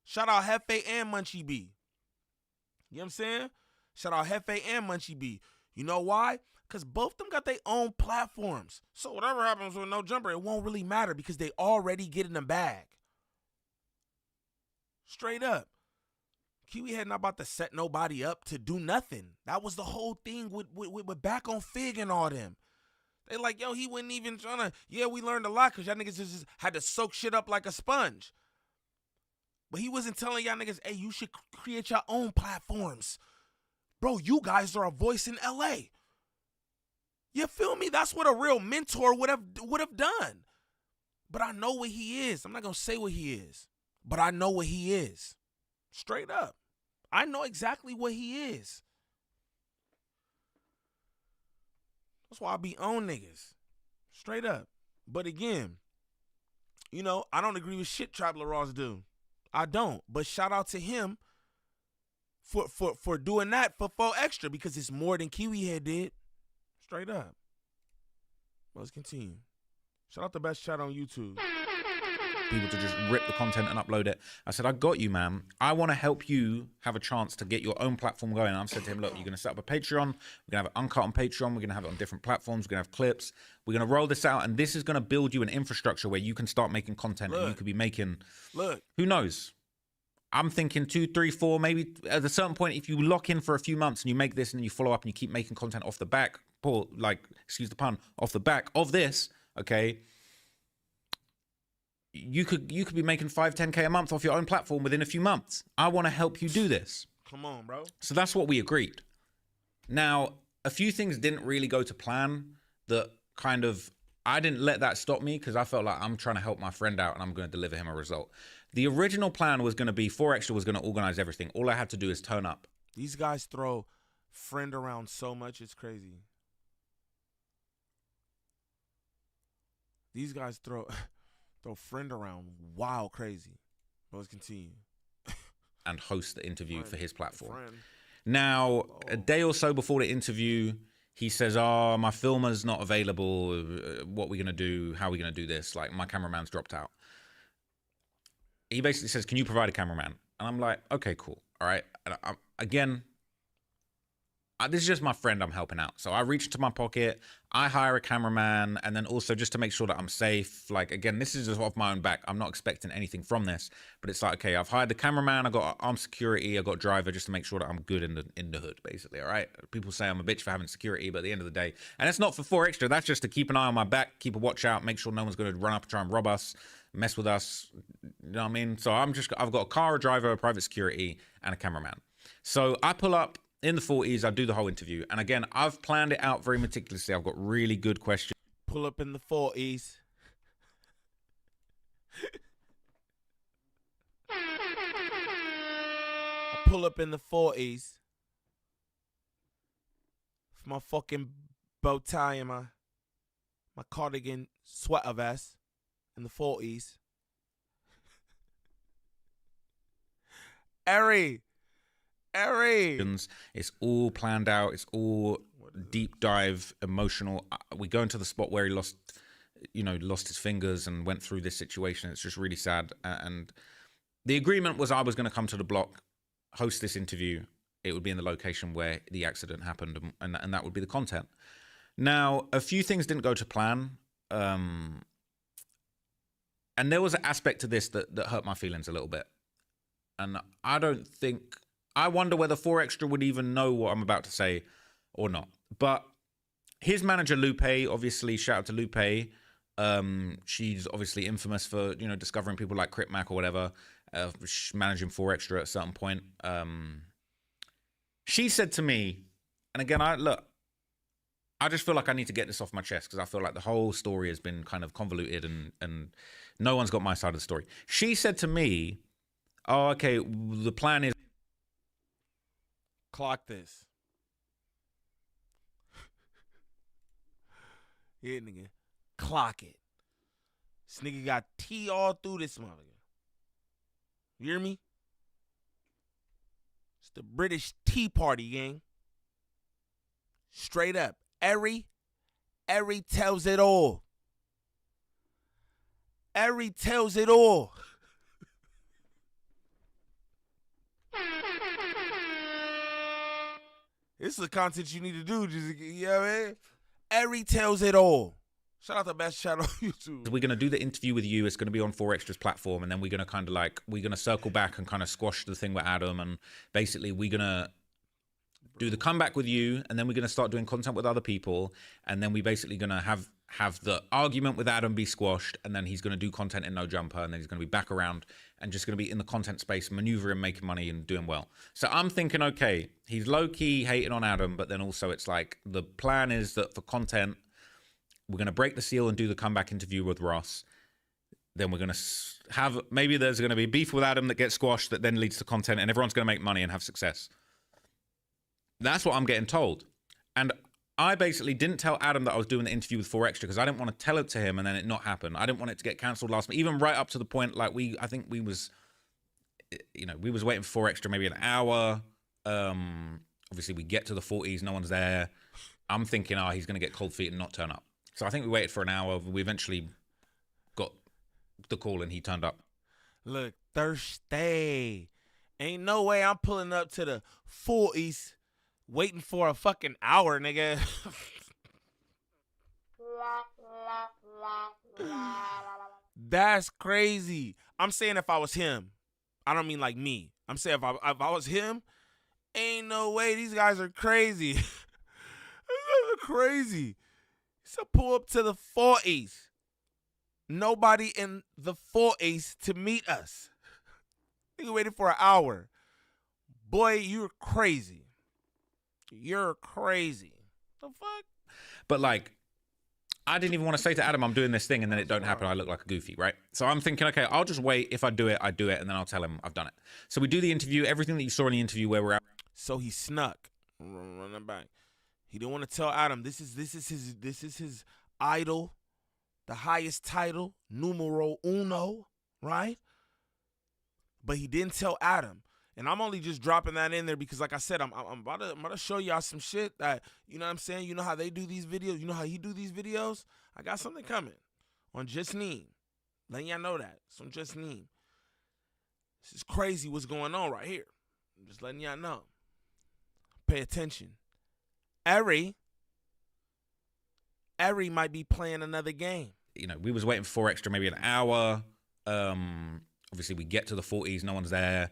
Shout out Hefe and Munchie B. You know what I'm saying? Shout out Hefe and Munchie B. You know why? Because both of them got their own platforms. So whatever happens with no jumper, it won't really matter because they already get in the bag. Straight up. Kiwi Head not about to set nobody up to do nothing. That was the whole thing with back on Fig and all them. They like, yo, he wasn't even trying to, yeah, we learned a lot because y'all niggas just had to soak shit up like a sponge. But he wasn't telling y'all niggas, hey, you should create your own platforms. Bro, you guys are a voice in LA. You feel me? That's what a real mentor would have done. But I know what he is. I'm not going to say what he is. But I know what he is. Straight up. I know exactly what he is. That's why I be on niggas. Straight up. But again, you know, I don't agree with shit Trap Ross do. I don't. But shout out to him for doing that for 4xtra because it's more than Kiwi Head did. Straight up. Let's continue. Shout out the best chat on YouTube. People to just rip the content and upload it. I said, I got you, man. I want to help you have a chance to get your own platform going. And I've said to him, look, you're going to set up a Patreon. We're going to have it uncut on Patreon. We're going to have it on different platforms. We're going to have clips. We're going to roll this out. And this is going to build you an infrastructure where you can start making content. And you could be making, who knows? I'm thinking 2, 3, 4, maybe at a certain point, if you lock in for a few months and you make this and you follow up and you keep making content off the back, excuse the pun, off the back of this, okay, you could be making 5, 10K a month off your own platform within a few months. I want to help you do this. Come on, bro. So that's what we agreed. Now, a few things didn't really go to plan that kind of, I didn't let that stop me because I felt like I'm trying to help my friend out and I'm going to deliver him a result. The original plan was going to be 4xtra was going to organize everything. All I had to do is turn up. These guys throw friend around so much, it's crazy. These guys throw friend around wild crazy. Let's continue. And host the interview for his platform. Now, a day or so before the interview, he says, oh, my filmer's not available. What are we going to do? How are we going to do this? Like, my cameraman's dropped out. He basically says, can you provide a cameraman? And I'm like, okay, cool. All right. And this is just my friend I'm helping out. So I reach into my pocket, I hire a cameraman, and then also just to make sure that I'm safe. Like, again, this is just off my own back. I'm not expecting anything from this. But it's like, okay, I've hired the cameraman, I got armed security, I got driver just to make sure that I'm good in the hood, basically, all right? People say I'm a bitch for having security, but at the end of the day, and it's not for 4xtra, that's just to keep an eye on my back, keep a watch out, make sure no one's going to run up and try and rob us, mess with us, you know what I mean? So I've got a car, a driver, a private security, and a cameraman. So I pull up in the 40s, I do the whole interview. And again, I've planned it out very meticulously. I've got really good questions. Pull up in the 40s. I pull up in the 40s. With my fucking bow tie and my cardigan sweater vest in the 40s. Ari. It's all planned out. It's all deep dive, emotional. We go into the spot where he lost his fingers and went through this situation. It's just really sad. And the agreement was I was going to come to the block, host this interview. It would be in the location where the accident happened, and that would be the content. Now, a few things didn't go to plan. And there was an aspect to this that hurt my feelings a little bit. And I wonder whether 4xtra would even know what I'm about to say or not. But his manager, Lupe, obviously, shout out to Lupe. She's obviously infamous for, discovering people like Crip Mac or whatever, managing 4xtra at a certain point. She said to me, and again, I just feel like I need to get this off my chest because I feel like the whole story has been kind of convoluted and no one's got my side of the story. She said to me, oh, okay, the plan is... Clock this. Yeah, nigga. Clock it. This nigga got tea all through this motherfucker. You hear me? It's the British Tea Party, gang. Straight up. Eri tells it all. Eri tells it all. This is the content you need to do. Just, you know what I mean? Eri tells it all. Shout out the best channel on YouTube. We're going to do the interview with you. It's going to be on 4xtra's platform. And then we're going to kind of like, we're going to circle back and kind of squash the thing with Adam. And basically we're going to do the comeback with you. And then we're going to start doing content with other people. And then we basically going to have the argument with Adam be squashed. And then he's going to do content in No Jumper. And then he's going to be back around and just going to be in the content space, maneuvering, making money and doing well. So I'm thinking, okay, he's low key hating on Adam. But then also it's like the plan is that for content, we're going to break the seal and do the comeback interview with Ross. Then we're going to have, maybe there's going to be beef with Adam that gets squashed that then leads to content and everyone's going to make money and have success. That's what I'm getting told. And I basically didn't tell Adam that I was doing the interview with 4xtra because I didn't want to tell it to him and then it not happen. I didn't want it to get cancelled last minute, even right up to the point like I think we was waiting for 4xtra maybe an hour. Obviously we get to the 40s, no one's there. I'm thinking, he's going to get cold feet and not turn up. So I think we waited for an hour. We eventually got the call and he turned up. Look, thirsty. Ain't no way I'm pulling up to the 40s waiting for a fucking hour, nigga. That's crazy. I'm saying if I was him. I don't mean like me. I'm saying if I was him, ain't no way. These guys are crazy. These guys are crazy. So pull up to the 40s. Nobody in the 40s to meet us. Nigga waited for an hour. Boy, you're crazy. You're crazy. The fuck? But like, I didn't even want to say to Adam, I'm doing this thing, and then it don't happen. I look like a goofy, right? So I'm thinking, okay, I'll just wait. If I do it, I do it, and then I'll tell him I've done it. So we do the interview, everything that you saw in the interview where we're at. So he snuck. Running back. He didn't want to tell Adam this is his idol, the highest title, numero uno, right? But he didn't tell Adam. And I'm only just dropping that in there because, like I said, I'm about to show y'all some shit that, you know what I'm saying? You know how they do these videos? You know how he do these videos? I got something coming on Just Neem. Letting y'all know that. It's on Just Neem. This is crazy what's going on right here. I'm just letting y'all know. Pay attention. Eri might be playing another game. You know, we was waiting for 4xtra maybe an hour. Obviously, we get to the 40s, no one's there.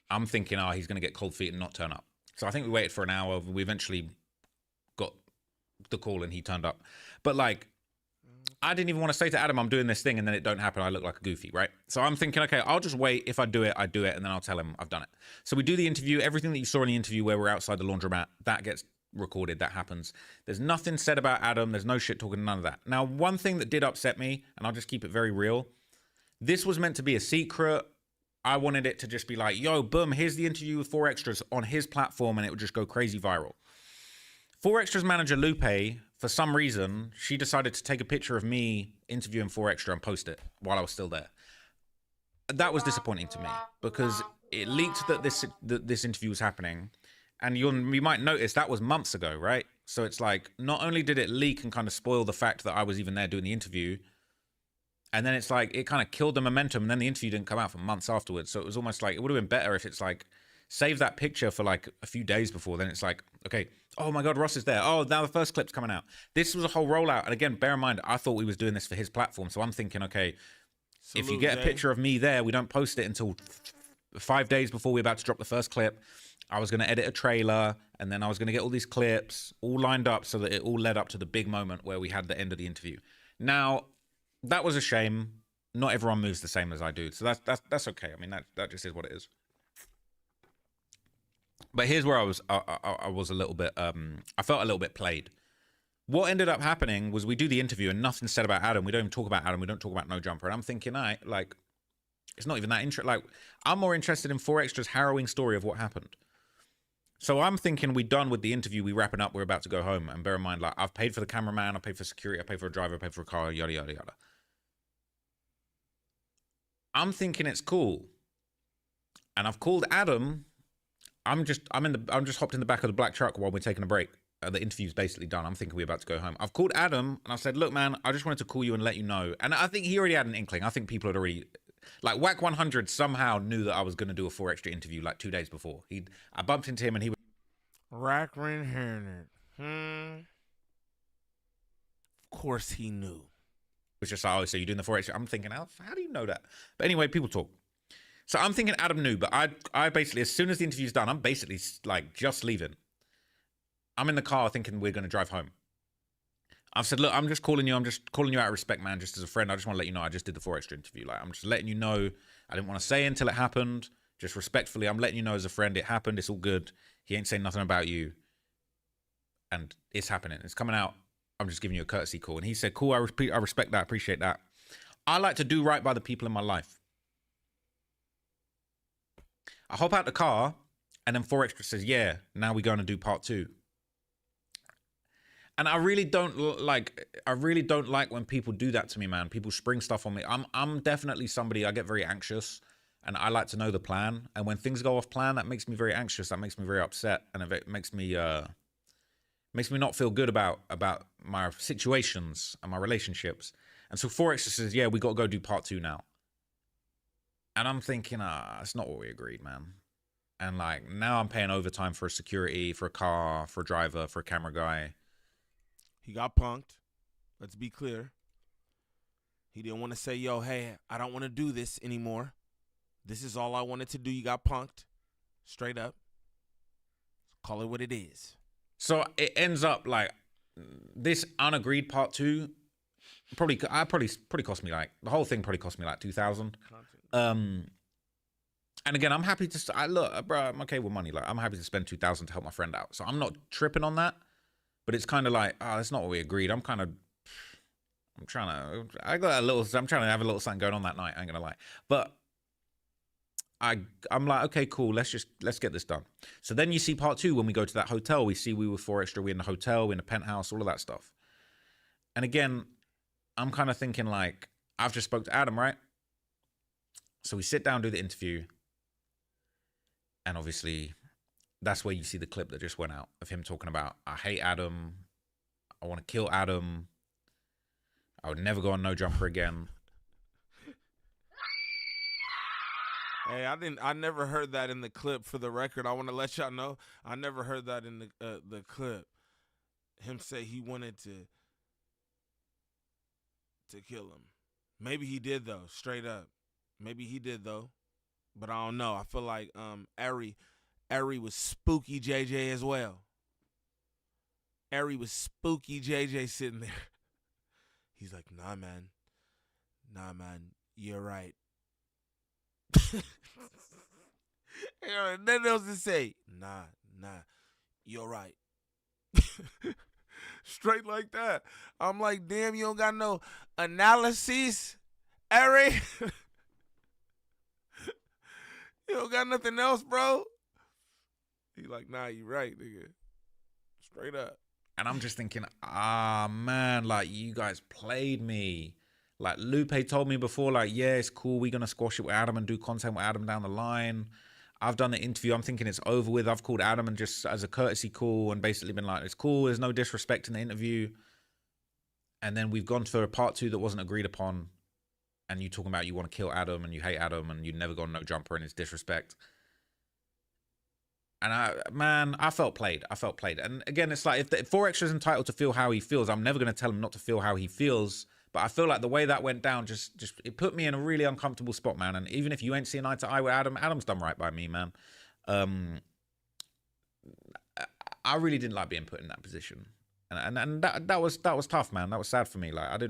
I'm thinking, he's going to get cold feet and not turn up. So I think we waited for an hour. We eventually got the call and he turned up. But like, I didn't even want to say to Adam, I'm doing this thing, and then it don't happen. I look like a goofy, right? So I'm thinking, okay, I'll just wait. If I do it, I do it, and then I'll tell him I've done it. So we do the interview. Everything that you saw in the interview where we're outside the laundromat, that gets recorded. That happens. There's nothing said about Adam. There's no shit talking, none of that. Now, one thing that did upset me, and I'll just keep it very real, this was meant to be a secret. I wanted it to just be like, yo, boom, here's the interview with 4xtra's on his platform, and it would just go crazy viral. 4xtra's manager, Lupe, for some reason, she decided to take a picture of me interviewing 4xtra and post it while I was still there. That was disappointing to me because it leaked that this interview was happening. And you might notice that was months ago, right? So it's like, not only did it leak and kind of spoil the fact that I was even there doing the interview, and then it's like, it kind of killed the momentum, and then the interview didn't come out for months afterwards. So it was almost like, it would have been better if it's like, save that picture for like a few days before. Then it's like, okay, oh my God, Ross is there. Oh, now the first clip's coming out. This was a whole rollout. And again, bear in mind, I thought we was doing this for his platform. So I'm thinking, okay, if you get a picture of me there, we don't post it until 5 days before we're about to drop the first clip. I was going to edit a trailer, and then I was going to get all these clips all lined up so that it all led up to the big moment where we had the end of the interview. Now, that was a shame. Not everyone moves the same as I do. So that's okay. I mean, that just is what it is. But here's where I was a little bit, I felt a little bit played. What ended up happening was we do the interview and nothing's said about Adam. We don't even talk about Adam. We don't talk about No Jumper. And I'm thinking, like, it's not even that interesting. Like, I'm more interested in 4xtra's harrowing story of what happened. So I'm thinking we're done with the interview. We wrapping up. We're about to go home. And bear in mind, like, I've paid for the cameraman. I paid for security. I paid for a driver. I paid for a car, yada, yada, yada. I'm thinking it's cool. And I've called Adam. I'm just hopped in the back of the black truck while we're taking a break. The interview's basically done. I'm thinking we're about to go home. I've called Adam and I said, look, man, I just wanted to call you and let you know. And I think he already had an inkling. I think people had already, like Whack 100 somehow knew that I was going to do a 4xtra interview like 2 days before. I bumped into him and he was. Rackrin Hernard. Of course he knew. It was just like, oh, so you're doing the 4xtra? I'm thinking, how do you know that? But anyway, people talk. So I'm thinking Adam knew, but I basically, as soon as the interview's done, I'm basically like just leaving. I'm in the car thinking we're going to drive home. I've said, look, I'm just calling you out of respect, man, just as a friend. I just want to let you know I just did the 4xtra interview. Like, I'm just letting you know. I didn't want to say it until it happened. Just respectfully, I'm letting you know as a friend, it happened. It's all good. He ain't saying nothing about you. And it's happening. It's coming out. I'm just giving you a courtesy call. And he said, cool, I respect that, appreciate that. I like to do right by the people in my life. I hop out the car, and then 4xtra says, yeah, now we're going to do part 2. And I really don't like when people do that to me, man. People spring stuff on me. I'm definitely somebody, I get very anxious, and I like to know the plan. And when things go off plan, that makes me very anxious. That makes me very upset, and it makes me not feel good about my situations and my relationships. And so 4xtra says, yeah, we got to go do part 2 now. And I'm thinking, it's not what we agreed, man. And like, now I'm paying overtime for a security, for a car, for a driver, for a camera guy. He got punked. Let's be clear. He didn't want to say, yo, hey, I don't want to do this anymore. This is all I wanted to do. You got punked. Straight up. Call it what it is. So it ends up like this unagreed part 2 probably cost me like, the whole thing probably cost me like 2,000. And again, I'm happy to, look, bro, I'm okay with money. Like, I'm happy to spend 2,000 to help my friend out. So I'm not tripping on that. But it's kind of like, that's not what we agreed. I'm trying to have a little something going on that night. I ain't gonna lie. But I'm like, okay, cool. Let's get this done. So then you see part 2 when we go to that hotel. We were 4xtra. We're in the hotel, we're in the penthouse, all of that stuff. And again, I'm kind of thinking like, I've just spoke to Adam, right? So we sit down, do the interview. And obviously, that's where you see the clip that just went out of him talking about, I hate Adam. I want to kill Adam. I would never go on No Jumper again. Hey, I never heard that in the clip. For the record, I want to let y'all know, I never heard that in the clip. Him say he wanted to kill him. Maybe he did though, straight up. Maybe he did though, but I don't know. I feel like Ari was spooky JJ as well. Ari was spooky JJ sitting there. He's like, nah, man, you're right. Nothing else to say. Nah, you're right. Straight like that. I'm like, damn, you don't got no analysis, Ari. You don't got nothing else, bro. He like, nah, you right, nigga. Straight up. And I'm just thinking, man, like, you guys played me. Like, Lupe told me before, like, yeah, it's cool. We're going to squash it with Adam and do content with Adam down the line. I've done the interview. I'm thinking it's over with. I've called Adam and just as a courtesy call and basically been like, it's cool. There's no disrespect in the interview. And then we've gone for a part 2 that wasn't agreed upon. And you talking about you want to kill Adam and you hate Adam and you never got No Jumper and it's disrespect. And I felt played. And again, it's like, if 4xtra is entitled to feel how he feels, I'm never going to tell him not to feel how he feels. But I feel like the way that went down, just it put me in a really uncomfortable spot, man. And even if you ain't seeing eye to eye with Adam, Adam's done right by me, man. I really didn't like being put in that position. And that was tough, man. That was sad for me. Like,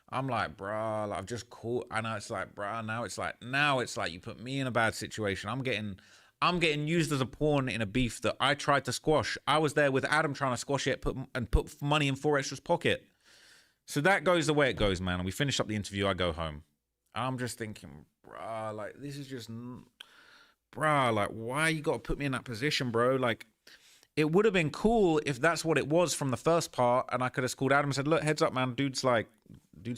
I'm like, bruh, like, I've just caught. I know it's like, bruh, now it's like you put me in a bad situation. I'm getting used as a pawn in a beef that I tried to squash. I was there with Adam trying to squash it, put money in 4xtra's pocket. So that goes the way it goes, man. And we finish up the interview. I go home. I'm just thinking, bruh, like, this is just, bruh, like, why you got to put me in that position, bro? Like, it would have been cool if that's what it was from the first part, and I could have called Adam and said, look, heads up, man, dude's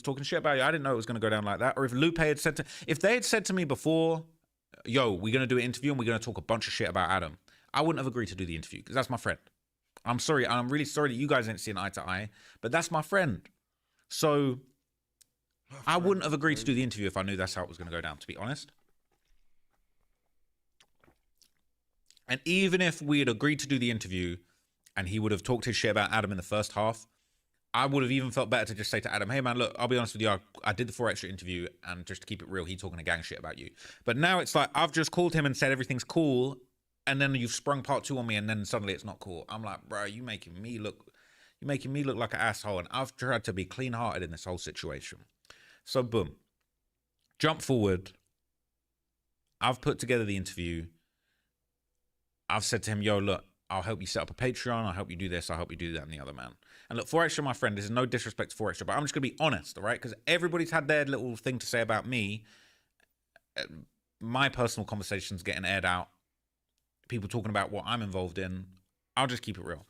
talking shit about you. I didn't know it was going to go down like that. Or if Lupe had said if they had said to me before, yo, we're going to do an interview and we're going to talk a bunch of shit about Adam, I wouldn't have agreed to do the interview because that's my friend. I'm sorry. I'm really sorry that you guys ain't seeing eye to eye, but that's my friend. So I wouldn't have agreed to do the interview if I knew that's how it was going to go down, to be honest. And even if we had agreed to do the interview and he would have talked his shit about Adam in the first half, I would have even felt better to just say to Adam, hey man, look, I'll be honest with you, I did the 4xtra interview, and just to keep it real, he's talking a gang shit about you. But now it's like, I've just called him and said everything's cool, and then you've sprung part 2 on me, and then suddenly it's not cool. I'm like, bro, you're making me look like an asshole, and I've tried to be clean-hearted in this whole situation. So boom, jump forward. I've put together the interview. I've said to him, yo, look, I'll help you set up a Patreon. I'll help you do this. I'll help you do that and the other, man. And look, 4xtra, my friend, this is no disrespect to 4xtra, but I'm just going to be honest, all right? Because everybody's had their little thing to say about me. My personal conversations getting aired out. People talking about what I'm involved in. I'll just keep it real.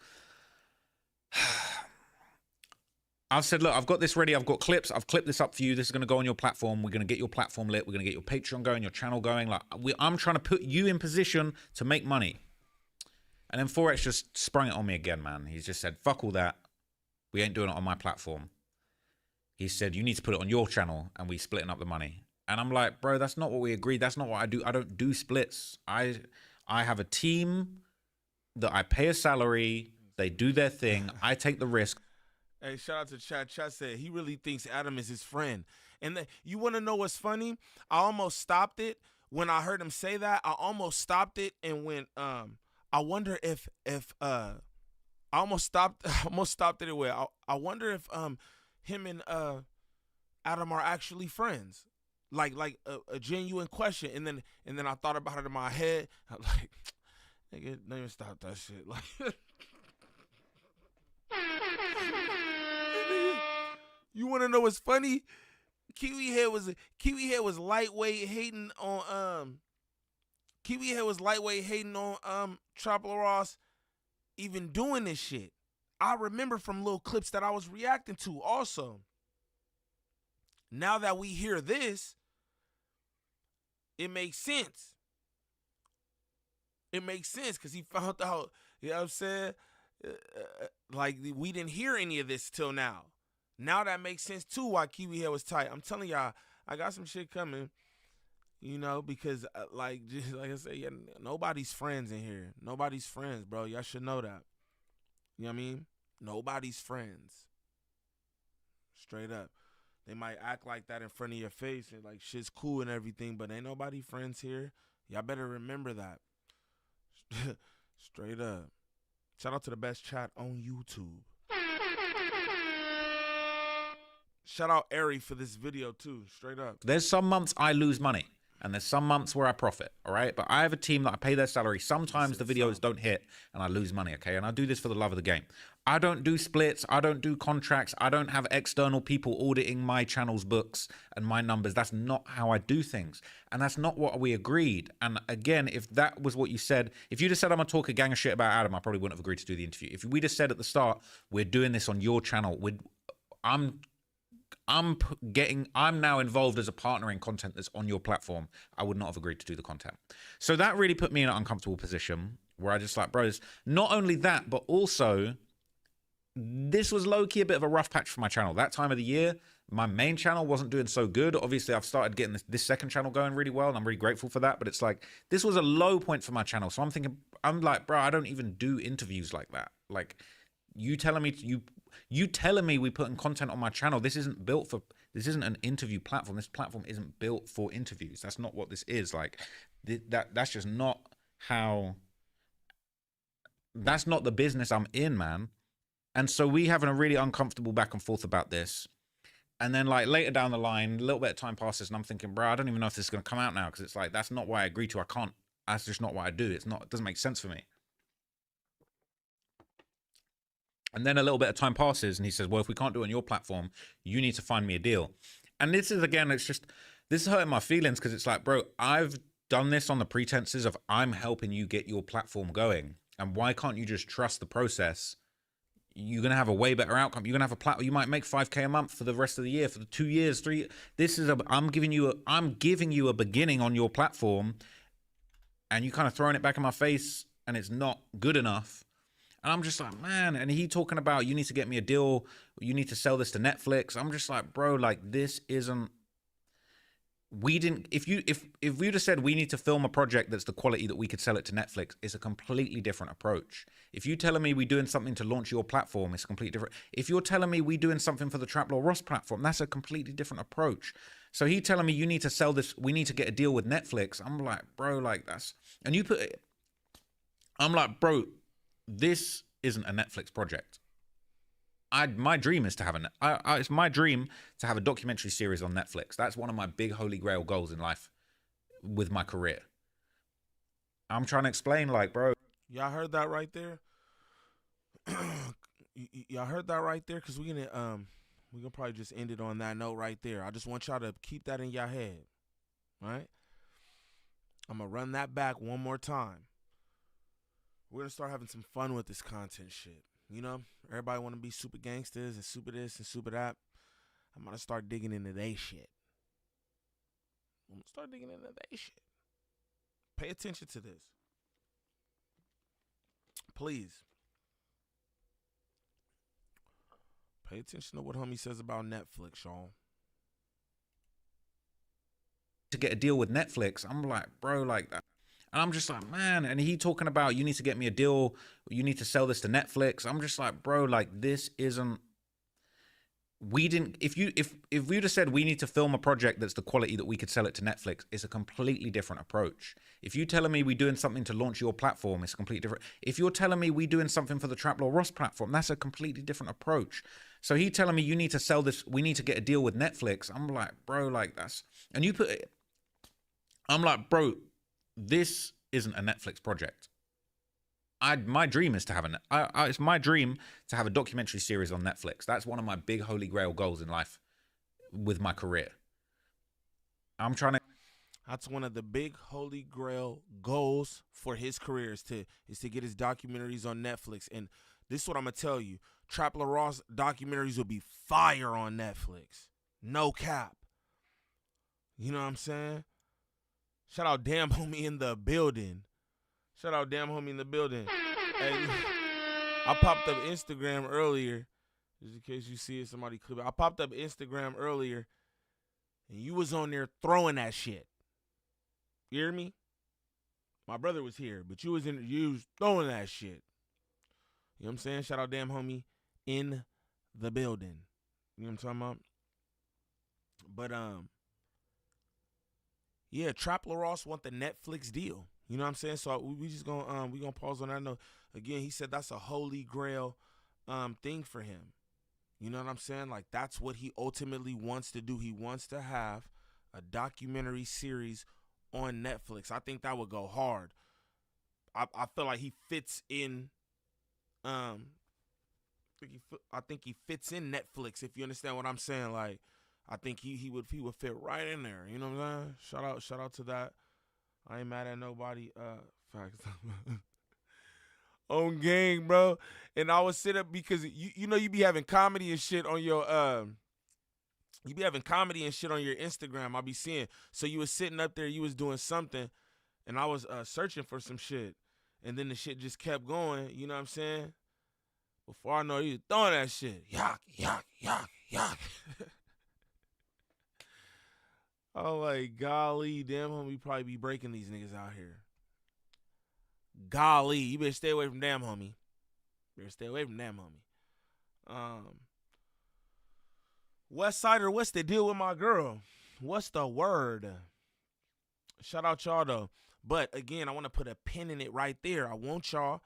I've said, look, I've got this ready. I've got clips. I've clipped this up for you. This is going to go on your platform. We're going to get your platform lit. We're going to get your Patreon going, your channel going. Like, I'm trying to put you in position to make money. And then 4x just sprung it on me again, man. He's just said, fuck all that. We ain't doing it on my platform. He said, you need to put it on your channel, and we splitting up the money. And I'm like, bro, that's not what we agreed. That's not what I do. I don't do splits. I have a team that I pay a salary. They do their thing. I take the risk. Hey, shout out to Chat. Chat said he really thinks Adam is his friend. And you want to know what's funny? I almost stopped it when I heard him say that. I almost stopped it and went, I wonder if I almost stopped it anyway. I wonder if him and Adam are actually friends, like a genuine question. And then I thought about it in my head. I'm like, nigga, don't even stop that shit. Like, you want to know what's funny? Kiwi Head was lightweight hating on Tropical Ross even doing this shit. I remember from little clips that I was reacting to also. Now that we hear this, it makes sense. It makes sense because he found out, you know what I'm saying? Like, we didn't hear any of this till now. Now that makes sense too why Kiwi Head was tight. I'm telling y'all, I got some shit coming. You know, because just like I said, yeah, nobody's friends in here. Nobody's friends, bro. Y'all should know that. You know what I mean? Nobody's friends. Straight up. They might act like that in front of your face and like shit's cool and everything, but ain't nobody friends here. Y'all better remember that. Straight up. Shout out to the best chat on YouTube. Shout out Ari for this video too. Straight up. There's some months I lose money, and there's some months where I profit, all right? But I have a team that I pay their salary. Sometimes the videos don't hit, and I lose money, okay? And I do this for the love of the game. I don't do splits. I don't do contracts. I don't have external people auditing my channel's books and my numbers. That's not how I do things. And that's not what we agreed. And again, if that was what you said, if you just said I'm going to talk a gang of shit about Adam, I probably wouldn't have agreed to do the interview. If we just said at the start, we're doing this on your channel, I'm now involved as a partner in content that's on your platform, I would not have agreed to do the content. So that really put me in an uncomfortable position where I just like, bros, not only that, but also this was low-key a bit of a rough patch for my channel. That time of the year, my main channel wasn't doing so good. Obviously, I've started getting this second channel going really well, and I'm really grateful for that. But it's like, this was a low point for my channel. So I'm like, bro, I don't even do interviews like that. Like, you telling me we putting content on my channel, this isn't an interview platform. This platform isn't built for interviews. That's not what this is. Like, that's just not how, that's not the business I'm in, man. And so we having a really uncomfortable back and forth about this. And then like later down the line, a little bit of time passes and I'm thinking, bro, I don't even know if this is going to come out now. Cause it's like, that's not what I agreed to. That's just not what I do. It doesn't make sense for me. And then a little bit of time passes and he says, well, if we can't do it on your platform, you need to find me a deal. And this is, again, this is hurting my feelings because it's like, bro, I've done this on the pretenses of I'm helping you get your platform going. And why can't you just trust the process? You're going to have a way better outcome. You're going to have a platform. You might make 5K a month for the rest of the year, for the 2 years, 3 years. I'm giving you a beginning on your platform and you kind of throwing it back in my face and it's not good enough. And I'm just like, man, and he talking about you need to get me a deal, you need to sell this to Netflix. I'm just like, bro, like this isn't, we didn't, if we'd have said we need to film a project that's the quality that we could sell it to Netflix, it's a completely different approach. If you telling me we're doing something to launch your platform, it's completely different. If you're telling me we're doing something for the Trap Law Ross platform, that's a completely different approach. So he telling me you need to sell this, we need to get a deal with Netflix. I'm like, bro, like that's, and you put it, I'm like, bro, this isn't a Netflix project. My dream is to have it's my dream to have a documentary series on Netflix. That's one of my big holy grail goals in life with my career. I'm trying to explain, like, bro. Y'all heard that right there? Y'all heard that right there? Because we're gonna probably just end it on that note right there. I just want y'all to keep that in your head, right? I'm gonna run that back one more time. We're gonna start having some fun with this content shit. You know, everybody want to be super gangsters and super this and super that. I'm gonna start digging into they shit. I'm gonna start digging into they shit. Pay attention to this, please. Pay attention to what homie says about Netflix, y'all. To get a deal with Netflix, I'm like, bro, like that. And I'm just like, man, and he talking about you need to get me a deal, you need to sell this to Netflix. I'm just like, bro, like this isn't, we didn't, if we'd have said we need to film a project that's the quality that we could sell it to Netflix, it's a completely different approach. If you telling me we're doing something to launch your platform, it's completely different. If you're telling me we're doing something for the Trap Law Ross platform, that's a completely different approach. So he telling me you need to sell this, we need to get a deal with Netflix. I'm like, bro, like that's, and you put it, I'm like, bro, this isn't a Netflix project. My dream is to have it's my dream to have a documentary series on Netflix. That's one of my big holy grail goals in life with my career. I'm trying to. That's one of the big holy grail goals for his career is to get his documentaries on Netflix. And this is what I'm gonna tell you: Trap La Ross documentaries will be fire on Netflix. No cap. You know what I'm saying? Shout out Damn Homie in the building. Shout out Damn Homie in the building. Hey, I popped up Instagram earlier, just in case you see it, somebody clip it. I popped up Instagram earlier, and you was on there throwing that shit. You hear me? My brother was here, but you was throwing that shit. You know what I'm saying? Shout out Damn Homie in the building. You know what I'm talking about? But yeah, Trap La Ross want the Netflix deal. You know what I'm saying? So we just gonna pause on that note. Again, he said that's a holy grail thing for him. You know what I'm saying? Like that's what he ultimately wants to do. He wants to have a documentary series on Netflix. I think that would go hard. I feel like he fits in I think he fits in Netflix, if you understand what I'm saying. Like I think he would fit right in there. You know what I'm saying? Shout out to that. I ain't mad at nobody. Facts. On gang, bro. And I would sit up because you know you be having comedy and shit on your Instagram. I be seeing. So you was sitting up there, you was doing something, and I was searching for some shit, and then the shit just kept going. You know what I'm saying? Before I know, you was throwing that shit. Yuck, yuck, yuck, yuck. Oh, like, golly, damn, homie, probably be breaking these niggas out here. Golly, you better stay away from damn homie. Westsider, what's the deal with my girl? What's the word? Shout out y'all, though. But, again, I want to put a pin in it right there. I want y'all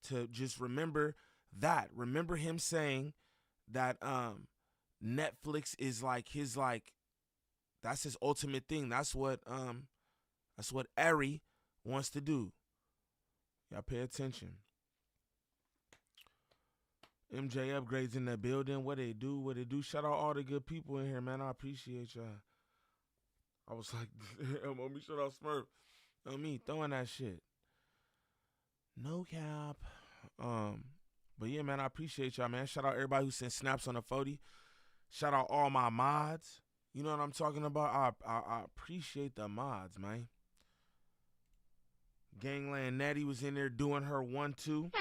to just remember that. Remember him saying that Netflix is like his, like, that's his ultimate thing. That's what Ari wants to do. Y'all pay attention. MJ Upgrades in the building. What they do. Shout out all the good people in here, man. I appreciate y'all. I was like, let me shout out Smurf. Me throwing that shit. No cap. But yeah, man, I appreciate y'all, man. Shout out everybody who sent snaps on the 40. Shout out all my mods. You know what I'm talking about? I appreciate the mods, man. Gangland Natty was in there doing her 1-2.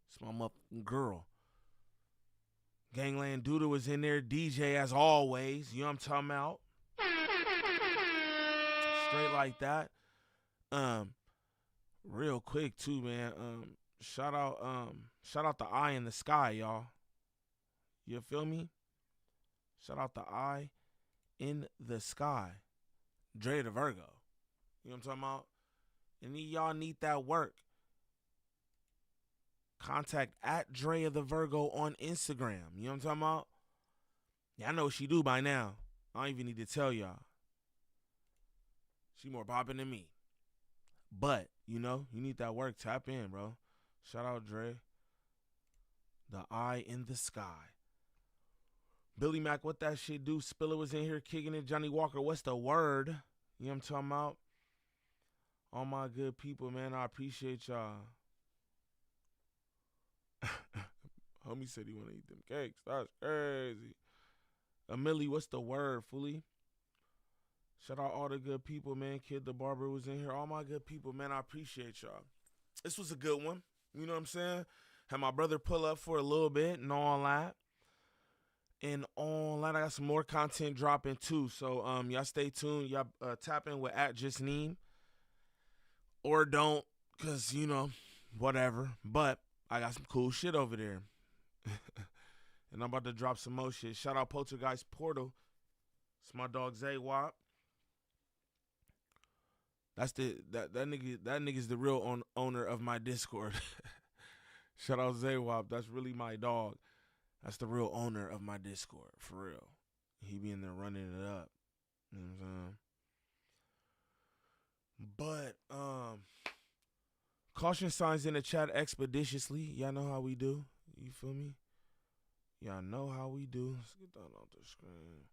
It's my motherfucking girl. Gangland Duda was in there. DJ as always. You know what I'm talking about? Straight like that. Real quick too, man. Shout out the Eye in the Sky, y'all. You feel me? Shout out the Eye in the Sky. Dre the Virgo. You know what I'm talking about? And y'all need that work. Contact at Dre the Virgo on Instagram. You know what I'm talking about? Yeah, I know what she do by now. I don't even need to tell y'all. She more popping than me. But, you know, you need that work. Tap in, bro. Shout out Dre. The Eye in the Sky. Billy Mack, what that shit do? Spiller was in here kicking it. Johnny Walker, what's the word? You know what I'm talking about? All my good people, man. I appreciate y'all. Homie said he want to eat them cakes. That's crazy. Millie, what's the word, fully? Shout out all the good people, man. Kid the Barber was in here. All my good people, man. I appreciate y'all. This was a good one. You know what I'm saying? Had my brother pull up for a little bit and all that. And all that, I got some more content dropping too. So y'all stay tuned. Y'all tap in with @JustNeem. Or don't, because, you know, whatever. But I got some cool shit over there. And I'm about to drop some more shit. Shout out Poltergeist Portal. It's my dog Zaywop. That's that nigga's the real owner of my Discord. Shout out Zaywop. That's really my dog. That's the real owner of my Discord, for real. He be in there running it up. You know what I'm saying? But caution signs in the chat expeditiously. Y'all know how we do. You feel me? Y'all know how we do. Let's get that off the screen.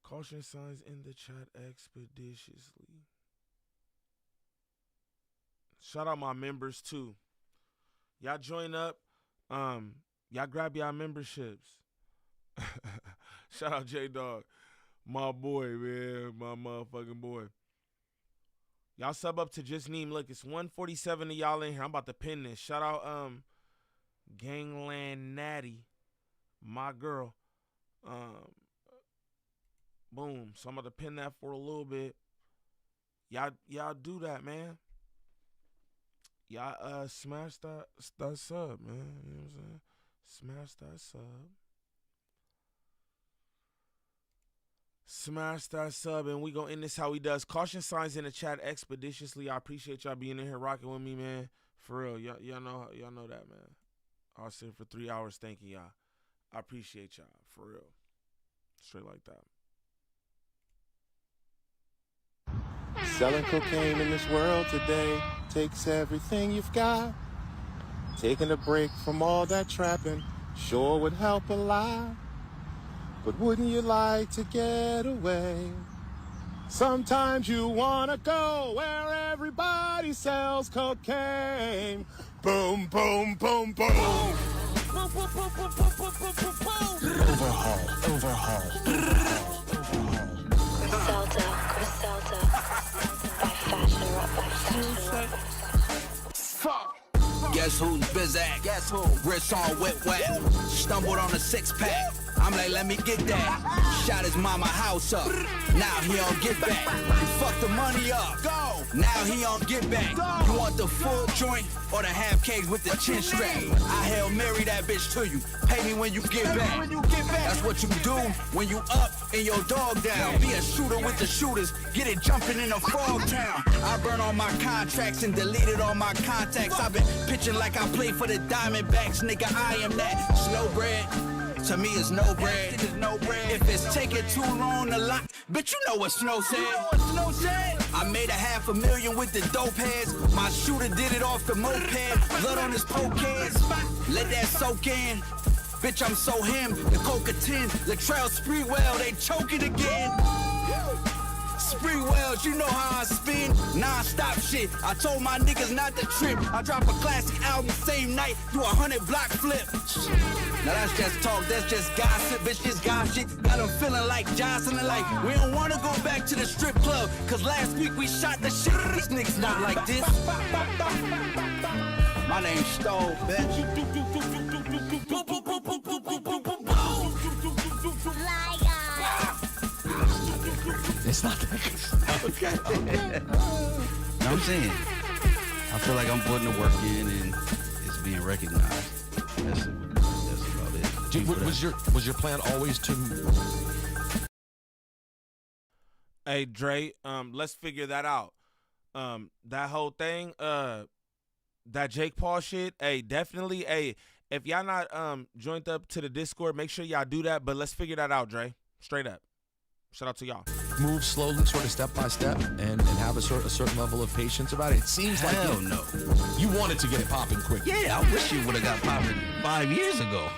Caution signs in the chat expeditiously. Shout out my members too. Y'all join up. Y'all grab y'all memberships. Shout out J-Dog. My boy, man. My motherfucking boy. Y'all sub up to Just Neem. Look, it's 147 of y'all in here. I'm about to pin this. Shout out Gangland Natty. My girl. Boom. So I'm about to pin that for a little bit. Y'all do that, man. Y'all smash that sub, man. You know what I'm saying? Smash that sub. Smash that sub, and we gonna end this how he does. Caution signs in the chat expeditiously. I appreciate y'all being in here rocking with me, man. For real, y'all know that, man. I'll sit here for 3 hours thanking y'all. I appreciate y'all, for real. Straight like that. Selling cocaine in this world today takes everything you've got. Taking a break from all that trapping sure would help a lot. But wouldn't you like to get away? Sometimes you wanna go where everybody sells cocaine. Boom, boom, boom, boom. Overhaul. Griselda. By fashion. Fuck. Guess who's busy? Guess who? Wrist on wet. Stumbled on a 6-pack. I'm like, let me get that. Shot his mama house up. Now he don't get back. He fucked the money up. Go. Now he don't get back. Go. You want the full joint or the half cage with the chin strap? I Hail Mary that bitch to you. Pay me when you get back. That's what you do when you up and your dog down. Be a shooter with the shooters. Get it jumping in a frog town. I burn all my contracts and deleted all my contacts. I've been pitching like I play for the Diamondbacks. Nigga, I am that. Slow bread. To me, it's no bread. If it's taking too long to lock, bitch, you know what Snow said. I made $500,000 with the dope heads. My shooter did it off the moped. Blood on his poke heads. Let that soak in. Bitch, I'm so him. The Coca 10, Latrell Sprewell, they choking again. spring wells, you know how I spin. Non-stop shit, I told my niggas not to trip. I drop a classic album same night, do 100 block flip. Now that's just talk, that's just gossip, bitch, this gossip shit. Got them feeling like Johnson and like, we don't wanna go back to the strip club, cause last week we shot the shit. These niggas not like this. My name's Stove, bitch. It's not that good. Okay. No, I'm saying, I feel like I'm putting the work in and it's being recognized. That's about it. Was your plan always to? Hey Dre, let's figure that out. That whole thing, that Jake Paul shit. Hey, definitely. Hey, if y'all not joined up to the Discord, make sure y'all do that. But let's figure that out, Dre. Straight up. Shout out to y'all. Move slowly, sort of step by step, and have a certain level of patience about it. It seems like Hell no. You wanted to get it popping quick. Yeah, I wish you would have got popping 5 years ago.